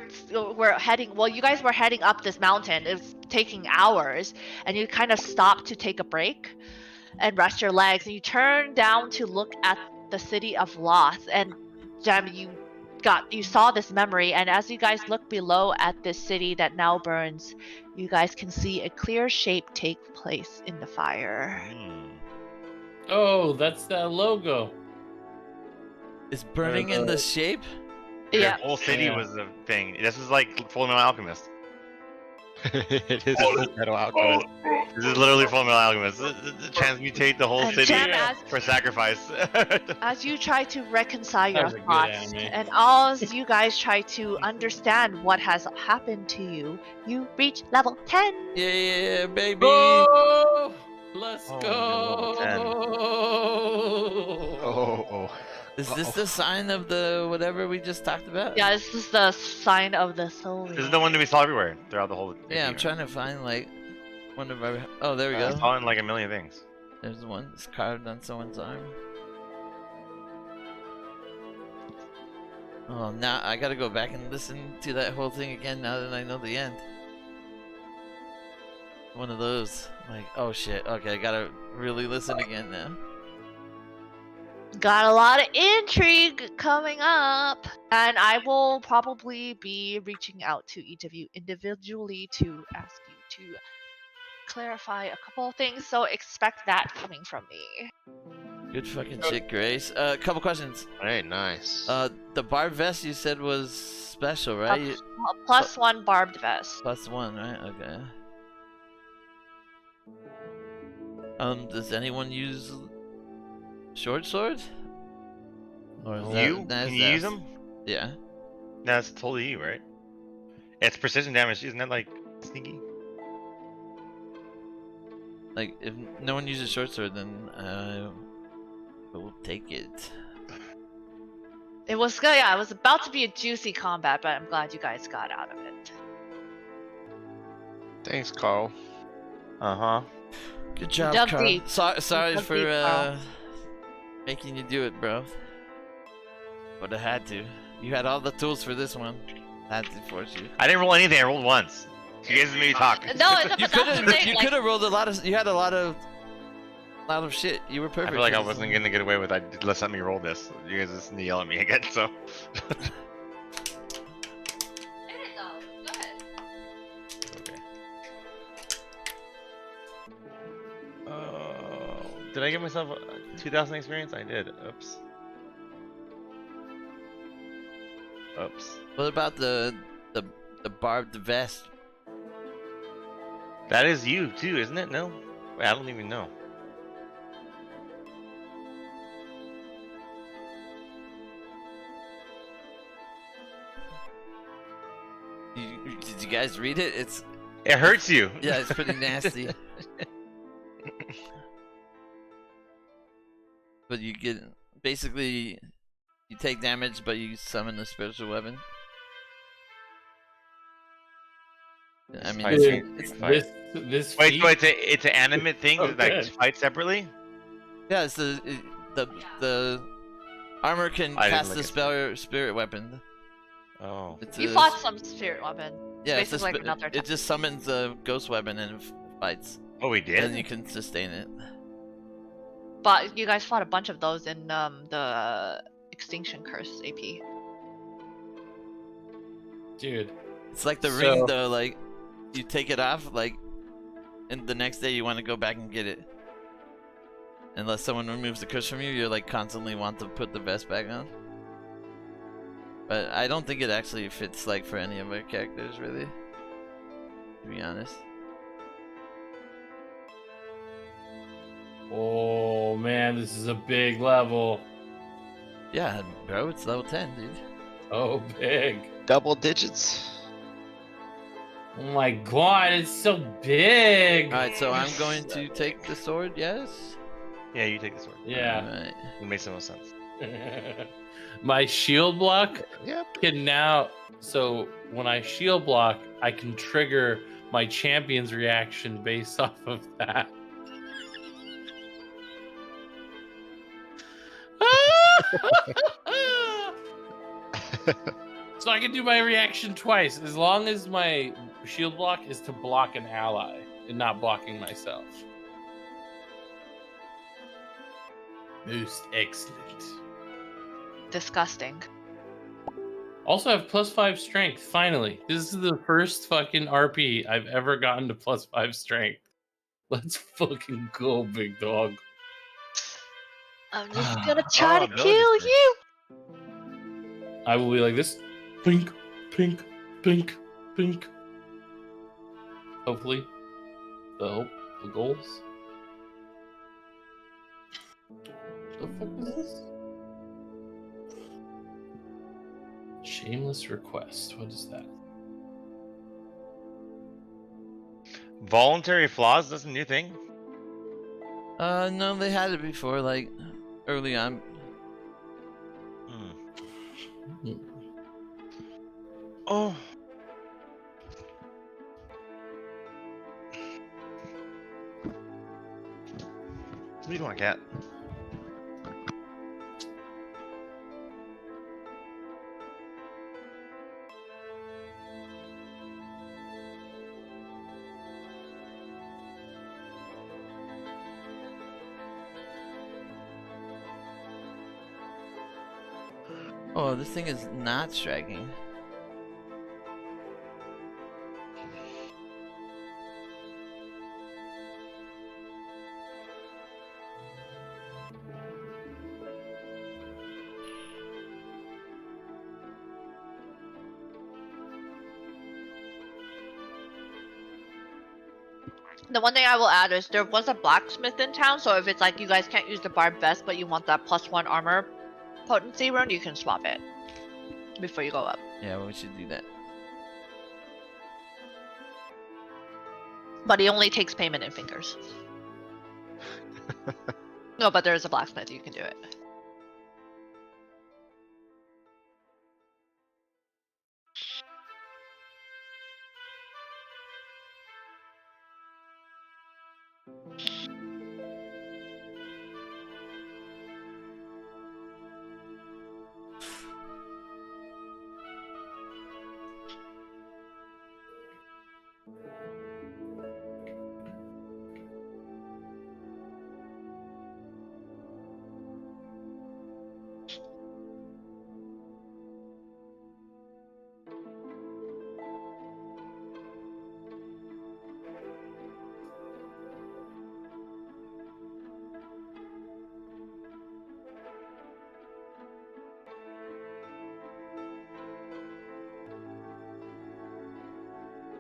heading. Well, you guys were heading up this mountain. It was taking hours, and you kind of stopped to take a break and rest your legs. And you turned down to look at the city of Loth. And Jem, you saw this memory. And as you guys look below at this city that now burns, you guys can see a clear shape take place in the fire. Oh, that's that logo. Is burning in the shape? Yeah. The whole city was a thing. This is like Full Metal Alchemist. It is Full Metal Alchemist. This is literally Full Metal Alchemist. Transmutate the whole And city Jem, as- for sacrifice. As you try to reconcile your was a good thoughts, anime. and as you guys try to understand what has happened to you, you reach level 10. Yeah, baby. Go! Let's Oh, go! Oh. Is this the sign of the whatever we just talked about? Yeah, this is the sign of the soul. This is the one that we saw everywhere throughout the whole. Yeah, I'm trying to find like one of our. Oh, there we I go. saw in like a million things. There's one. It's carved on someone's arm. Oh, now I gotta go back and listen to that whole thing again now that I know the end. One of those. Like, oh shit. Okay, I gotta really listen again now. Got a lot of intrigue coming up, and I will probably be reaching out to each of you individually to ask you to clarify a couple of things. So expect that coming from me. Good fucking shit, Grace. Couple questions. Hey, nice. The barb vest you said was special, right? A +1 barbed vest. +1, right? Okay. Does anyone use short sword? Or is You? Can you use them? Yeah. That's totally you, right? It's precision damage. Isn't that like sneaky? Like, if no one uses short sword, then I will take it. It was good. Yeah, it was about to be a juicy combat, but I'm glad you guys got out of it. Thanks, Carl. Uh-huh. Good job, dug Carl. deep. Sorry dug for deep, Carl. making you do it, bro. But I had to. You had all the tools for this one. I had to force you. I didn't roll anything. I rolled once. You guys made me talk. No, You but that's the thing. you Like, could have rolled a lot of. You had a lot of shit. You were I perfect. feel like for I this wasn't one. gonna get away with that. Let's let me roll this. You guys just need to yell at me again. So. Okay. Did I give myself a 2,000 experience? I did. Oops. Oops. What about the barbed vest? That is you too, isn't it? No. Wait, I don't even know. Did you guys read it? It's It hurts you. yeah, it's pretty nasty. But you get basically you take damage, but you summon a spiritual weapon. I mean, Dude, it's This Wait, feat- so it's an animate thing Oh, that good. fight separately? yeah, it's the armor can I didn't cast look the at spell spirit weapon. Oh. It's you a fought some spirit weapon. yeah, it's a basically like sp- another it type. just summons a ghost weapon and fights. Oh, we And then did? you can sustain it. But you guys fought a bunch of those in the Extinction Curse AP. dude. It's like the So- ring though, like you take it off, like, and the next day you want to go back and get it. Unless someone removes the curse from you, you like constantly want to put the vest back on. But I don't think it actually fits like for any of our characters, really. To be honest. Oh man, this is a big level. Yeah, bro, it's level 10, dude. Oh, big. Double digits. Oh my god, it's so big. Alright, so I'm going to take the sword, yes? Yeah, you take the sword. Yeah. Alright. It makes the most sense. My shield block Yep. can now. So when I shield block, I can trigger my champion's reaction based off of that. So I can do my reaction twice as long as my shield block is to block an ally and not blocking myself. Most excellent. Disgusting. Also have +5 strength, finally. This is the first fucking RP I've ever gotten to +5 strength. Let's fucking go, big dog. I'm just gonna try Oh, to no, kill this you. I will be like this. Pink, pink, pink, pink. Hopefully. The goals. The fuck is this? Shameless request. What is that? Voluntary flaws. That's a new thing. No, they had it before, like early on. Hmm. Oh. What do you want, cat? Oh, this thing is not striking. The one thing I will add is there was a blacksmith in town, so if it's like you guys can't use the barbed vest, but you want that +1 armor potency rune, you can swap it before you go up. Yeah, we should do that. But he only takes payment in fingers. No, but there is a blacksmith, you can do it.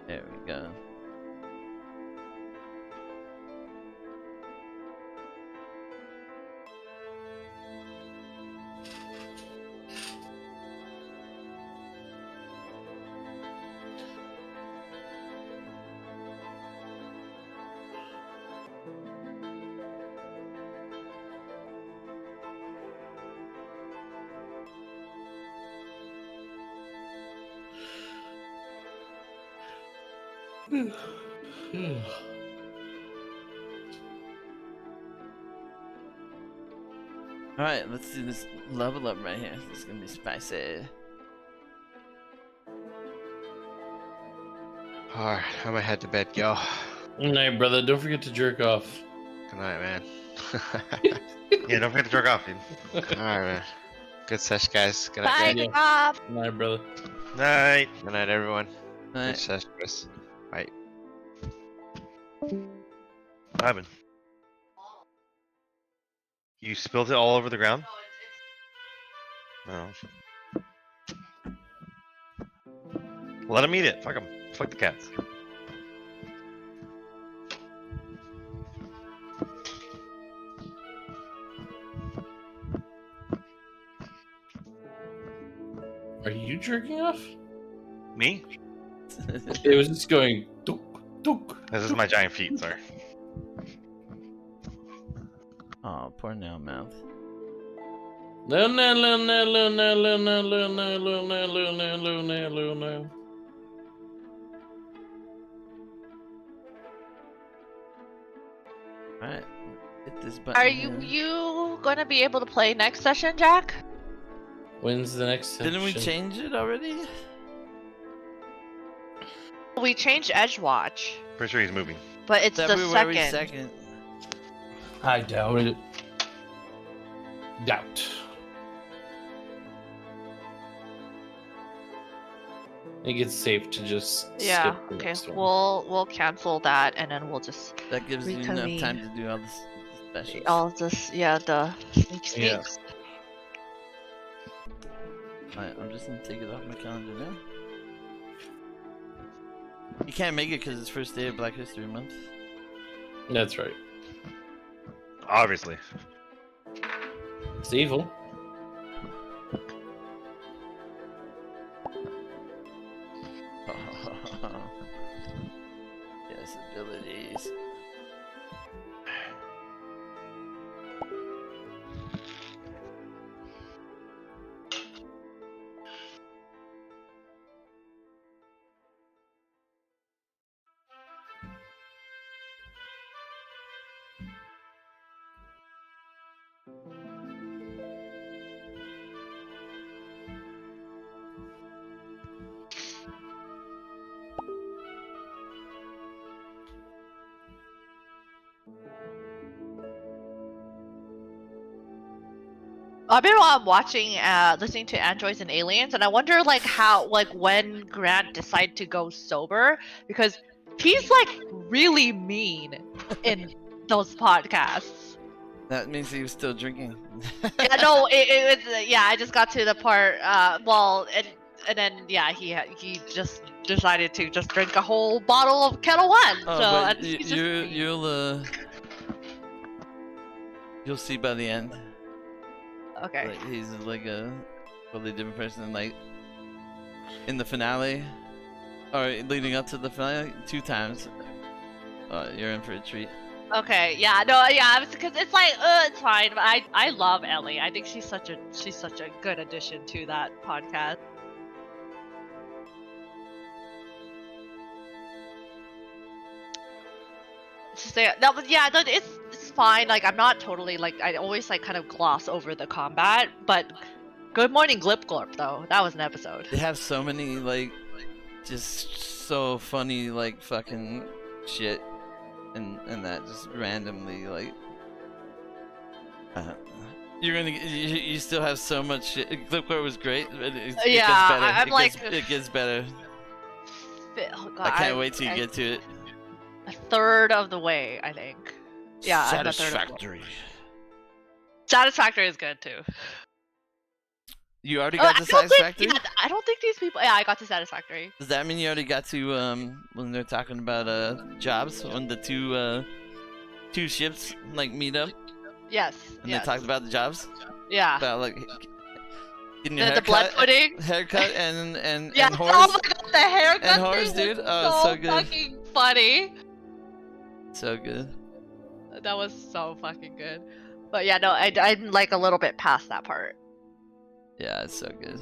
There we go. Alright, let's do this level up right here. This is gonna be spicy. Alright, I'm gonna head to bed, yo. Good night, brother. Don't forget to jerk off. Good night, man. Yeah, don't forget to jerk off, dude. Alright, man. Good sesh, guys. Good night, Bye, Greg. Yeah. Rob. Good night, brother. Night. Good night, everyone. Good Alright. sesh, Chris. Bye. What happened? You spilled it all over the ground? No. Let him eat it. Fuck him. Fuck the cats. Are you jerking off? Me? It was just going dunk, dunk. This is my giant feet, sir. Oh, poor nail mouth. No, no, no, no, no, no, no, no, no, no, no, no, no, no, no, no, no. Alright, hit this button. Are you gonna be able to play next session, Jack? When's the next Didn't we section? change it already? We changed Edgewatch, Pretty sure he's moving. but it's the February second. 2nd. I doubt it. Doubt. I think it's safe to just Yeah. skip the Okay. next one. We'll cancel that, and then we'll just That gives you enough Reconvene. time to do all this specials. all this. Yeah, the sneak Yeah. sneaks. Alright, I'm just gonna take it off my calendar now. You can't make it because it's first day of Black History Month. That's right. Obviously. It's evil. Yes, abilities. I've been watching, listening to Androids and Aliens, and I wonder like how, like when Grant decided to go sober, because he's like really mean in those podcasts. That means he was still drinking. Yeah, no, it was yeah. I just got to the part, well, and then yeah, he just decided to just drink a whole bottle of Kettle One. Oh, So but and he's just mean. you'll see by the end. Okay. Like, he's like a totally different person. Like in the finale, or leading up to the finale, 2 times. You're in for a treat. Okay, yeah, no, yeah, because it's like, it's fine. But I love Ellie. I think she's such a good addition to that podcast. No, but yeah, no, it's fine. Like I'm not totally like I always like kind of gloss over the combat, but Good Morning Glip Glorp though, that was an episode. They have so many like, just so funny like fucking shit, and that just randomly like. You're gonna you still have so much shit. Glip Glorp was great, but it Yeah, gets better. I'm it gets better. Oh, God, I can't wait till you get to it. A third of the way, I think. Yeah, I'm a third of the way. Satisfactory. Satisfactory is good too. You already got to Satisfactory? I don't think these people. Yeah, I got to Satisfactory. Does that mean you already got to when they're talking about jobs, when the two ships like meet up Yes. and yes. they talked about the jobs? Yeah. About like getting your The blood pudding. haircut and Yeah. and horse. Oh my God, the haircut And horse, thing dude. was Oh, so good. fucking funny. So good. That was so fucking good. But yeah, no, I'm like a little bit past that part. Yeah, it's so good.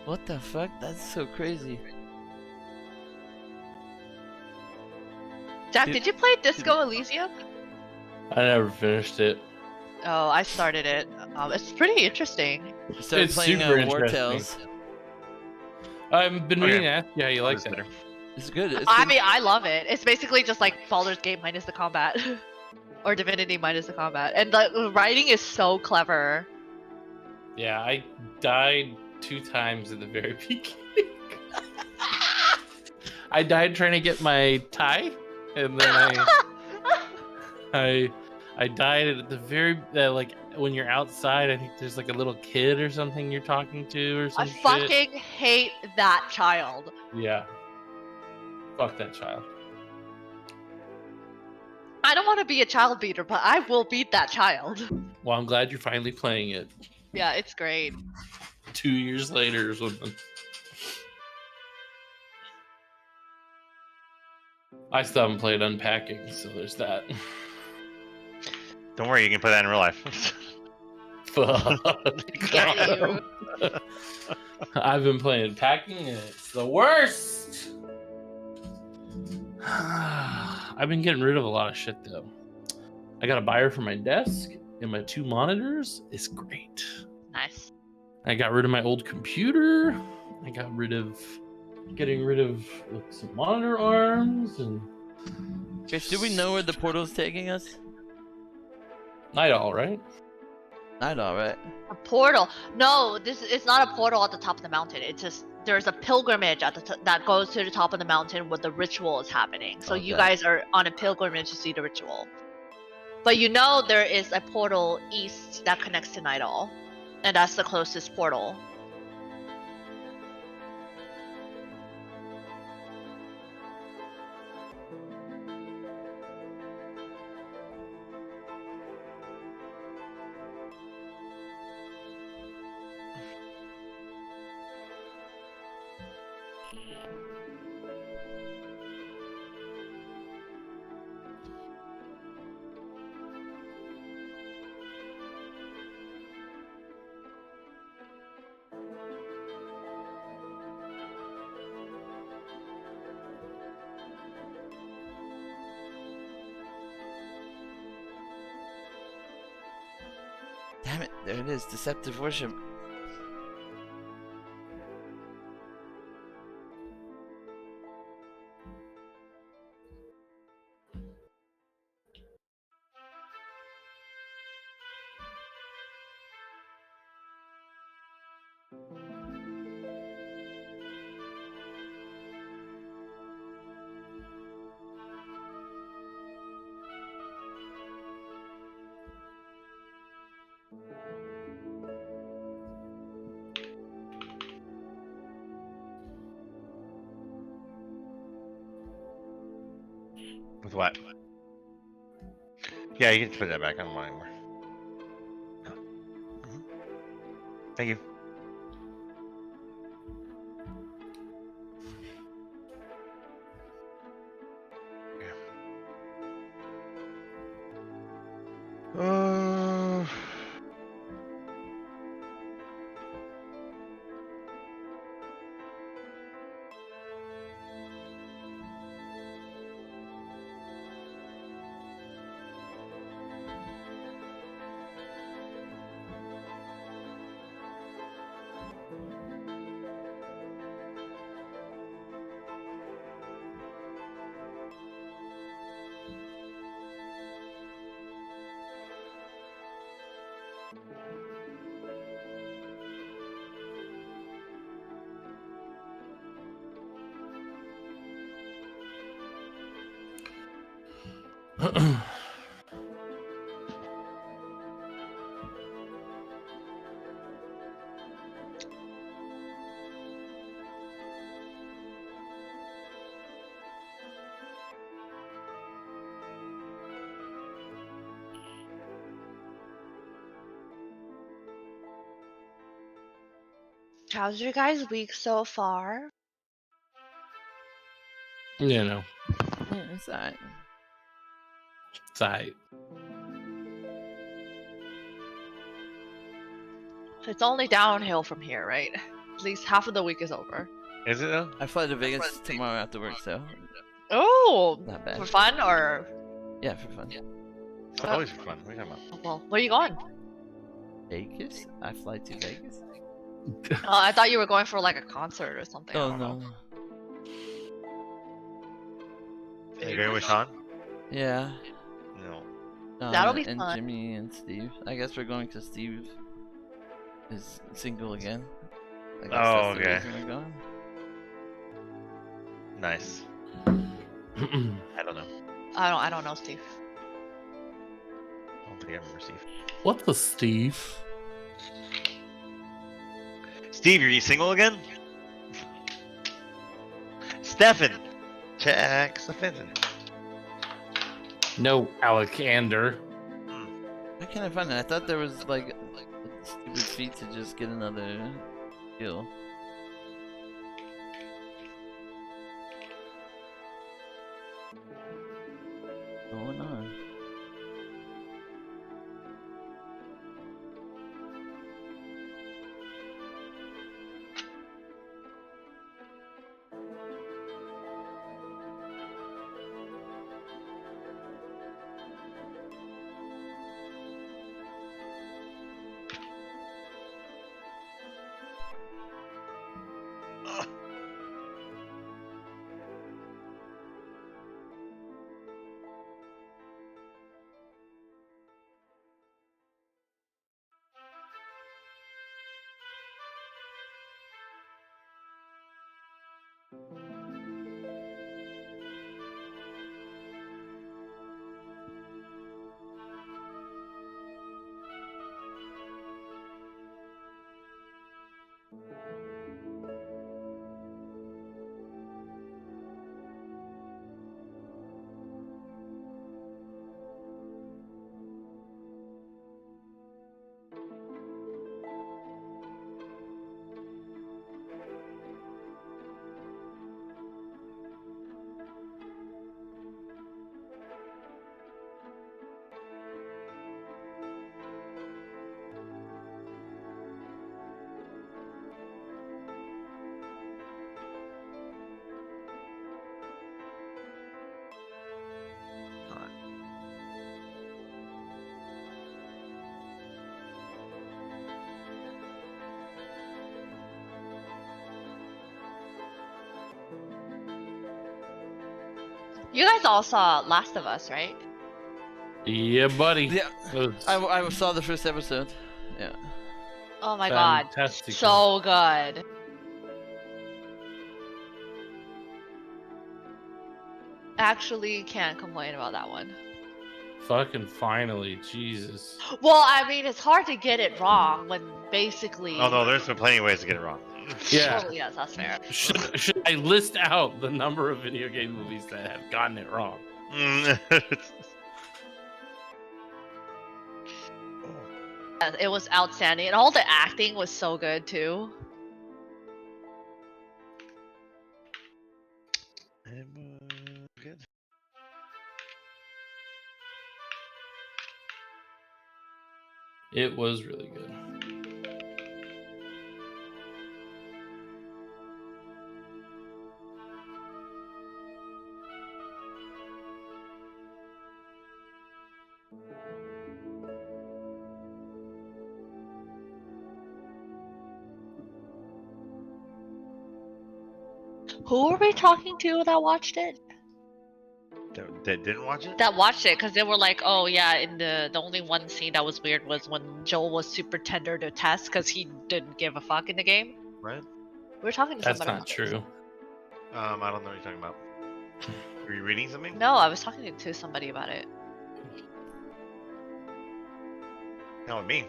What the fuck? That's so crazy. Jack, did you play Disco Elysium? I never finished it. Oh, I started it. It's pretty interesting. Started It's playing super War interesting. Tales. I've been Okay. meaning to ask you how you like that. It's good. It's I good. mean, I love it. It's basically just like Baldur's Gate minus the combat. Or Divinity minus the combat. And the writing is so clever. Yeah, I died 2 times at the very beginning. I died trying to get my tie, and then I died at the very like when you're outside. I think there's like a little kid or something you're talking to or I some shit. fucking hate that child. Yeah. Fuck that child. I don't want to be a child beater, but I will beat that child. Well, I'm glad you're finally playing it. Yeah, it's great. 2 years later or something. I still haven't played Unpacking, so there's that. Don't worry, you can play that in real life. Fuck. Get you. I've been playing Packing and it's the worst. I've been getting rid of a lot of shit though. I got a buyer for my desk and my 2 monitors. It's great. Nice. I got rid of my old computer. I got getting rid of like, some monitor arms and Chris, do we know where the portal's taking us? Night Owl, right? I know, right? A portal. No, this it's not a portal at the top of the mountain. It's just there's a pilgrimage at that goes to the top of the mountain where the ritual is happening. So you Okay. guys are on a pilgrimage to see the ritual. But you know there is a portal east that connects to Night Owl, and that's the closest portal. Damn it! There it is. Deceptive worship. With what? Yeah, you can put that back. I don't want anymore. Thank you. How's your guys' week so far? You know, Yeah, it's alright. it's alright. It's only downhill from here, right? At least half of the week is over. Is it though? I fly to Vegas tomorrow after work, so Oh, not bad. for fun or? Yeah, for fun. It's always for fun. What are you talking about? Well, where are you going? Vegas? I fly to Vegas? Oh, I thought you were going for like a concert or something. I Oh don't know. no. Are you going with Sean? Yeah. No. That'll be and fun. Jimmy and Steve. I guess we're going to Steve is single again. I guess Oh, that's the okay. reason we're going. Nice. I don't know. I don't know, Steve. I don't think I remember Steve. What the Steve? Steve, are you single again? Stefan. Check Stefan. No, Alexander. Why can't I find it? I thought there was like a stupid feat to just get another kill. What's going on? You guys all saw Last of Us, right? Yeah, buddy. Yeah, It was I saw the first episode. Yeah. Oh my god. fantastic. So good. Actually, can't complain about that one. Fucking finally, Jesus. Well, I mean, it's hard to get it wrong when basically. Oh no, there's plenty of ways to get it wrong. Yeah. Well, yes, that's fair. Should I list out the number of video game movies that have gotten it wrong? It was outstanding, and all the acting was so good too. Good. It was really good. Who were we talking to that watched it? That didn't watch it? That watched it because they were like, "Oh yeah," in the only one scene that was weird was when Joel was super tender to Tess because he didn't give a fuck in the game. Right? We were talking to That's somebody. not true. I don't know what you're talking about. Were you reading something? No, I was talking to somebody about it. Not with me.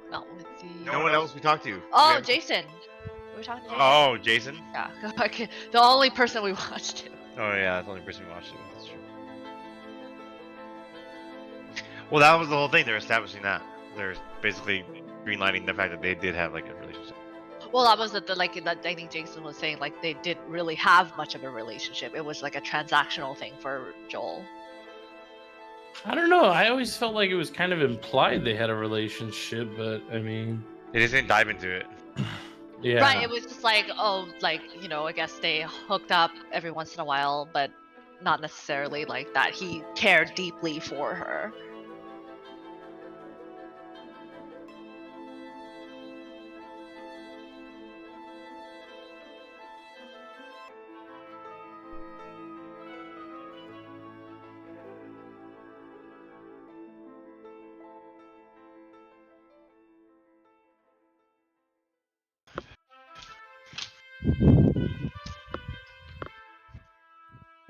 Not with the. No one else we talked to. Oh, We have- Jason. We were talking to Jason. Oh, Jason? Yeah. Okay. The only person we watched to. Oh yeah, that's the only person we watched it. That's true. Well, that was the whole thing. They're establishing that. They're basically greenlighting the fact that they did have like a relationship. Well, that was the like that I think Jason was saying like they didn't really have much of a relationship. It was like a transactional thing for Joel. I don't know. I always felt like it was kind of implied they had a relationship, but I mean, They just didn't dive into it. yeah. Right. It was just like, oh, like, you know, I guess they hooked up every once in a while, but not necessarily like that he cared deeply for her.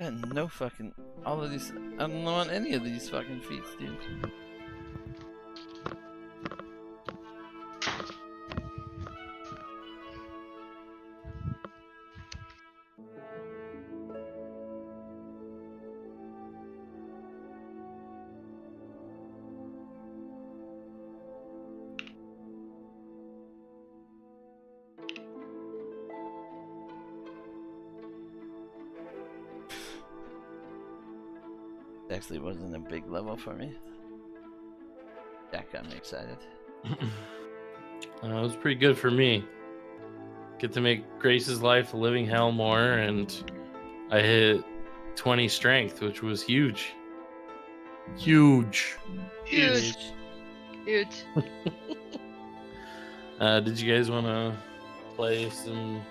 And no fucking all of these. I don't want any of these fucking feats, dude. Actually wasn't a big level for me. That got me excited. It was pretty good for me. Get to make Grace's life a living hell more, and I hit 20 strength, which was huge. Huge. Huge. Did you guys want to play some